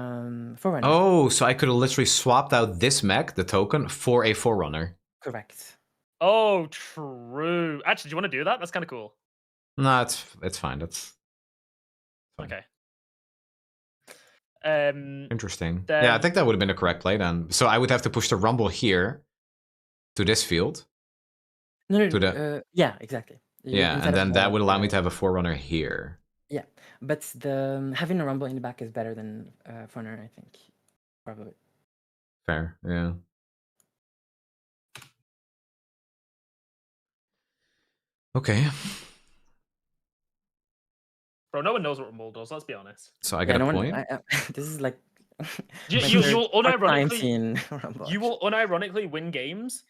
Forerunner. Oh, so I could have literally swapped out this mech, the token, for a Forerunner. Correct. Oh, true. Actually, do you want to do that? That's kind of cool. No, it's fine. That's fine. Okay. Interesting. Yeah, I think that would have been the correct play then. So I would have to push the Rumble here to this field. No. Yeah, exactly. Yeah, and then that would allow me to have a Forerunner here. Yeah, but the having a rumble in the back is better than Forerunner, I think. Probably. Fair, yeah. Okay. Bro, no one knows what Rumble does. Let's be honest. So I Yeah, get a no one. point. This is like You, my you third, you'll fourth time unironically seeing rumble. you will unironically win games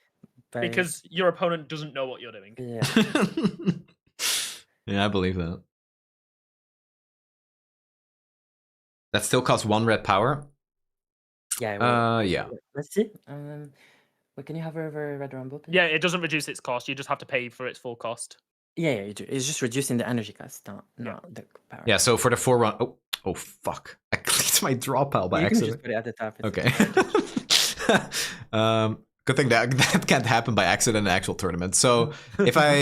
by, because your opponent doesn't know what you're doing. yeah. Yeah, I believe that. That still costs 1 red power. Yeah. Well, yeah. Let's see. What can you hover over Red Rumble, please? Yeah, it doesn't reduce its cost. You just have to pay for its full cost. Yeah, you do. It's just reducing the energy cost, not Yeah. the power. Yeah, so for the Forerunner... Oh, fuck. I clicked my draw pile by You can accident. just put it at the top. It's Okay. Good thing that can't happen by accident in an actual tournament. So if I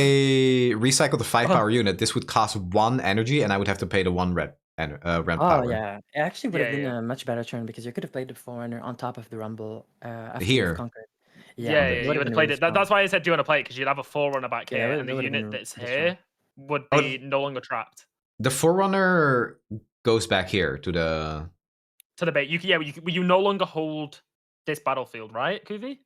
recycle the 5 power unit, this would cost 1 energy, and I would have to pay the 1 red power. Yeah. It actually would have been Yeah. a much better turn because you could have played the Forerunner on top of the Rumble after Here. you've conquered. Yeah, it you would've would have been played really it. That's why I said do you want to play it because you'd have a Forerunner back Yeah, here, it and the would've unit been that's really strong. here would be no longer trapped. The Forerunner goes back here to the bait. You no longer hold this battlefield, right, Kuvi?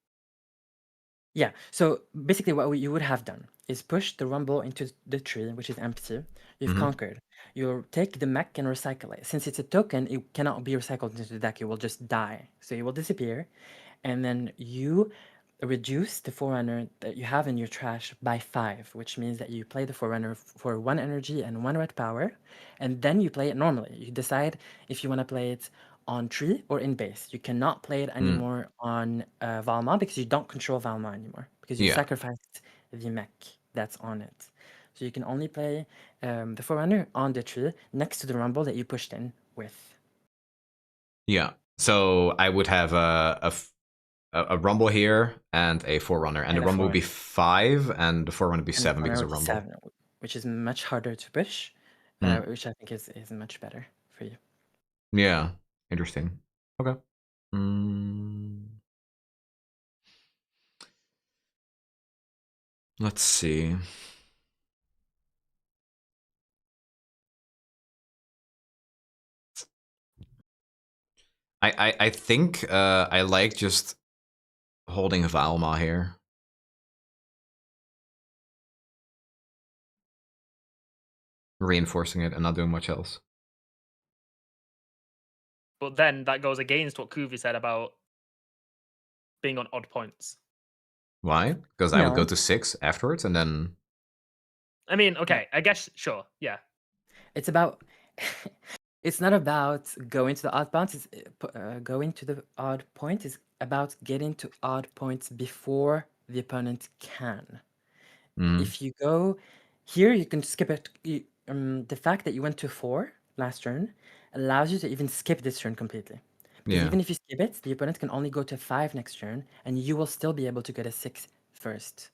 Yeah. So basically, what you would have done is push the Rumble into the tree, which is empty. You've conquered. You'll take the mech and recycle it. Since it's a token, it cannot be recycled into the deck. It will just die. So it will disappear. And then you reduce the Forerunner that you have in your trash by 5, which means that you play the Forerunner for 1 energy and 1 red power. And then you play it normally. You decide if you want to play it on tree or in base. You cannot play it anymore on Valma because you don't control Valma anymore because you sacrificed the mech that's on it. So you can only play the Forerunner on the tree next to the Rumble that you pushed in with. Yeah. So I would have a Rumble here and a Forerunner, and the Rumble would be 5, and the Forerunner would be 7 because of Rumble. 7, which is much harder to push, which I think is much better for you. Yeah, interesting. Okay. Let's see. I think I like just holding Valma here. Reinforcing it and not doing much else. But then that goes against what Kuvi said about being on odd points. Why? Because I would go to 6 afterwards and then... I mean, okay, I guess, sure, yeah. It's about... It's not about going to the odd points. It's going to the odd point is about getting to odd points before the opponent can. If you go here, you can skip it. The fact that you went to 4 last turn allows you to even skip this turn completely. Because even if you skip it, the opponent can only go to 5 next turn, and you will still be able to get a 6 first.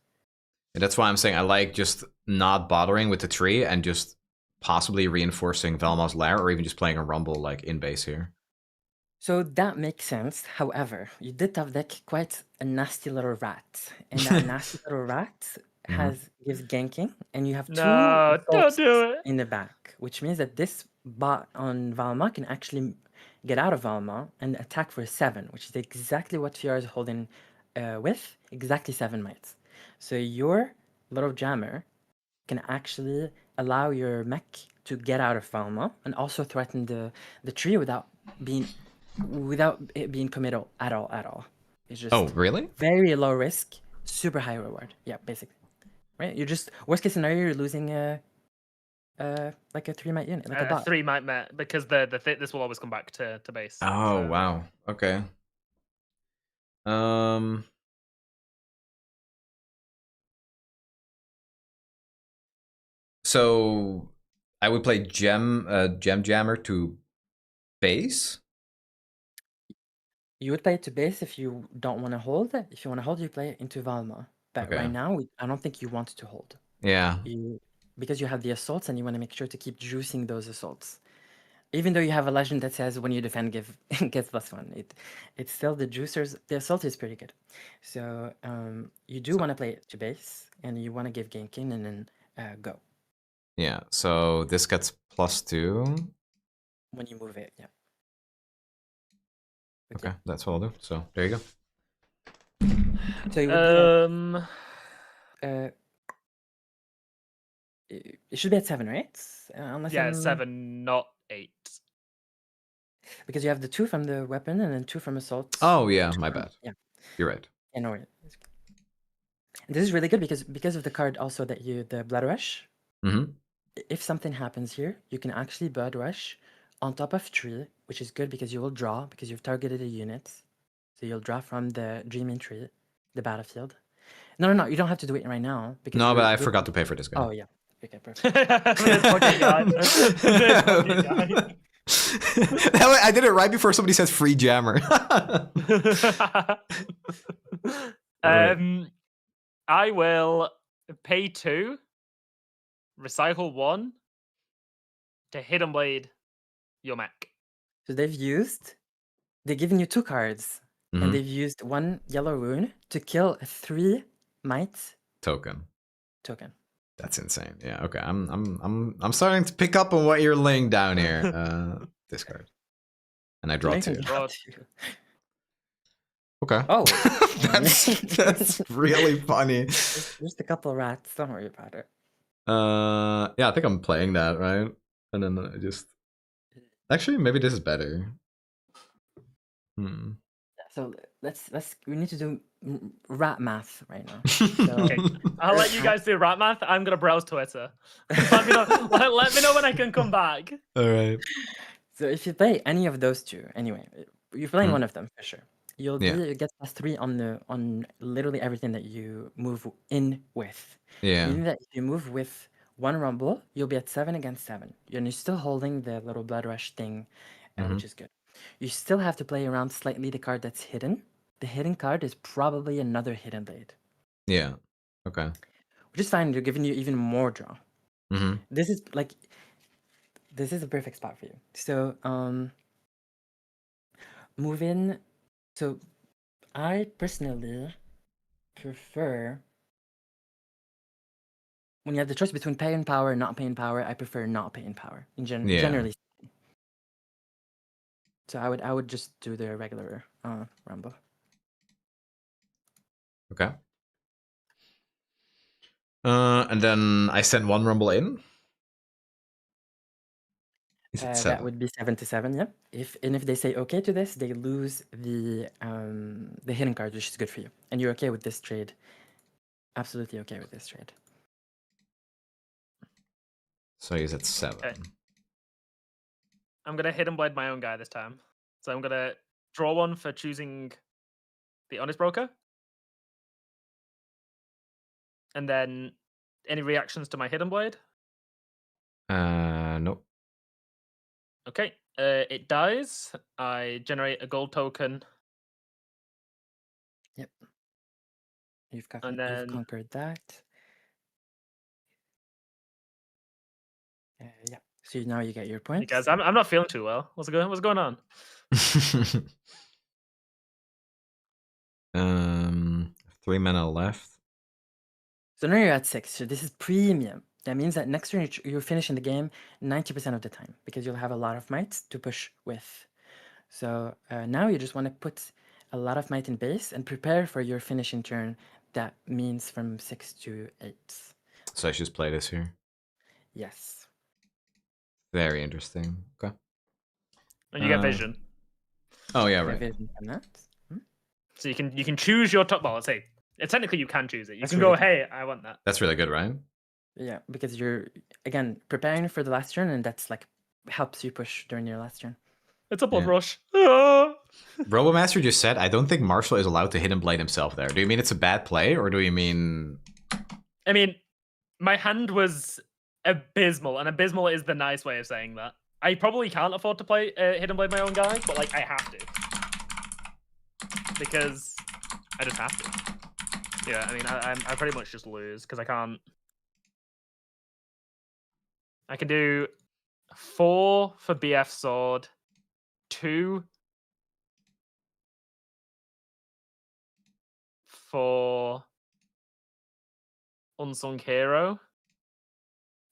And that's why I'm saying I like just not bothering with the tree and just possibly reinforcing Velma's Lair, or even just playing a Rumble like in base here. So that makes sense. However, you did have deck quite a nasty little rat, and that nasty little rat gives ganking, and you have 2 don't do it in the back, which means that this bot on Valma can actually get out of Valma and attack for 7, which is exactly what Fiora is holding with, exactly 7 mites. So your little jammer can actually allow your mech to get out of Valma and also threaten the tree without it being committal at all. It's just really? very low risk, super high reward. Yeah, basically. Right? You're just worst case scenario, you're losing like a 3-mite unit, like a bot. 3-mite met because this will always come back to base. Oh, so. Wow. Okay. So I would play Gem Jammer to base. You would play it to base if you don't want to hold it. If you want to hold, you play it into Valma. But right now, I don't think you want to hold. Yeah. Because you have the assaults and you want to make sure to keep juicing those assaults. Even though you have a legend that says when you defend, gets +1. It's still the juicers. The assault is pretty good. So you do want to play it to base and you want to give ganking and then go. Yeah, so this gets +2. when you move it. Yeah. Okay, that's what I'll do. So there you go. So it would be it should be at 7, right? Unless yeah, I'm... 7, not 8. Because you have the 2 from the weapon and then 2 from assault. Oh yeah, my bad. Yeah. You're right. Yeah, no worries. And this is really good because of the card also that the Blood Rush. Mm-hmm. If something happens here, you can actually Blood Rush on top of 3, which is good because you will draw because you've targeted a unit. So you'll draw from the Dreaming Tree, the battlefield. No, you don't have to do it right now because No, but I forgot to pay for this guy. Oh yeah. Okay, perfect. This fucking guy. This fucking guy. I did it right before somebody said free jammer. Alright. I will pay 2, recycle 1 to Hidden Blade your mech. So they've given you 2 cards, and they've used 1 yellow rune to kill a 3 might Token. That's insane. Yeah. Okay. I'm starting to pick up on what you're laying down here. Discard. And I draw 2. Okay. Oh, that's really funny. There's a couple of rats. Don't worry about it. Yeah, I think I'm playing that, right? And then I just actually maybe this is better. So we need to do rat math right now. Okay. I'll let you guys do rat math. I'm gonna browse Twitter. let me know when I can come back. All right. So if you play any of those 2, anyway, you're playing one of them for sure. You'll get +3 on literally everything that you move in with. Yeah. Meaning that if you move with 1 rumble, you'll be at 7 against 7. And you're still holding the little blood rush thing, which is good. You still have to play around slightly the card that's hidden. The hidden card is probably another hidden blade. Yeah. Okay. Which is fine. They're giving you even more draw. This is a perfect spot for you. So move in. So I personally prefer when you have the choice between pay and power and not pay and power. I prefer not pay and power generally. So I would just do the regular rumble. Okay. And then I send 1 rumble in. Is it 7? That would be 7 to 7. Yep. If they say okay to this, they lose the hidden card, which is good for you, and you're okay with this trade. Absolutely okay with this trade. So he's at 7. Okay. I'm gonna Hidden Blade my own guy this time. So I'm gonna draw 1 for choosing the Honest Broker. And then any reactions to my Hidden Blade? Nope. Okay. It dies. I generate a gold token. Yep. You've conquered that. Yeah. So now you get your points. Hey guys, I'm not feeling too well. What's going on? 3 mana left. So now you're at 6. So this is premium. That means that next turn you're finishing the game 90% of the time because you'll have a lot of might to push with. So now you just want to put a lot of might in base and prepare for your finishing turn. That means from 6 to 8. So I should just play this here. Yes. Very interesting. Okay. And you get vision. Oh yeah, right. Vision from that. So you can choose your top. Well, let's say technically you can choose it. You can really go, hey, I want that. That's really good, right? Yeah, because you're again preparing for the last turn, and that's like helps you push during your last turn. It's a blood rush. Robomaster just said, I don't think Marshall is allowed to Hidden Blade himself there. Do you mean it's a bad play, or do you mean... I mean, my hand was abysmal, and abysmal is the nice way of saying that. I probably can't afford to play Hidden Blade my own guy, but like I have to. Because I just have to. Yeah, I mean, I pretty much just lose, because I can't... I can do 4 for BF Sword, 2 for Unsung Hero,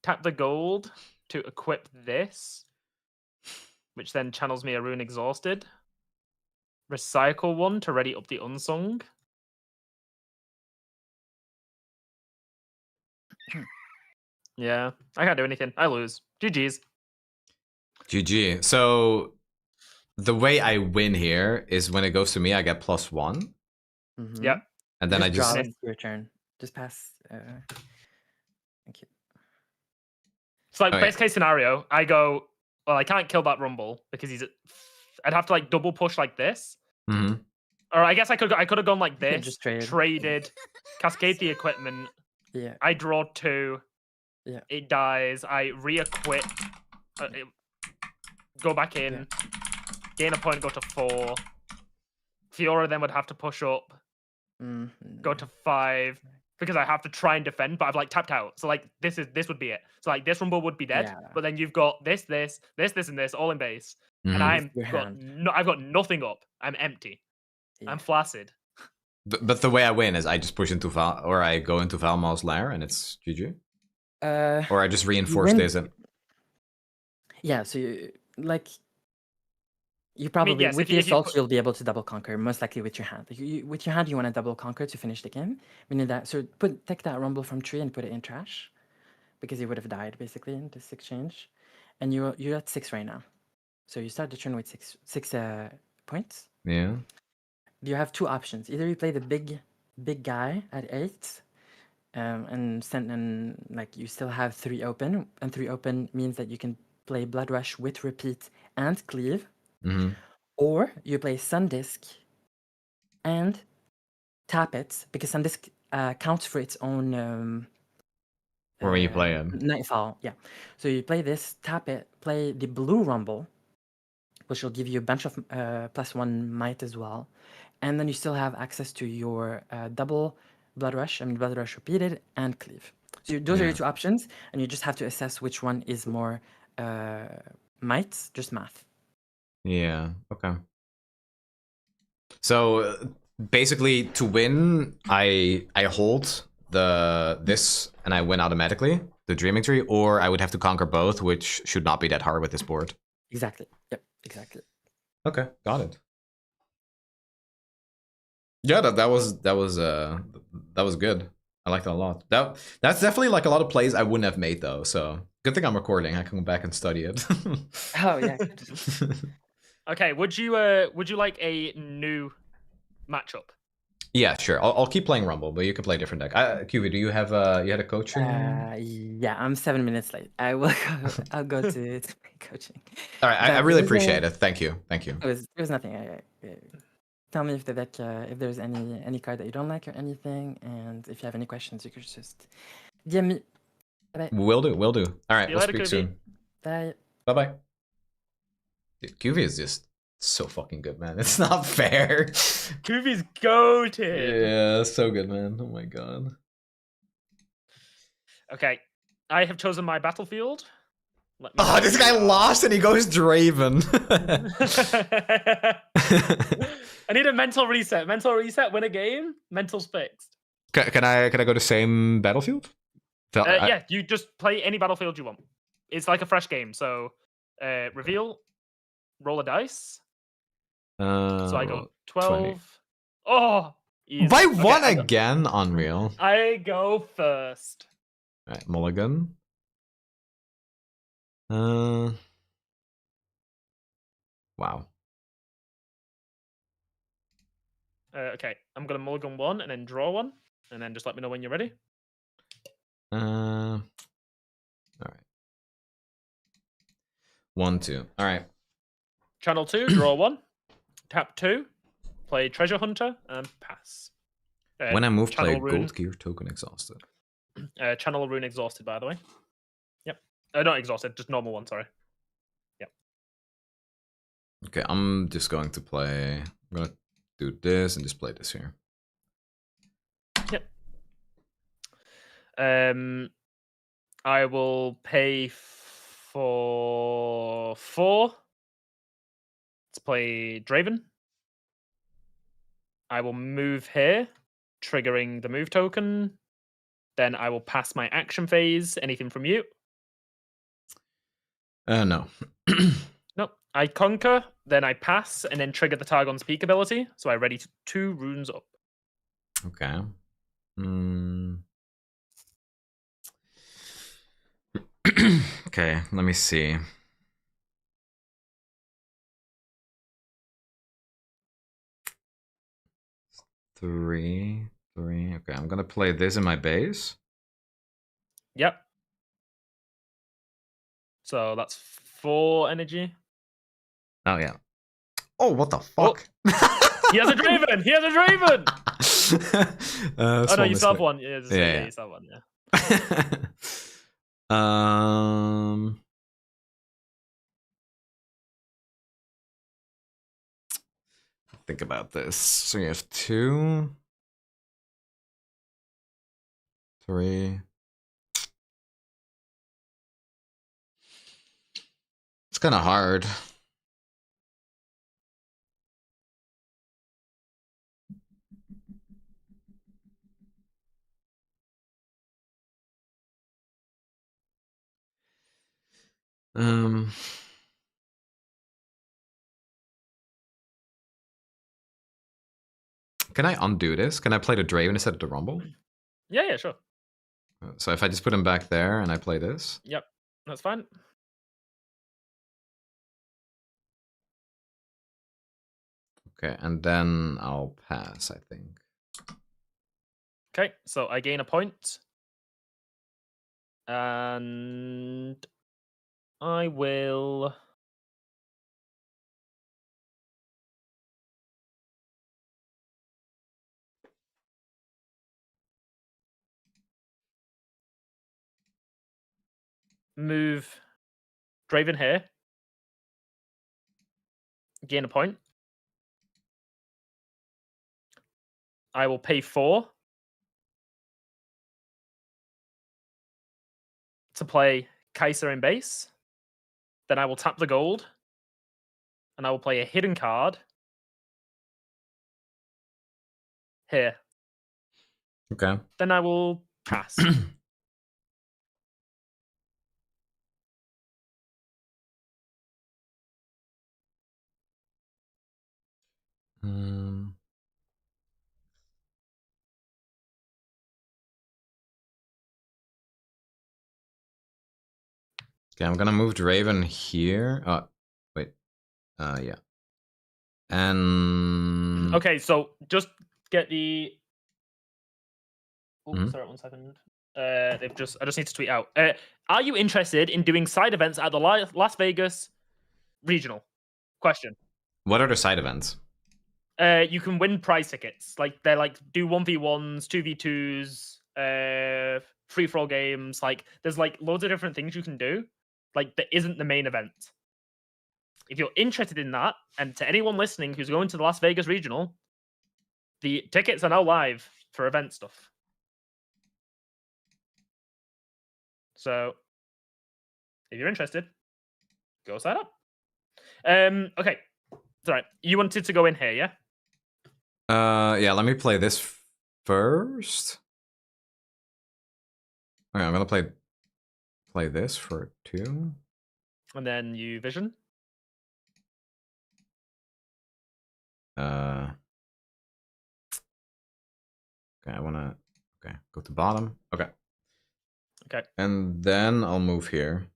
tap the gold to equip this, which then channels me a Rune Exhausted. Recycle one to ready up the Unsung. Yeah, I can't do anything. I lose. GG's. GG. So the way I win here is when it goes to me, I get +1. Yep. And then I just draw your turn. Just pass. Thank you. It's like best case scenario. I go, well, I can't kill that Rumble because he's. I'd have to like double push like this. Or I guess I could have gone like this. Just traded, cascade the equipment. Yeah. I draw 2. Yeah. It dies. I re-equip. Go back in. Gain a point. Go to 4. Fiora then would have to push up. Go to 5 because I have to try and defend, but I've like tapped out. So like this would be it. So like this Rumble would be dead, but then you've got this, and this all in base, and I've got nothing up. I'm empty. I'm flaccid. But the way I win is I just push into or I go into Valmal's lair and it's GG. Or I just reinforce this and. Yeah, so you probably with the assault you'll be able to double conquer, most likely with your hand. With your hand you want to double conquer to finish the game. Meaning that take that Rumble from tree and put it in trash, because he would have died basically in this exchange, and you're at 6 right now. So you start the turn with 6 points. Yeah. You have 2 options. Either you play the big guy at 8, and like you still have 3 open, and 3 open means that you can play Blood Rush with repeat and cleave. Or you play Sundisk and tap it, because Sundisk counts for its own. Or when you play it. Nightfall, yeah. So you play this, tap it, play the blue Rumble, which will give you a bunch of +1 might as well. And then you still have access to your double Blood Rush, Blood Rush repeated, and cleave. So those are your 2 options, and you just have to assess which one is more might, just math. Yeah, okay. So basically to win, I hold this and I win automatically, the Dreaming Tree, or I would have to conquer both, which should not be that hard with this board. Exactly. Yep, exactly. Okay, got it. Yeah, that was good. I liked it a lot. That's definitely like a lot of plays I wouldn't have made though. So good thing I'm recording. I can go back and study it. Oh yeah. Okay, would you like a new matchup? Yeah, sure. I'll keep playing Rumble, but you can play a different deck. QV, do you have you had a coaching? Yeah, I'm 7 minutes late. I'll go to coaching. All right, I really appreciate it. Thank you. It was nothing. Tell me if the deck, if there's any card that you don't like or anything, and if you have any questions, you could just DM me. Bye. Will do. All right, we'll speak soon. Bye. Bye. Dude, QV is just so fucking good, man. It's not fair. QV's goated. Yeah, so good, man. Oh my god. Okay, I have chosen my battlefield. Oh, this guy lost and he goes Draven. I need a mental reset. Win a game. Mental's fixed. Can I go to same battlefield? Yeah, you just play any battlefield you want. It's like a fresh game. So reveal, roll a dice. So I go 12. 20. Oh, easy. By one again, unreal. I go first. All right, mulligan. Wow. Okay, I'm gonna mulligan 1 and then draw 1, and then just let me know when you're ready. All right. 1, 2. All right. Channel 2, draw 1. Tap 2. Play Treasure Hunter and pass. When I move, play Gold Gear token exhausted. Channel Rune exhausted, by the way. Yep. Not exhausted, just normal one. Sorry. Yep. Okay, I'm just going to play. I'm gonna do this and just play this here. Yep. I will pay for 4. Let's play Draven. I will move here, triggering the move token. Then I will pass my action phase. Anything from you? No. Nope. I conquer, then I pass, and then trigger the Targon's Peak ability. So I ready 2 runes up. Okay. Okay, let me see. Three. Okay, I'm gonna play this in my base. Yep. So that's 4 energy. Oh yeah. Oh, what the fuck? He has a Draven! He has a Draven! Oh no, you still have one. Yeah, Yeah. you still have one, yeah. Think about this. So you have 2, 3. It's kind of hard. Can I undo this? Can I play the Draven instead of the Rumble? Yeah, sure. So if I just put him back there and I play this? Yep, that's fine. Okay, and then I'll pass, I think. Okay, so I gain a point. And I will... move Draven here. Gain a point. I will pay 4 to play Kaiser in base. Then I will tap the gold. And I will play a hidden card here. Okay. Then I will pass. Okay, I'm gonna move Draven here. Wait. Yeah. And Okay, so just get the... Mhm. Sorry, 1 second. I just need to tweet out. Are you interested in doing side events at the Las Vegas regional? Question. What are the side events? You can win prize tickets. Like they're like do 1v1s, 2v2s, free for all games. Like there's like loads of different things you can do. Like that isn't the main event. If you're interested in that, and to anyone listening who's going to the Las Vegas regional, the tickets are now live for event stuff. So if you're interested, go sign up. Okay. Sorry. You wanted to go in here, yeah? Yeah, let me play this first. Okay, I'm gonna play this for 2. And then you vision. Okay, I wanna go to bottom. Okay. Okay. And then I'll move here.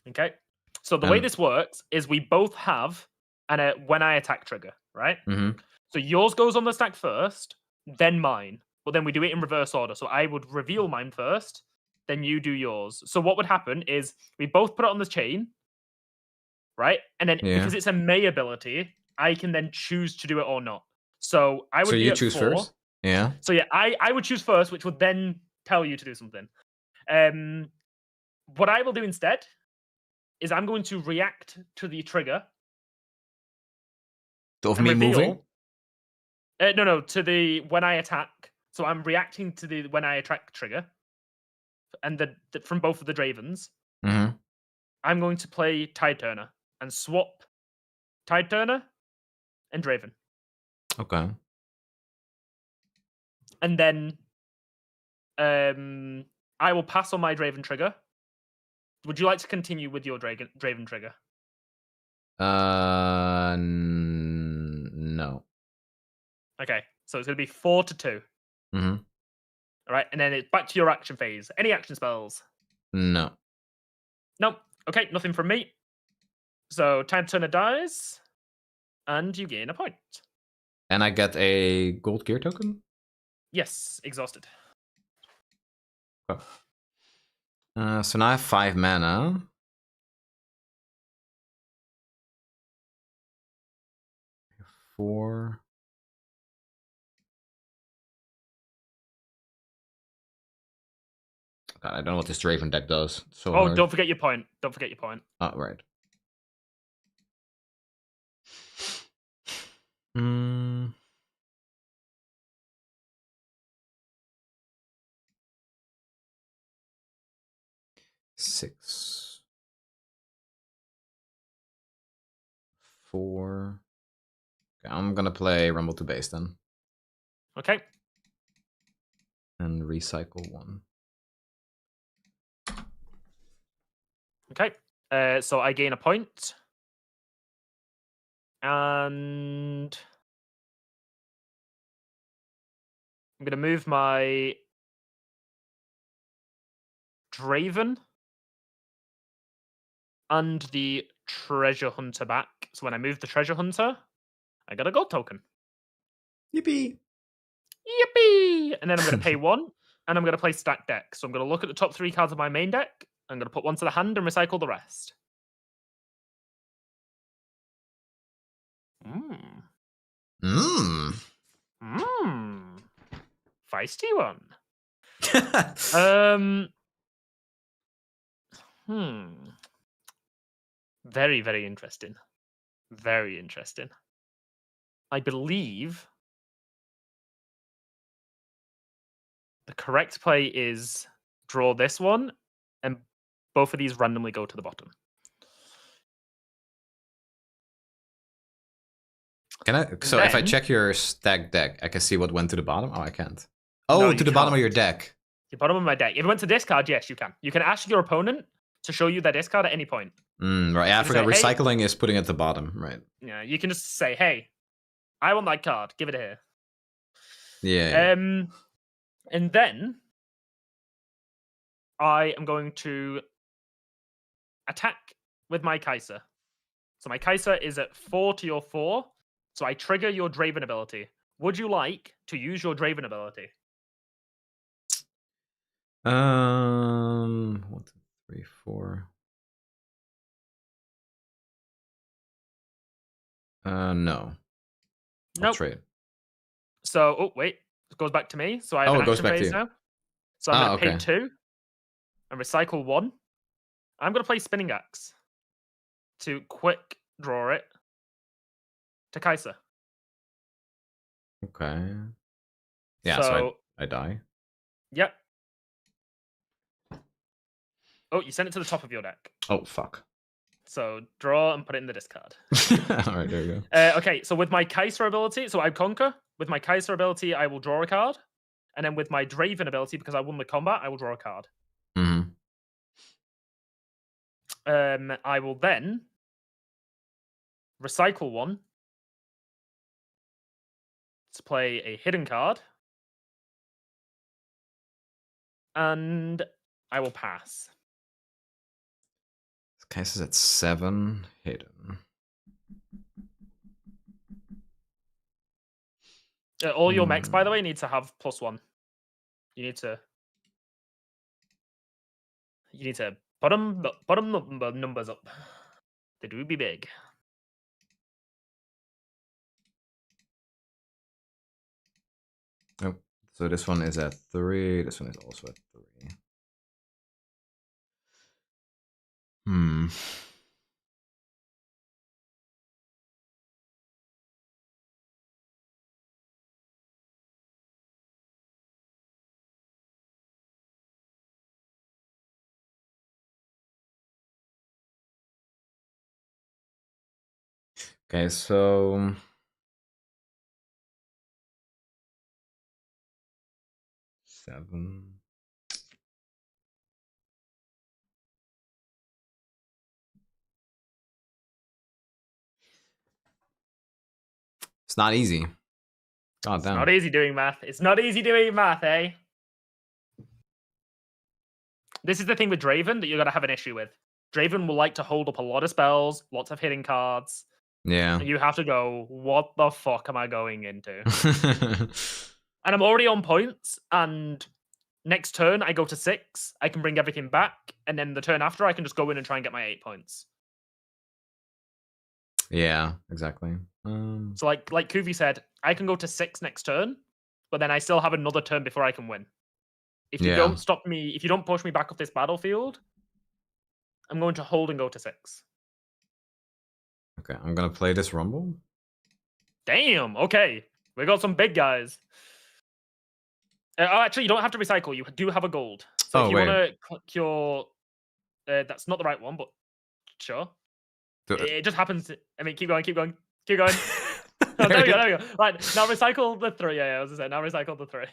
Okay. So the way this works is we both have an when I attack trigger, right? Mm-hmm. So yours goes on the stack first, then mine. But then we do it in reverse order. So I would reveal mine first, then you do yours. So what would happen is we both put it on the chain, right? And then because it's a May ability, I can then choose to do it or not. So I would So be you at choose 4. first? Yeah. So yeah, I would choose first, which would then tell you to do something. What I will do instead is I'm going to react to the trigger. Of me moving? No, to the when I attack. So I'm reacting to the when I attack trigger. And the from both of the Dravens. Mm-hmm. I'm going to play Tide Turner and swap Tide Turner and Draven. Okay. And then I will pass on my Draven trigger. Would you like to continue with your Draven trigger? No. Okay, so it's going to be 4-2. Mm-hmm. All right, and then it's back to your action phase. Any action spells? No. Nope. Okay, nothing from me. So time to turn a dice, and you gain a point. And I get a gold gear token? Yes, exhausted. Oh. So now I have 5 mana. Four. God, I don't know what this Draven deck does. It's so hard. Don't forget your point. Don't forget your point. Oh, right. Hmm. Six. 4. Okay, I'm gonna play Rumble to base then. Okay. And recycle 1. Okay. So I gain a point. And I'm going to move my Draven and the Treasure Hunter back. So when I move the Treasure Hunter, I got a gold token. Yippee! Yippee! And then I'm going to pay 1, and I'm going to play stack deck. So I'm going to look at the top 3 cards of my main deck. I'm going to put 1 to the hand and recycle the rest. Mmm. Feisty one. Very, very interesting. Very interesting. I believe the correct play is draw this one, and both of these randomly go to the bottom. Can I? So if I check your stack deck, I can see what went to the bottom? Oh, I can't. Oh, No, to the bottom of your deck. The bottom of my deck. If it went to discard, yes, you can. You can ask your opponent to show you their discard at any point. Right, yeah, I forgot. Say, Recycling is putting it at the bottom, right? Yeah, you can just say, hey, I want that card. Give it here. Yeah. And then I am going to attack with my Kaiser. So my Kaiser is at 4 to your 4. So I trigger your Draven ability. Would you like to use your Draven ability? 1, 2, 3, 4. No. I'll trade. So, oh wait, it goes back to me. So I have an it goes action back to phase you. now. So I'm going to pay okay. 2 and recycle 1. I'm going to play Spinning Axe to quick draw it to Kaiser. Okay. Yeah, so I die. Yep. Oh, you sent it to the top of your deck. Oh, fuck. So draw and put it in the discard. All right, there you go. Okay, so with my Kaiser ability, so I conquer. With my Kaiser ability, I will draw a card. And then with my Draven ability, because I won the combat, I will draw a card. Mm-hmm. I will then recycle 1 to play a hidden card. And I will pass. This case is at 7 hidden. All your mechs, by the way, need to have +1. You need to bottom numbers up. They do be big. Oh, so this one is at 3. This one is also at 3. Okay, so 7. It's not easy. God It's damn. not easy doing math. It's not easy doing math, eh? This is the thing with Draven that you're gonna have an issue with. Draven will like to hold up a lot of spells, lots of hitting cards. Yeah. And you have to go, what the fuck am I going into? And I'm already on points, and next turn I go to 6, I can bring everything back, and then the turn after I can just go in and try and get my 8 points. Yeah, exactly. So like Kuvi said, I can go to 6 next turn, but then I still have another turn before I can win. If you don't stop me, if you don't push me back off this battlefield, I'm going to hold and go to 6. Okay, I'm gonna play this Rumble. Damn, okay. We got some big guys. Actually, you don't have to recycle. You do have a gold. So if you want to click your... that's not the right one, but sure. It just happens. I mean, keep going. Oh, there we go. Right, now recycle the 3. Yeah, I was gonna say, now recycle the 3.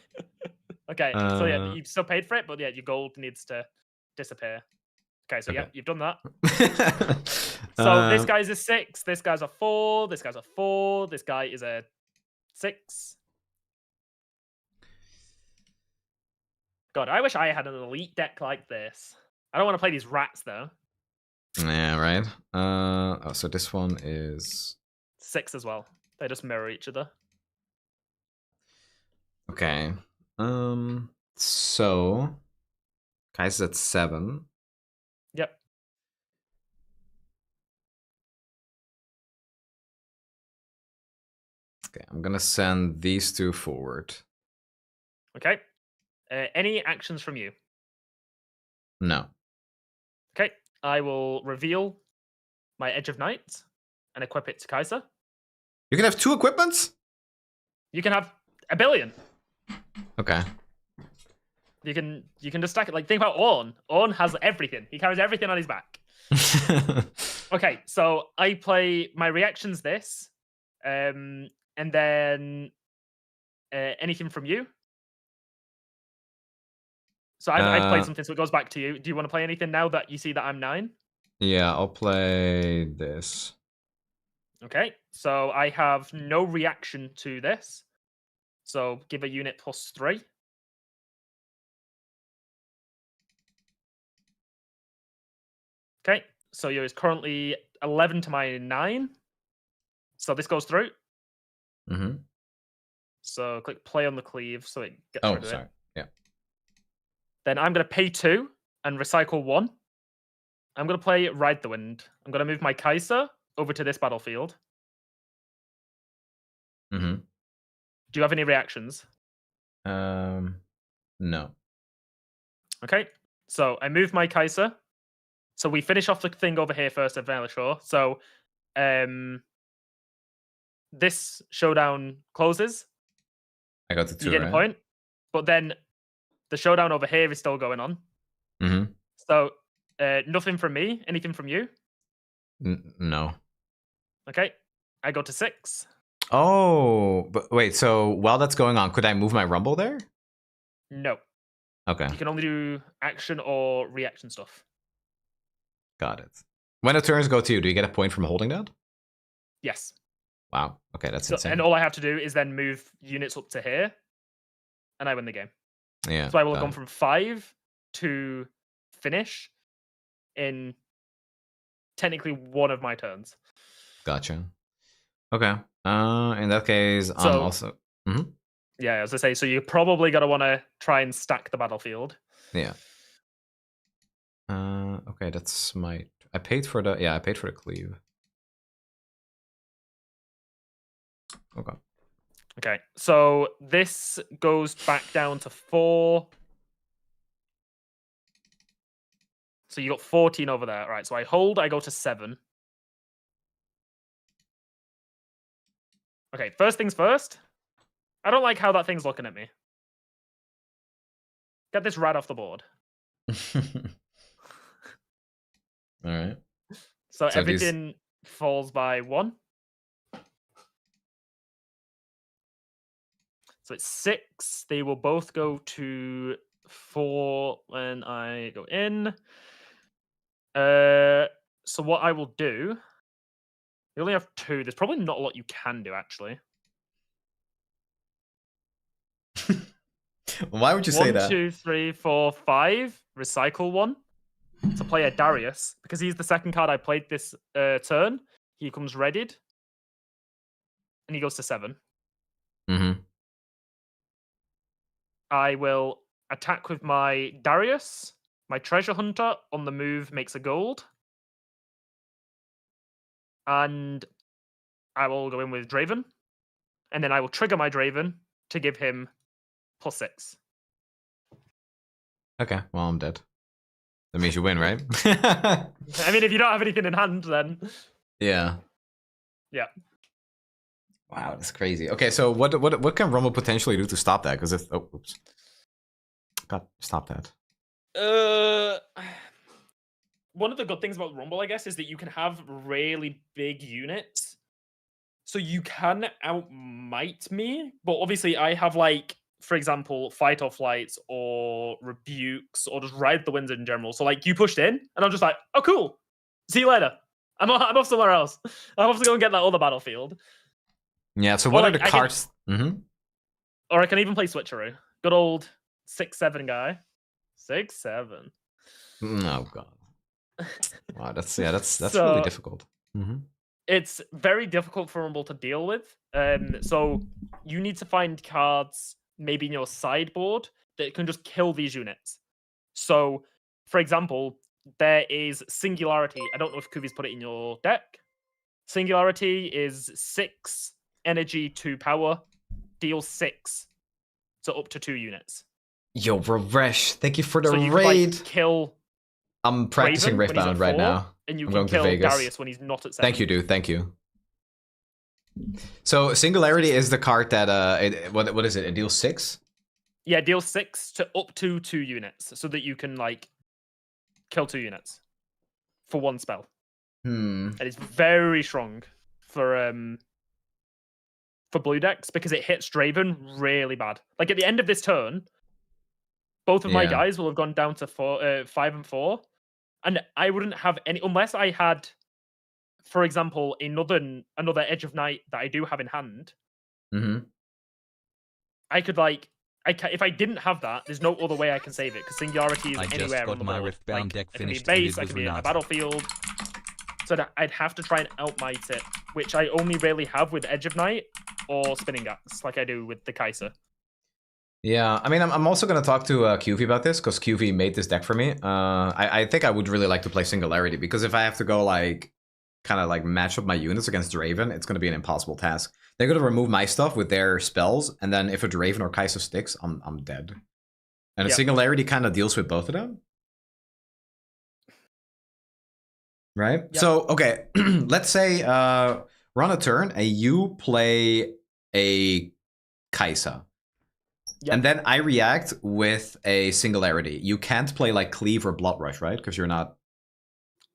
Okay, so yeah, you still paid for it, but yeah, your gold needs to disappear. Okay, so yeah, you've done that. So this guy's a 6, this guy's a 4, this guy's a 4, this guy is a 6. God, I wish I had an elite deck like this. I don't want to play these rats though. Yeah, right. Oh, so this one is 6 as well. They just mirror each other. okay. So Kai's at 7. Yep. Okay, I'm gonna send these 2 forward. Okay. Any actions from you? No. Okay. I will reveal my Edge of Night and equip it to Kaiser. You can have 2 equipments? You can have a billion. Okay. You can just stack it. Like, think about Ornn. Ornn has everything. He carries everything on his back. Okay, so I play my reactions this, and then anything from you. So I've played something, so it goes back to you. Do you want to play anything now that you see that I'm 9? Yeah, I'll play this. Okay, so I have no reaction to this. So give a unit +3. Okay, so you're currently 11 to my 9. So this goes through. Mm-hmm. So click play on the cleave so it gets rid of sorry. it. Yeah. Then I'm going to pay 2 and recycle 1. I'm going to play Ride the Wind. I'm going to move my Kaiser over to this battlefield. Mm-hmm. Do you have any reactions? No. Okay, so I move my Kaiser. So we finish off the thing over here first at Veilashore. So this showdown closes. I got the 2, You get a point. But then the showdown over here is still going on. Mm-hmm. So nothing from me. Anything from you? No. Okay, I go to 6. Oh, but wait, so while that's going on, could I move my Rumble there? No. Okay. You can only do action or reaction stuff. Got it. When the turns go to you, do you get a point from holding that? Yes. Wow. Okay, that's insane. And all I have to do is then move units up to here, and I win the game. Yeah. So I will have gone from 5 to finish in technically one of my turns. Gotcha. Okay. In that case, I'm also... Mm-hmm. Yeah, as I say, so you're probably going to want to try and stack the battlefield. Yeah. Okay, that's my... I paid for the... Yeah, I paid for the cleave. Okay. Okay, so this goes back down to 4. So you got 14 over there. Right, so I hold, I go to 7. Okay, first things first. I don't like how that thing's looking at me. Get this rat off the board. All right. So everything falls by 1. So it's 6. They will both go to 4 when I go in. So what I will do... You only have 2. There's probably not a lot you can do, actually. Why would you say that? 1, 2, 3, 4, 5. Recycle 1 to play a Darius because he's the second card I played this turn. He comes readied, and he goes to 7. Mm-hmm. I will attack with my Darius. My Treasure Hunter on the move makes a gold. And I will go in with Draven. And then I will trigger my Draven to give him +6. Okay, well, I'm dead. That means you win, right? I mean, if you don't have anything in hand, then... Yeah. Yeah. Wow, that's crazy. Okay, so what can Rumble potentially do to stop that? Because if... Oh, oops. God, stop that. One of the good things about Rumble, I guess, is that you can have really big units. So you can outmight me, but obviously I have, like, for example, fight or flights or rebukes or just ride the winds in general. So, like, you pushed in, and I'm just like, oh, cool. See you later. I'm off somewhere else. I'm off to go and get that other battlefield. Yeah, so what are the cards? Or I can even play Switcheroo. Good old 6-7 guy. 6-7. Oh, God. Wow, that's So, really difficult. It's very difficult for Rumble to deal with. So you need to find cards maybe in your sideboard that can just kill these units. So, for example, there is Singularity. I don't know if Kuvi's put it in your deck. Singularity is 6 energy, 2 power, deal 6 to up to 2 units. Yo, Ravesh, thank you for the so you raid. Could, like, kill I'm practicing Riftbound right now. And you I'm can going kill to Vegas. Darius when he's not at 7. Thank you, dude. Thank you. So Singularity is the card that what is it? It deals 6? Yeah, deal 6 to up to 2 units, so that you can, like, kill 2 units for 1 spell. And it's very strong for blue decks because it hits Draven really bad. Like, at the end of this turn, both of my guys will have gone down to 5 and 4, and I wouldn't have any unless I had, for example, another Edge of Night that I do have in hand. I could, like, if I didn't have that, there's no other way I can save it because Singularity is anywhere on the board. Riftbound deck it can be finished base, I can be in a battlefield. So that I'd have to try and outmight it, which I only really have with Edge of Night or Spinning Axe, like I do with the Kaiser. Yeah, I mean, I'm also going to talk to QV about this, because QV made this deck for me. I think I would really like to play Singularity, because if I have to go, like, kind of, like, match up my units against Draven, it's going to be an impossible task. They're going to remove my stuff with their spells, and then if a Draven or Kaiser sticks, I'm dead. And a Singularity kind of deals with both of them. Right? Yep. So, okay, let's say we're on a turn, and you play a Kaiser. Yep. And then I react with a Singularity. You can't play, like, Cleave or Blood Rush, right? Because you're not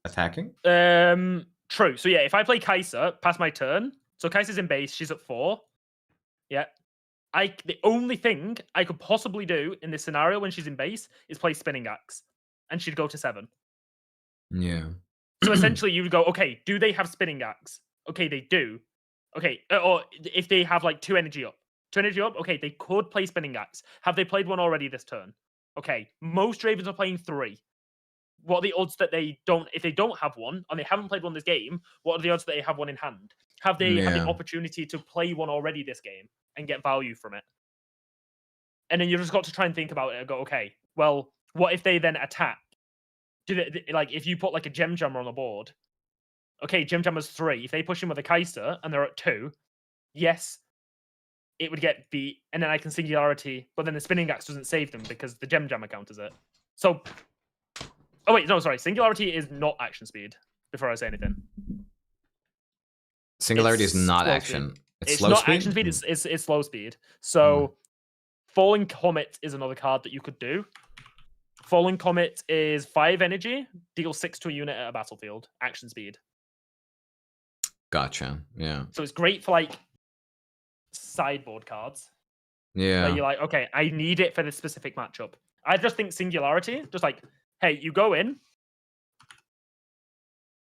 attacking? True. So, yeah, if I play Kaiser, pass my turn. So, Kaiser's in base. She's at 4. Yeah. The only thing I could possibly do in this scenario when she's in base is play Spinning Axe. And she'd go to 7. Yeah. So, essentially, you would go, okay, do they have Spinning Axe? Okay, they do. Okay. Or if they have, like, 2 energy up. 2 energy up? Okay, they could play Spinning Axe. Have they played one already this turn? Okay, most Dravens are playing 3. What are the odds that they don't, if they don't have one, and they haven't played one this game, what are the odds that they have one in hand? Have they had the opportunity to play one already this game and get value from it? And then you've just got to try and think about it and go, okay, well, what if they then attack? Like, if you put, like, a Gem Jammer on the board, okay, Gem Jammer's 3. If they push him with a Kaiser and they're at 2, yes, it would get beat, and then I can Singularity, but then the Spinning Axe doesn't save them because the Gem Jammer counters it. So, oh wait, no, sorry, Singularity is not action speed, before I say anything. Singularity is not action. It's slow not speed? Action speed, it's slow speed. So, Falling Comet is another card that you could do. Falling Comet is 5 energy, deal 6 to a unit at a battlefield, action speed. Gotcha, yeah. So it's great for, like, sideboard cards. Yeah. Where you're like, okay, I need it for this specific matchup. I just think Singularity, just like, hey, you go in.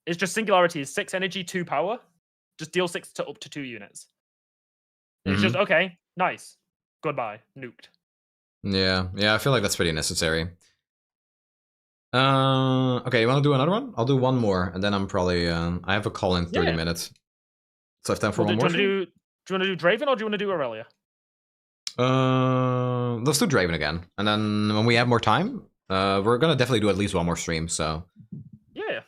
It's just Singularity is 6 energy, 2 power. Just deal 6 to up to 2 units. It's just, okay, nice. goodbye, nuked. Yeah, I feel like that's pretty necessary. Okay, you want to do another one? I'll do one more, and then I'm probably I have a call in 30 minutes. So I have time for one more. Do you want to do Draven or do you want to do Aurelia? Let's do Draven again, and then when we have more time, we're gonna definitely do at least one more stream. So yeah.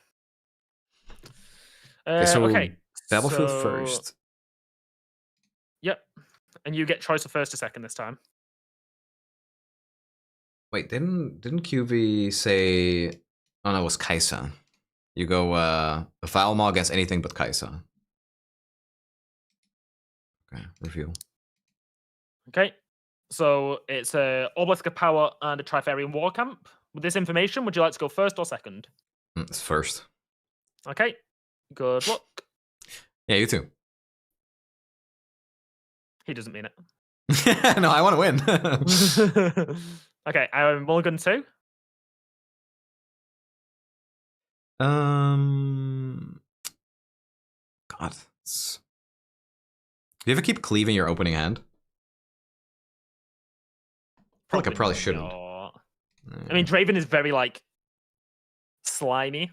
Okay, so okay. Battlefield first. Yep, and you get choice of first or second this time. Wait, didn't QV say? Oh no, it was Kaisa. You go Valma against anything but Kaisa. Okay, reveal. Okay, so it's a Obelisk of Power and a Trifarian War Camp. With this information, would you like to go first or second? It's first. Okay, good luck. Yeah, you too. He doesn't mean it. No, I want to win. Okay, I'm Mulligan 2. God. Do you ever keep cleave in your opening hand? I probably shouldn't. I mean, Draven is very like slimy.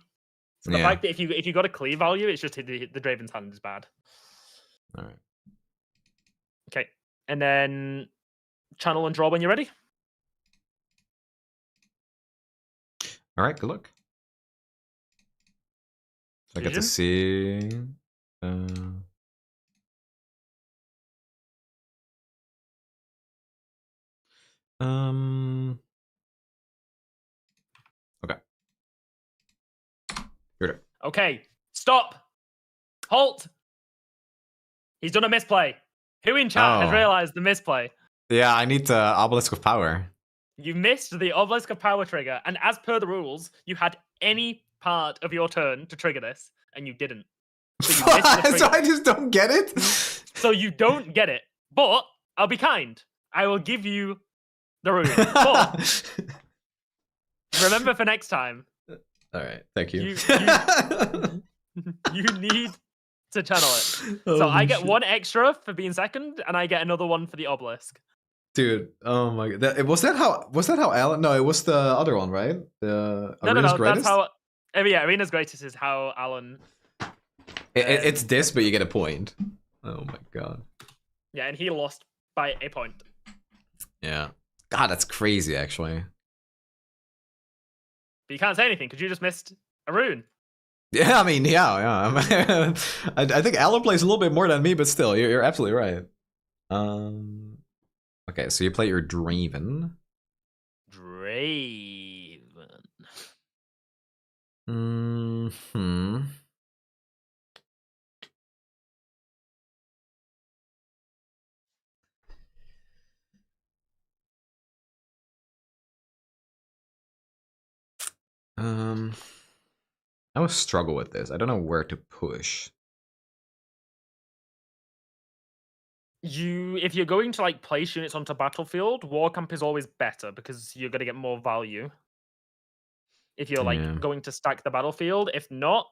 So the fact that if you got a cleave value, it's just the Draven's hand is bad. All right. Okay, and then channel and draw when you're ready. All right. Good luck. I get to see. Okay. Here. Okay. Stop. Halt. He's done a misplay. Who in chat has realized the misplay? Yeah, I need the Obelisk of Power. You missed the Obelisk of Power trigger, and as per the rules, you had any part of your turn to trigger this, and you didn't. So you missed the trigger. So I just don't get it? So you don't get it. But I'll be kind. I will give you the rune. But remember for next time. All right. Thank you. You need to channel it. So I get one extra for being second, and I get another one for the obelisk. Dude, oh my god! Was that how Alan? No, it was the other one, right? The Arena's Greatest? That's how. Yeah, Arena's Greatest is how Alan. It's this, but you get a point. Oh my god! Yeah, and he lost by a point. Yeah, God, that's crazy, actually. But you can't say anything because you just missed a rune. Yeah, I mean, yeah. I think Alan plays a little bit more than me, but still, you're absolutely right. Okay, so you play your Draven. I would struggle with this. I don't know where to push. If you're going to like place units onto battlefield, War Camp is always better because you're gonna get more value. If you're like going to stack the battlefield, if not,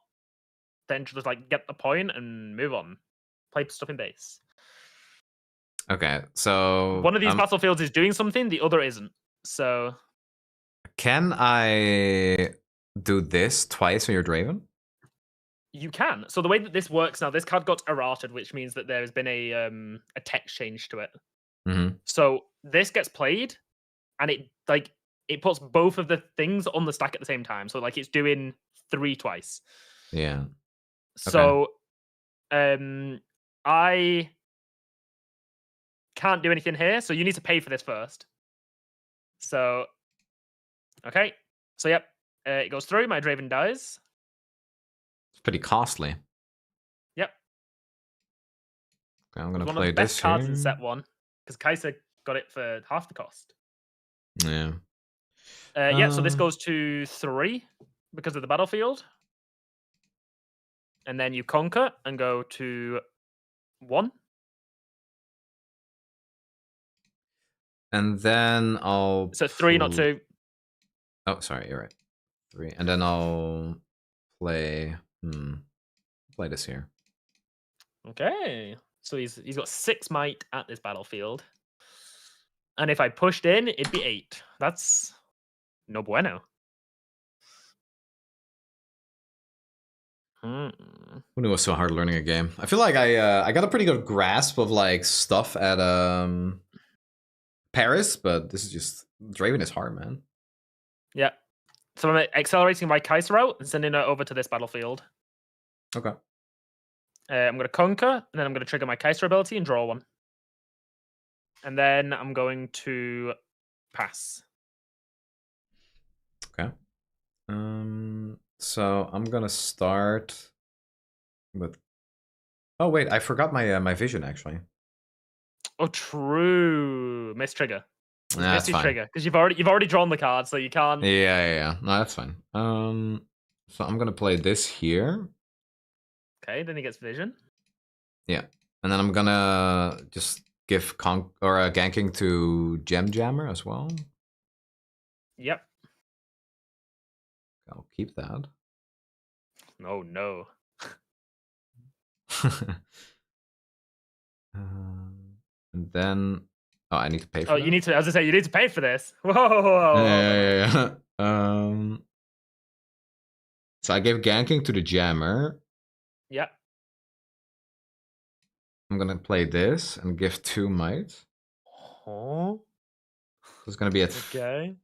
then just like get the point and move on. Play stuff in base. Okay, so one of these battlefields is doing something, the other isn't. So can I do this twice when you're Draven? You can. So the way that this works now, this card got errated, which means that there has been a text change to it. Mm-hmm. So this gets played, and it puts both of the things on the stack at the same time. So like it's doing 3 twice. Yeah. So I can't do anything here. So you need to pay for this first. So okay. So yep, it goes through. My Draven dies. It's pretty costly. Yep. Okay, I'm gonna play this here. One of the best cards in set 1 because Kaisa got it for half the cost. Yeah. Yeah. So this goes to 3 because of the battlefield, and then you conquer and go to 1. And then I'll. So 3, not 2. Oh, sorry, you're right. 3, and then I'll play. Play this here. Okay. So he's got 6 might at this battlefield. And if I pushed in, it'd be 8. That's no bueno. Who knew it was so hard learning a game? I feel like I got a pretty good grasp of like stuff at Paris, but this is just Draven is hard, man. Yeah. So I'm accelerating my Kaiser out and sending it over to this battlefield. Okay. I'm going to conquer, and then I'm going to trigger my Kaiser ability and draw 1. And then I'm going to pass. Okay. So I'm gonna start with. Oh wait, I forgot my my vision actually. Oh, true. Miss trigger. Nah, that's Miss fine. trigger because you've already drawn the card, so you can't. Yeah. No, that's fine. So I'm gonna play this here. Okay, then he gets vision. Yeah, and then I'm gonna just give ganking to Gem Jammer as well. Yep. I'll keep that. Oh no. And then, oh, I need to pay for. Oh, that? you need to. As I say, you need to pay for this. Whoa. Yeah. So I gave ganking to the Jammer. Yep. I'm gonna play this and give 2 might. Oh. So it's gonna be at. Okay.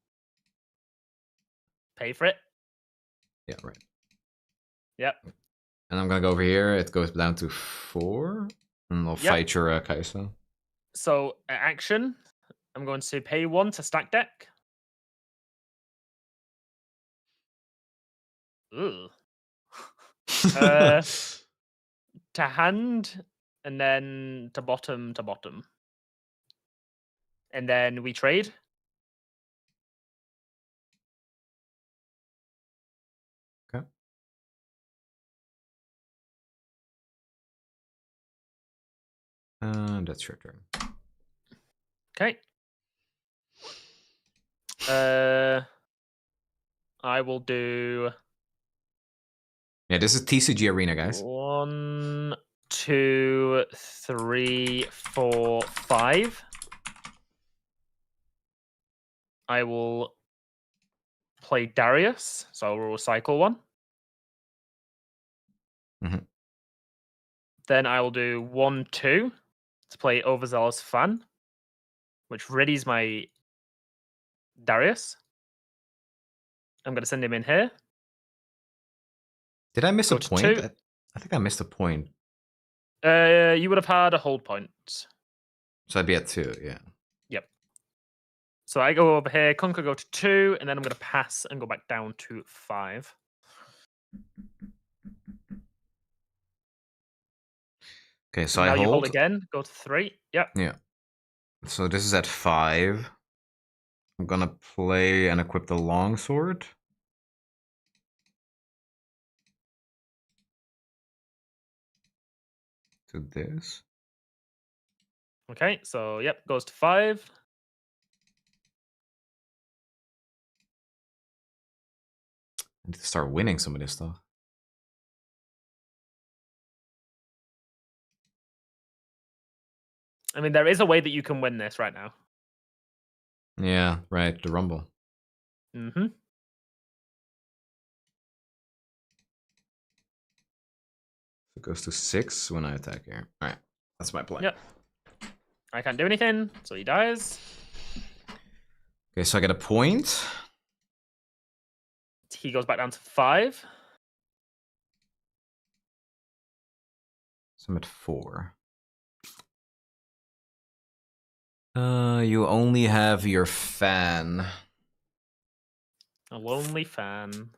Pay for it. Yeah, right. Yep. And I'm gonna go over here. It goes down to 4, and I'll fight your Kai'Sa. So action. I'm going to pay 1 to stack deck. Ooh. To hand, and then to bottom. And then we trade. Okay. That's your turn. Okay. I will do. Yeah, this is TCG Arena, guys. 1, 2, 3, 4, 5. I will play Darius, so I will recycle 1. Mhm. Then I will do 1, 2 to play Overzealous Fan, which readies my Darius. I'm going to send him in here. Did I miss Go a to point? 2. I think I missed a point. You would have had a hold point. So I'd be at 2, yeah. Yep. So I go over here, Conquer go to 2, and then I'm going to pass and go back down to 5. Okay, so now I you hold hold again, go to 3. Yep. Yeah. So this is at 5. I'm gonna play and equip the longsword. To this. Okay, so yep, goes to 5. I need to start winning some of this stuff. I mean, there is a way that you can win this right now. Yeah, right. The Rumble. Mm-hmm. It goes to 6 when I attack here. All right, that's my plan. Yep. I can't do anything, so he dies. Okay, so I get a point. He goes back down to 5. So I'm at 4. You only have your fan. A lonely fan.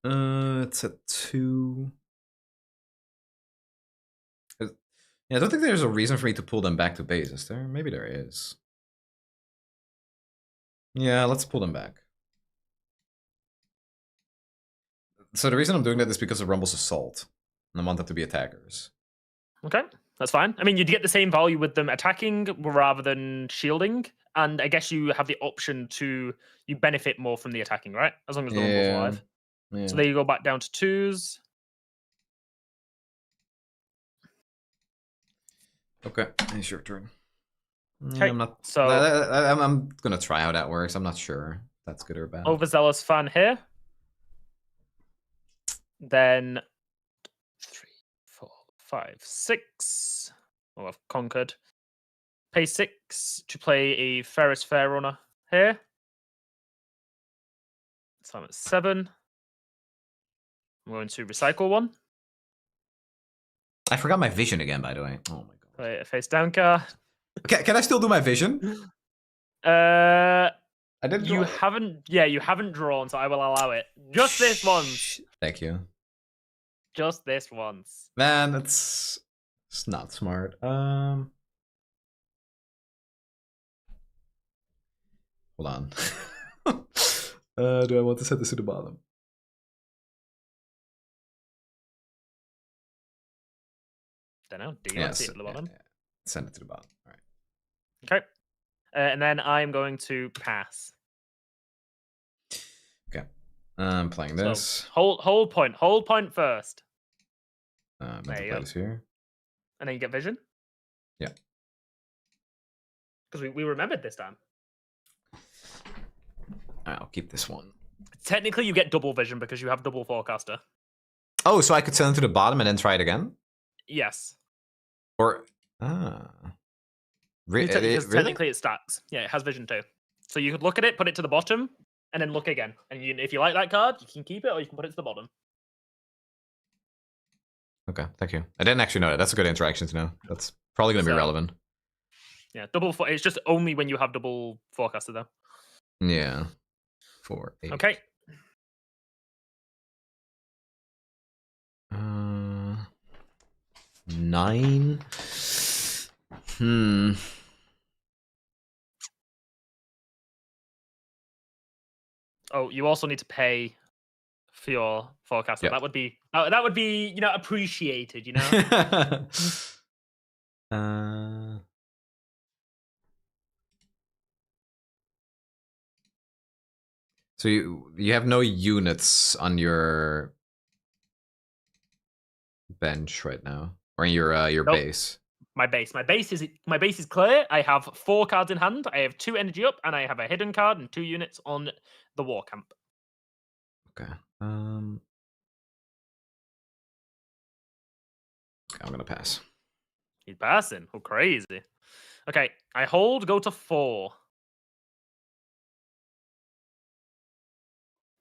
It's at 2. Yeah, I don't think there's a reason for me to pull them back to base, is there? Maybe there is. Yeah, let's pull them back. So the reason I'm doing that is because of Rumble's Assault. And I want them to be attackers. Okay, that's fine. I mean, you'd get the same value with them attacking rather than shielding. And I guess you have the option to... You benefit more from the attacking, right? As long as the Rumble's alive. Yeah. So there you go back down to 2s. Okay, it's your turn. Okay, I'm not. so I'm gonna try how that works. I'm not sure if that's good or bad. overzealous fan here. Then 3, 4, 5, 6. Oh, I've conquered. Pay 6 to play a Ferris Fair Runner here. So I'm at 7. I'm going to recycle 1. I forgot my vision again, by the way. Oh my god. Play a face down card. Can I still do my vision? I didn't. You haven't. Yeah, you haven't drawn, so I will allow it. Just this once. Thank you. Just this once. Man, it's not smart. Hold on. Do I want to set this to the bottom? Don't know. Do you want to see it at the bottom? Yeah. Send it to the bottom. All right. Okay. And then I'm going to pass. Okay. I'm playing this. So hold point. Hold point first. There you go. Here. And then you get vision. Yeah. Because we remembered this time. I'll keep this one. Technically, you get double vision because you have double forecaster. Oh, so I could send it to the bottom and then try it again? Yes. Or Because really? technically it stacks. Yeah, it has vision too. So you could look at it, put it to the bottom, and then look again. And if you like that card, you can keep it or you can put it to the bottom. Okay, thank you. I didn't actually know that. That's a good interaction to know. That's probably going to be relevant. Yeah, it's just only when you have double forecaster though. Yeah. 4, 8. Okay. 9. Oh, you also need to pay for your forecaster. Yep. That would be appreciated, So you have no units on your bench right now, or in your base. My base is clear. I have 4 cards in hand. I have 2 energy up, and I have a hidden card and 2 units on the war camp. Okay. I'm gonna pass. He's passing. Oh, crazy. Okay, I hold. Go to 4.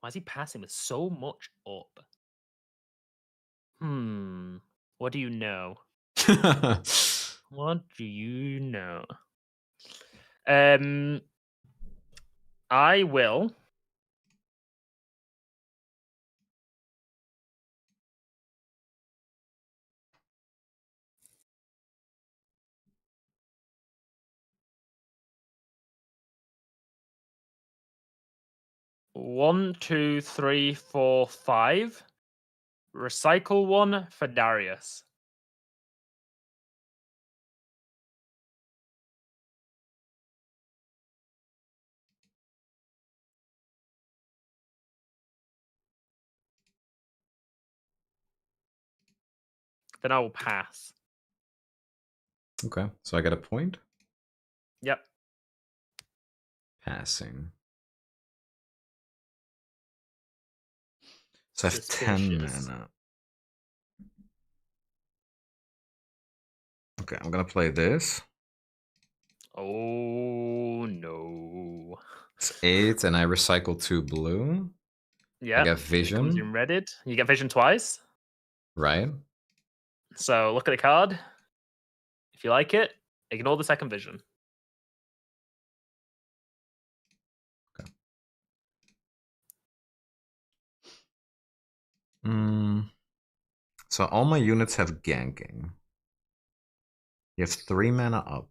Why is he passing with so much up? What do you know? What do you know? I will. One, 2, 3, 4, 5. Recycle 1 for Darius. Then I will pass. Okay, so I get a point. Yep. Passing. So I have 10 mana. Okay, I'm gonna play this. Oh no. It's 8, and I recycle 2 blue. Yeah. I get vision. It comes in redded. You get vision twice. Right. So look at the card. If you like it, ignore the second vision. Okay. So all my units have ganking. You have 3 mana up.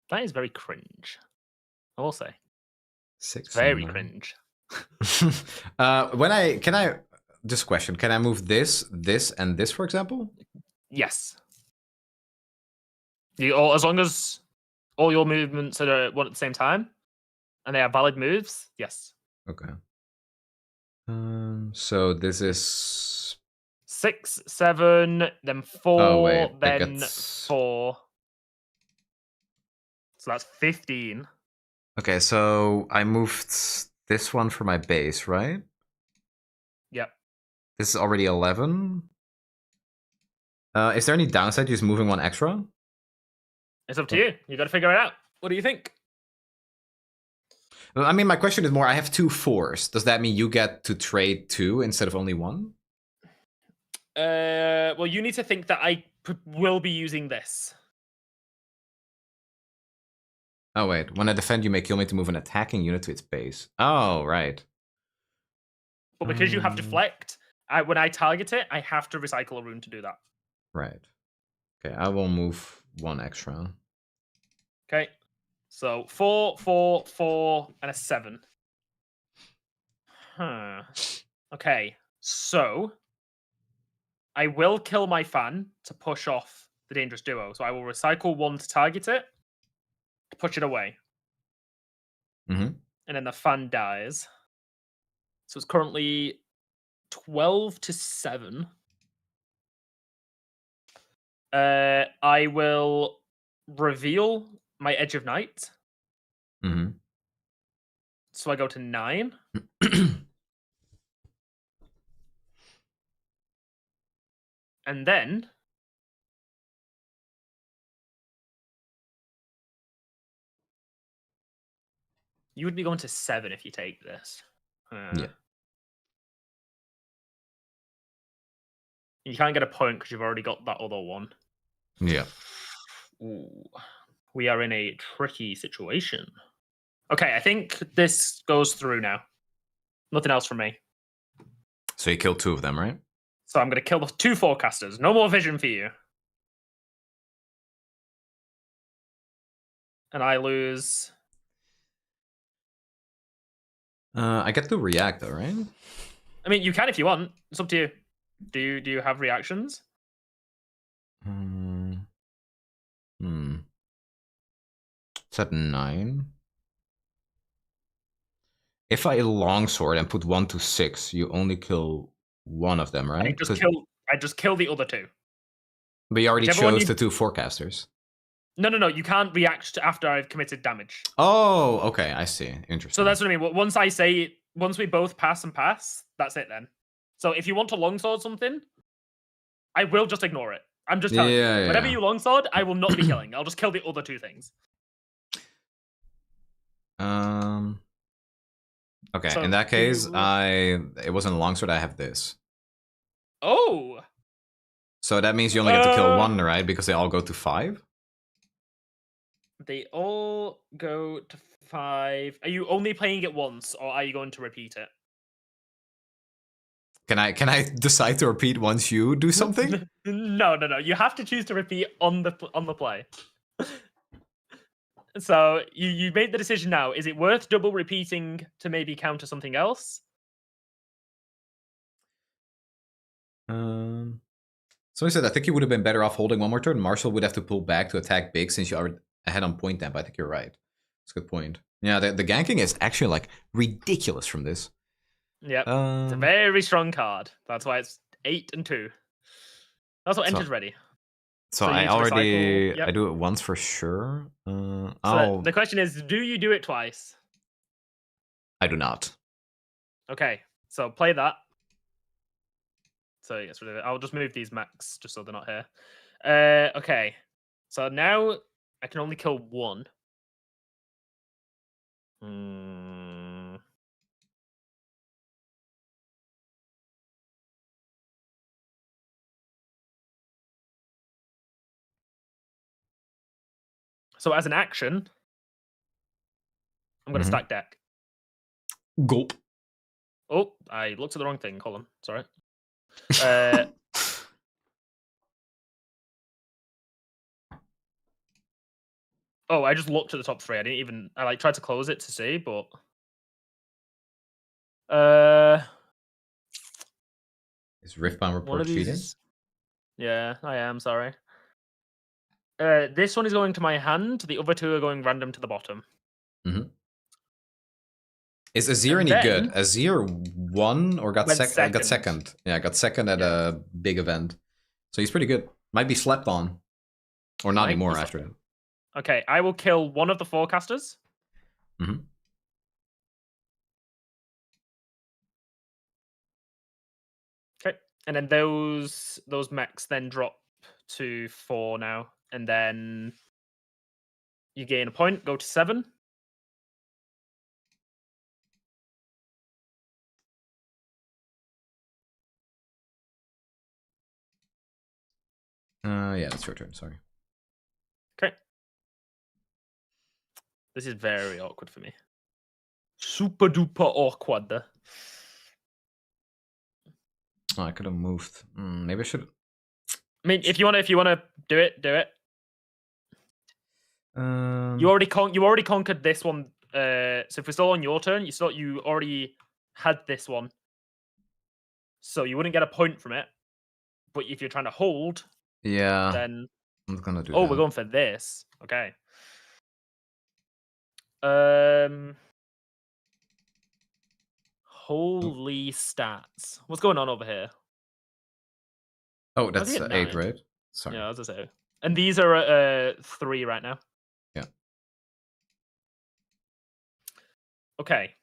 That is very cringe. I will say. 6. It's very cringe. Can I just question? Can I move this, and this, for example? Yes. As long as all your movements are one at the same time, and they are valid moves. Yes. Okay. So this is 6, 7, then 4, Oh, wait. That then gets... 4. So that's 15. Okay, so I moved this one for my base, right? Yep. This is already 11. Is there any downside to just moving one extra? It's up to you. You got to figure it out. What do you think? I mean, my question is more, I have 2 4s. Does that mean you get to trade 2 instead of only 1? Well, you need to think that I will be using this. Oh, wait. When I defend, you may kill me to move an attacking unit to its base. Oh, right. But because you have deflect, when I target it, I have to recycle a rune to do that. Right. Okay, I will move 1 extra. Okay. So 4, 4, 4, and a 7. Huh. Okay. So I will kill my fan to push off the dangerous duo. So I will recycle 1 to target it, to push it away. Mm-hmm. And then the fan dies. So it's currently 12 to 7. I will reveal my Edge of Night. Mm-hmm. So I go to 9. And then you would be going to 7 if you take this. Yeah. You can't get a point because you've already got that other one. Yeah. Ooh, we are in a tricky situation. Okay, I think this goes through now. Nothing else from me. So you killed 2 of them, right? So I'm going to kill the 2 forecasters. No more vision for you. And I lose... I get to react, though, right? I mean, you can if you want. It's up to you. Do you have reactions? It's at 9. If I longsword and put 1 to 6, you only kill 1 of them, right? I just kill the other 2. But you already chose the 2 forecasters. No. You can't react after I've committed damage. Oh, okay. I see. Interesting. So that's what I mean. Once we both pass and pass, that's it then. So if you want to longsword something, I will just ignore it. I'm just telling you. Whatever you longsword, I will not be killing. I'll just kill the other 2 things. Okay, So in that case, it wasn't a longsword, I have this. Oh! So that means you only get to kill 1, right? Because they all go to 5? They all go to 5. Are you only playing it once, or are you going to repeat it? Can I decide to repeat once you do something? No. You have to choose to repeat on the play. So you made the decision now. Is it worth double repeating to maybe counter something else? So I said I think you would have been better off holding 1 more turn. Marshall would have to pull back to attack big since you are ahead on point temp. I think you're right. That's a good point. Yeah, the ganking is actually like ridiculous from this. Yep. It's a very strong card. That's why it's 8 and 2. That's what enters ready. So I already I do it once for sure. So the question is, do you do it twice? I do not. Okay, so play that. So yes, I'll just move these mechs just so they're not here. Okay, so now I can only kill 1. So as an action, I'm going to stack deck. Gulp. Oh, I looked at the wrong thing, Colin. Sorry. Oh, I just looked at the top 3. I tried to close it to see, but Is Riftbound report cheating? Yeah, I am, sorry. This one is going to my hand, the other 2 are going random to the bottom. Is Azir And any then- good? Azir won or got Went second? Got second. second. Yeah, got second at a big event. So he's pretty good. Might be slept on. Or not Might be anymore slept- after that. Okay, I will kill one of the forecasters. Mm-hmm. Okay, and then those mechs then drop to 4 now, and then you gain a point, go to 7. Yeah, that's your turn. Sorry. Okay. This is very awkward for me. Super duper awkward. Oh, I could have moved. Maybe I should. I mean, if you want to do it, do it. You already conquered this one. So if we're still on your turn, you already had this one. So you wouldn't get a point from it. But if you're trying to hold, Yeah. then I'm gonna do oh, that. we're going for this. Okay. Holy stats. What's going on over here? Oh, that's he at 8, 9? right? Sorry. Yeah, as I say. And these are at 3 right now. Yeah. Okay.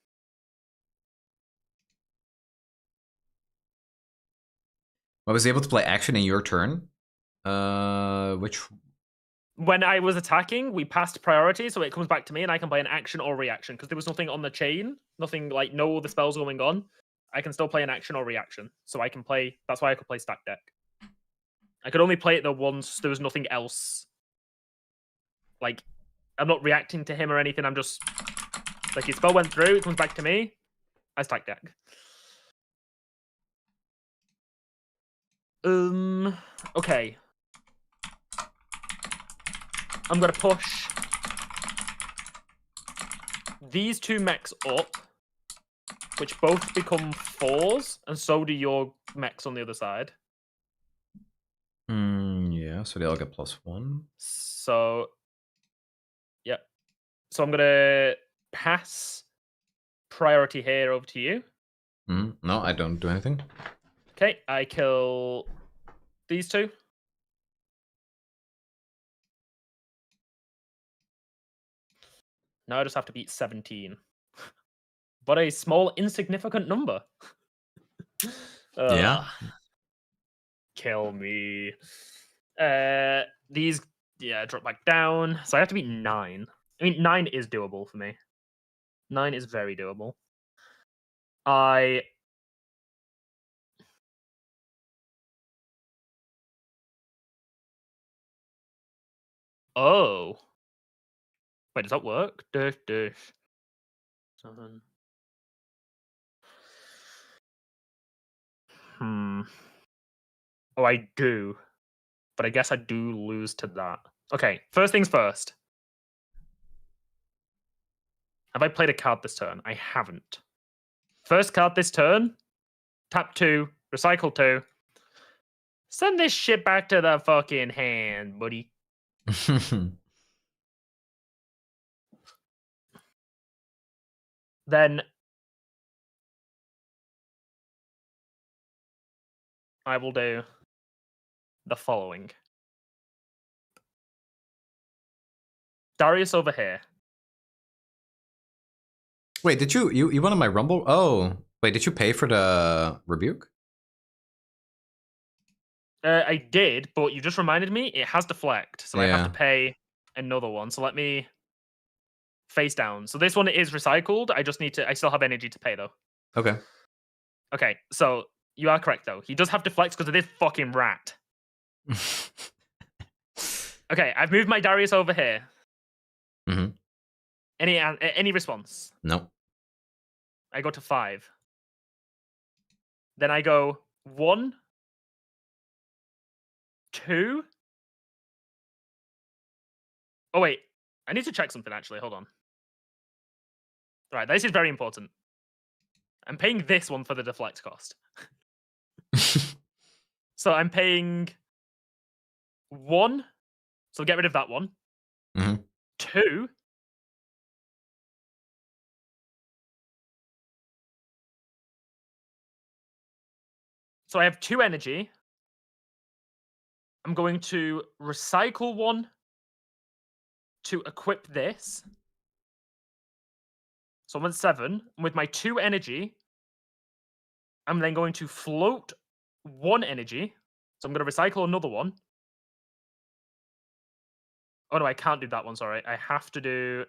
I was able to play action in your turn. Which? When I was attacking, we passed priority, so it comes back to me, and I can play an action or reaction because there was nothing on the chain, nothing like no other spells going on. I can still play an action or reaction, so I can play. That's why I could play stack deck. I could only play it the once there was nothing else. Like, I'm not reacting to him or anything. I'm just like his spell went through, it comes back to me. I stack deck. Okay. I'm gonna push these 2 mechs up, which both become 4s, and so do your mechs on the other side. Yeah, so they all get +1. So, yeah. So I'm gonna pass priority here over to you. No, I don't do anything. Okay, I kill these 2. Now I just have to beat 17. What a small, insignificant number. Yeah. Kill me. These, drop back down. So I have to beat 9. I mean, 9 is doable for me. 9 is very doable. Oh. Wait, does that work? 7. Oh, I do. But I guess I do lose to that. Okay, first things first. Have I played a card this turn? I haven't. First card this turn. Tap 2. Recycle 2. Send this shit back to the fucking hand, buddy. Then I will do the following. Darius over here. Wait, did you wanted my Rumble? Oh, wait, did you pay for the rebuke? I did, but you just reminded me it has deflect, so I have Yeah. to pay another one. So let me face down. So this one is recycled. I still have energy to pay though. Okay. Okay, so you are correct though. He does have deflect because of this fucking rat. Okay, I've moved my Darius over here. Mm-hmm. Any response? No. I go to 5. Then I go 1, 2. Oh wait, I need to check something actually. Hold on. Right, this is very important. I'm paying this one for the deflect cost. So I'm paying 1. So get rid of that one. Mm-hmm. 2. So I have 2 energy. I'm going to recycle 1 to equip this. So I'm at 7. And with my 2 energy, I'm then going to float 1 energy. So I'm going to recycle another 1. Oh no, I can't do that one, sorry. I have to do...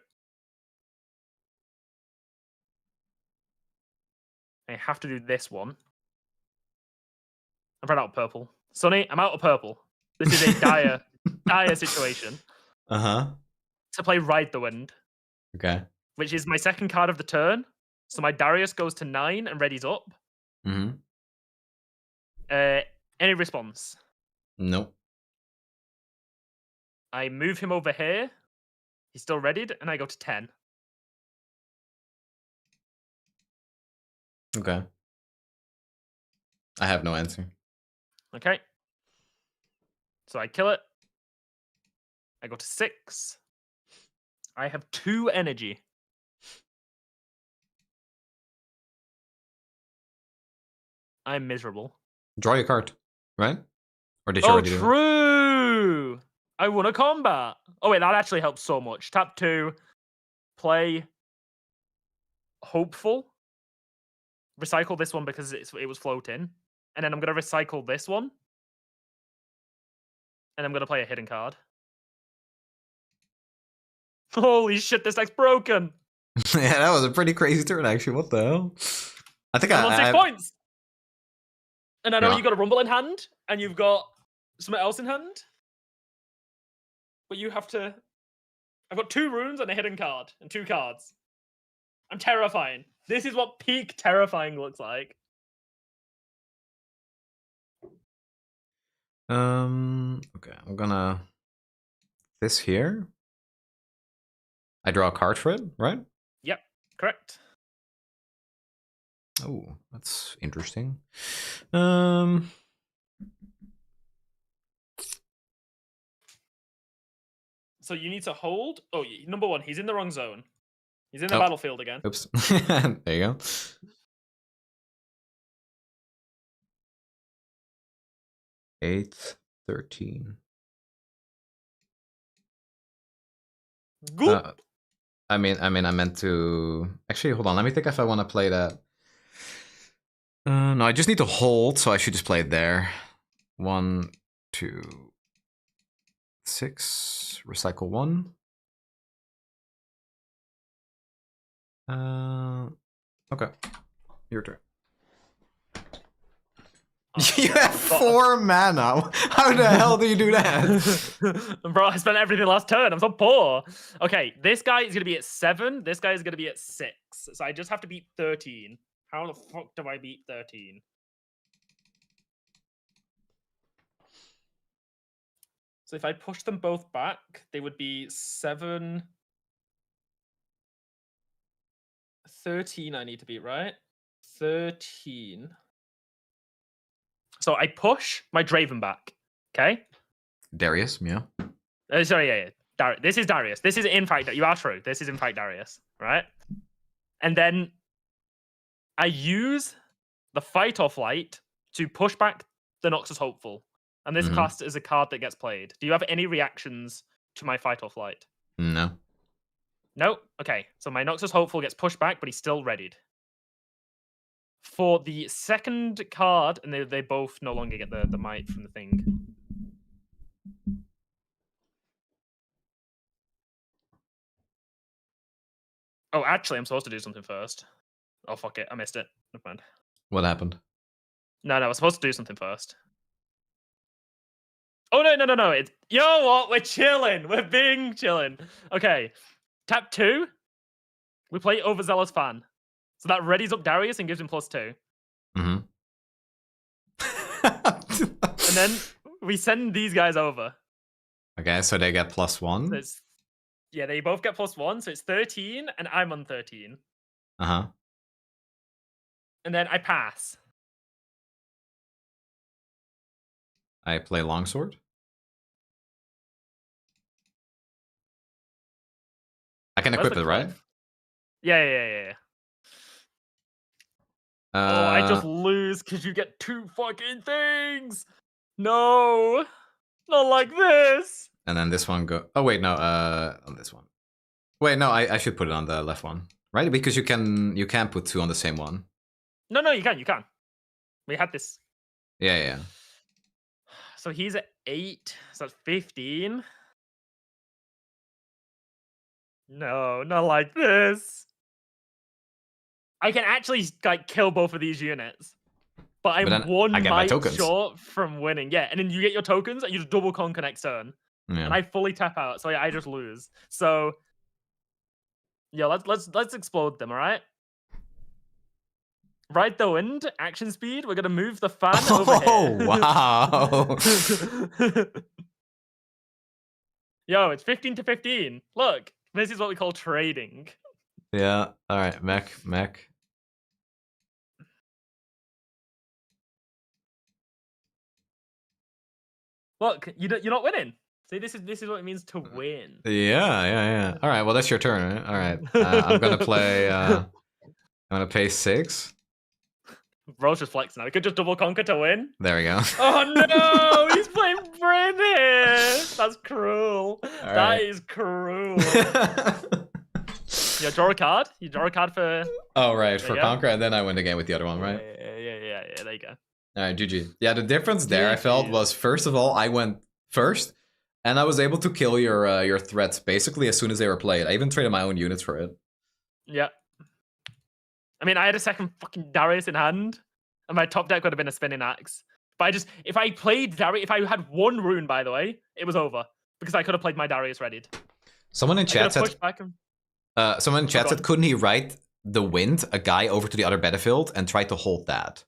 this one. I've run out of purple. Sonny, I'm out of purple. This is a dire, dire situation. Uh-huh. To play Ride the Wind. Okay. Which is my second card of the turn. So my Darius goes to 9 and readies up. Mm-hmm. Any response? Nope. I move him over here. He's still readied, and I go to 10. Okay. I have no answer. Okay. So I kill it. I go to 6. I have 2 energy. I'm miserable. Draw your card, right? Or did you Oh, already do it? true! I won a combat. Oh, wait, that actually helps so much. Tap 2. Play Hopeful. Recycle this one because it was floating. And then I'm going to recycle this one. And I'm going to play a hidden card. Holy shit, this deck's broken! Yeah, that was a pretty crazy turn, actually. What the hell? I think I'm on 6 points! And I know Yeah. you got a Rumble in hand, and you've got something else in hand. But you have to... I've got 2 runes and a hidden card, and 2 cards. I'm terrifying. This is what peak terrifying looks like. Okay, I'm gonna... This here? I draw a card for it, right? Yep, correct. Oh, that's interesting. So you need to hold... Oh, number 1, he's in the wrong zone. He's in the battlefield again. Oops. There you go. Eight, 13. Goop! I meant to... Actually, hold on. Let me think if I want to play that. No, I just need to hold, so I should just play it there. 1, 2, 6. Recycle 1. Okay. Your turn. You have 4 mana. How the hell do you do that? Bro, I spent everything last turn. I'm so poor. Okay, this guy is going to be at 7. This guy is going to be at 6. So I just have to beat 13. How the fuck do I beat 13? So if I push them both back, they would be 7... 13 I need to beat, right? 13. So I push my Draven back, okay? Darius, yeah. Sorry, yeah. This is Darius. This is in fact, you are true. This is in fact Darius, right? And then I use the Fight or Flight to push back the Noxus Hopeful. And this class is a card that gets played. Do you have any reactions to my Fight or Flight? No. No? Okay. So my Noxus Hopeful gets pushed back, but he's still readied. For the second card, and they both no longer get the might from the thing. Oh, actually, I'm supposed to do something first. Oh, fuck it. I missed it. Never mind. What happened? No, I was supposed to do something first. Oh, no. It's... You know what? We're chilling. We're being chilling. Okay. Tap 2. We play Overzealous Fan. So that readies up Darius and gives him +2. Mm-hmm. And then we send these guys over. Okay, so they get +1. So yeah, they both get +1, so it's 13, and I'm on 13. Uh-huh. And then I pass. I play Longsword. I can equip it, right? Yeah. I just lose because you get 2 fucking things. No, not like this. And then this one go. Oh wait, no. On this one. Wait, no. I should put it on the left one, right? Because you can put 2 on the same one. No, you can. We had this. Yeah. So he's at 8. So that's 15. No, not like this. I can actually like kill both of these units. But I'm one might short from winning. Yeah, and then you get your tokens and you just double conquer next turn. Yeah. And I fully tap out, so yeah, I just lose. So yeah, let's explode them, alright? Ride the wind, action speed. We're gonna move the fan over here. Oh wow! Yo, it's 15 to 15. Look, this is what we call trading. Yeah. All right, mech. Look, you're not winning. See, this is what it means to win. Yeah. All right, well that's your turn. Right? All right, I'm gonna play. I'm gonna pay 6. Bro's just flexing now. We could just double conquer to win. There we go. Oh no, he's playing Bryn here. That's cruel. That is cruel. Yeah, draw a card. You draw a card for. Oh right, for conquer, and then I win the game with the other one, right? Yeah. There you go. All right, GG. Yeah, the difference there I felt was first of all I went first, and I was able to kill your threats basically as soon as they were played. I even traded my own units for it. Yeah. I mean, I had a second fucking Darius in hand, and my top deck would have been a spinning axe. But if I played Darius, if I had 1 rune, by the way, it was over because I could have played my Darius readied. Someone in chat said. Someone in chat said, couldn't he ride the wind, a guy over to the other battlefield, and try to hold that?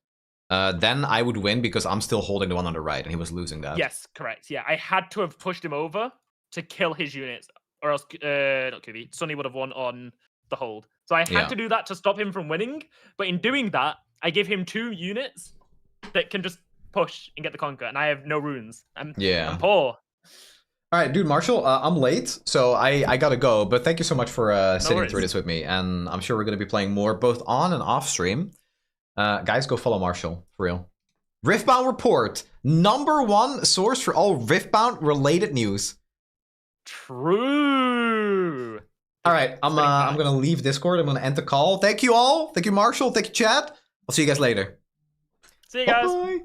Then I would win because I'm still holding the one on the right, and he was losing that. Yes, correct. Yeah, I had to have pushed him over to kill his units, or else not QV. Snnuy would have won on the hold. So I had to do that to stop him from winning. But in doing that, I give him 2 units that can just push and get the conquer, and I have no runes. I'm poor. All right, dude, Marshall, I'm late, so I gotta go. But thank you so much for sitting through this with me, and I'm sure we're gonna be playing more both on and off stream. Guys, go follow Marshall for real. Riftbound report, #1 source for all Riftbound related news. True. All right, I'm gonna leave Discord. I'm gonna end the call. Thank you all. Thank you, Marshall. Thank you, chat. I'll see you guys later. See you guys. Bye.